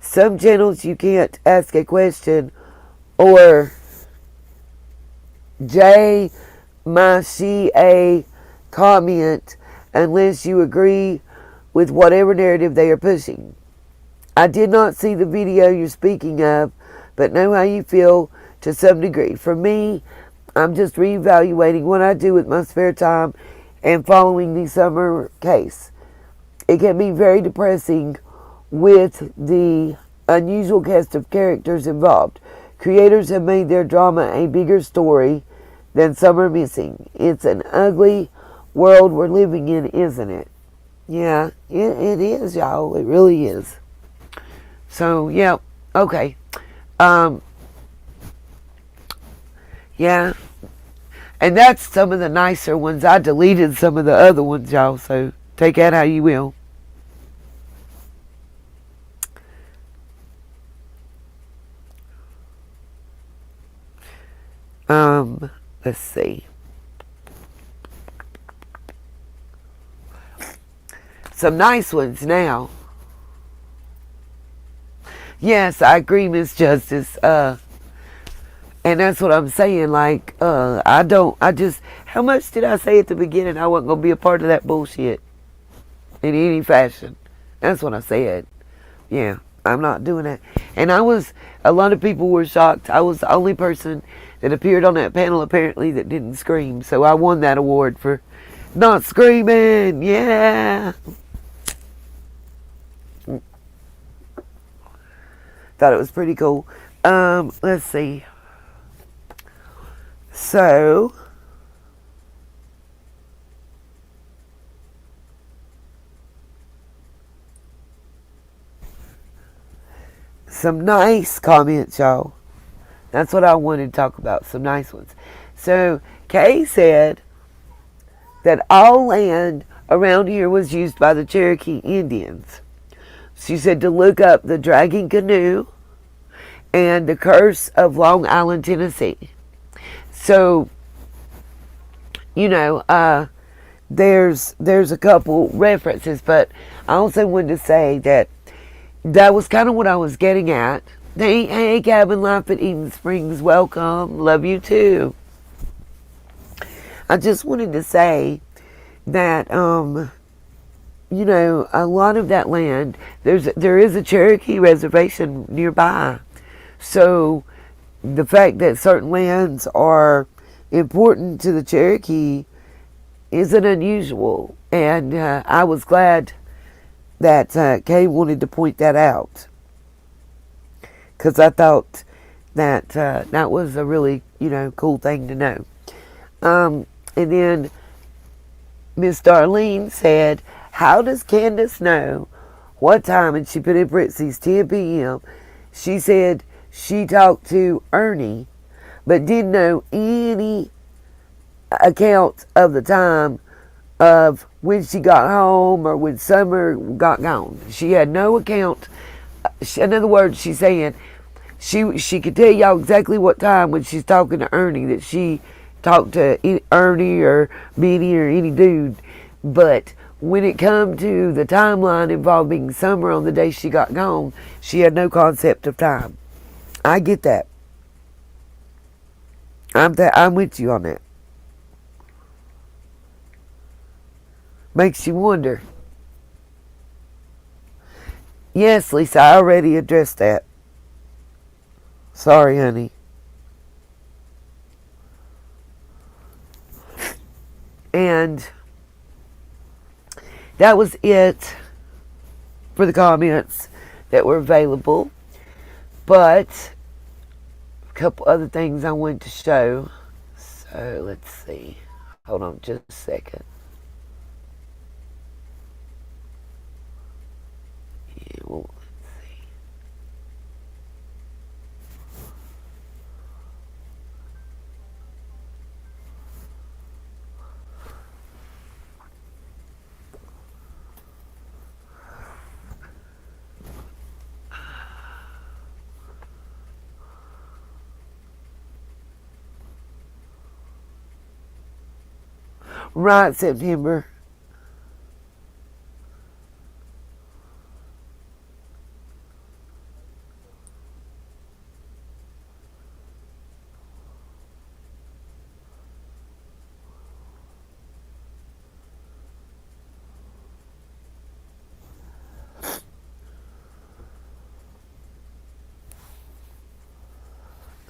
Some channels you can't ask a question or a comment unless you agree with whatever narrative they are pushing. I did not see the video you're speaking of, but know how you feel to some degree. For me, I'm just reevaluating what I do with my spare time and following the summer case. It can be very depressing with the unusual cast of characters involved. Creators have made their drama a bigger story then some are missing. It's an ugly world we're living in, isn't it? Yeah, it is, y'all. It really is. So, yeah, okay. Yeah. And that's some of the nicer ones. I deleted some of the other ones, y'all, so take that how you will. Let's see. Some nice ones now. Yes, I agree, Miss Justice. And that's what I'm saying. Like, how much did I say at the beginning I wasn't going to be a part of that bullshit in any fashion? That's what I said. Yeah, I'm not doing that. And a lot of people were shocked. I was the only person that appeared on that panel apparently that didn't scream. So I won that award for not screaming. Yeah. Thought it was pretty cool. Let's see. So, some nice comments, y'all. That's what I wanted to talk about, some nice ones. So, Kay said that all land around here was used by the Cherokee Indians. She said to look up the Dragging Canoe and the Curse of Long Island, Tennessee. So, you know, there's a couple references, but I also wanted to say that was kind of what I was getting at. Hey, Cabin Life at Eden Springs, welcome. Love you too. I just wanted to say that, you know, a lot of that land, there is a Cherokee reservation nearby. So the fact that certain lands are important to the Cherokee isn't unusual. And I was glad that Kay wanted to point that out, because I thought that that was a really, you know, cool thing to know. And then Miss Darlene said, how does Candace know what time? And she put in parentheses 10 p.m. She said she talked to Ernie, but didn't know any account of the time of when she got home or when Summer got gone. She had no account. In other words, she's saying she could tell y'all exactly what time when she's talking to Ernie that she talked to Ernie or Benny or any dude. But when it come to the timeline involving Summer on the day she got gone, she had no concept of time. I get that. I'm with you on that. Makes you wonder. Yes, Lisa, I already addressed that. Sorry, honey. And that was it for the comments that were available. But a couple other things I wanted to show. So let's see. Hold on just a second. Yeah, well, let's see. Right, September.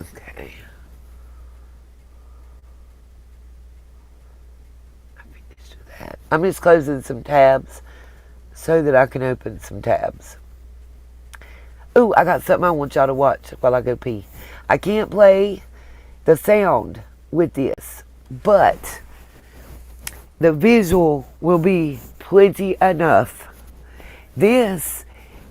Okay. I'm just closing some tabs so that I can open some tabs. Ooh, I got something I want y'all to watch while I go pee. I can't play the sound with this, but the visual will be plenty enough. This,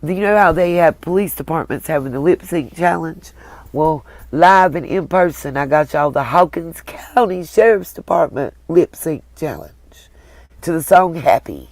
you know how they have police departments having the lip sync challenge? Well, live and in person, I got y'all the Hawkins County Sheriff's Department lip sync challenge to the song Happy.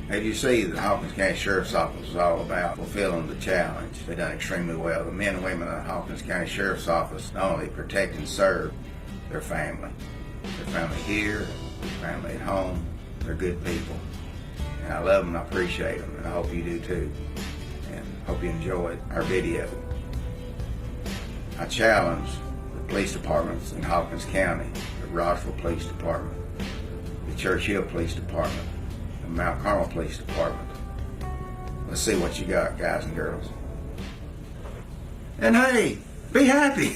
As you see, the Hawkins County Sheriff's Office is all about fulfilling the challenge. They've done extremely well. The men and women of the Hawkins County Sheriff's Office not only protect and serve their family here, their family at home. They're good people. And I love them and I appreciate them, and I hope you do too. And hope you enjoyed our video. I challenge the police departments in Hawkins County, the Rossville Police Department, the Churchill Police Department, the Mount Carmel Police Department. Let's see what you got, guys and girls. And hey, be happy.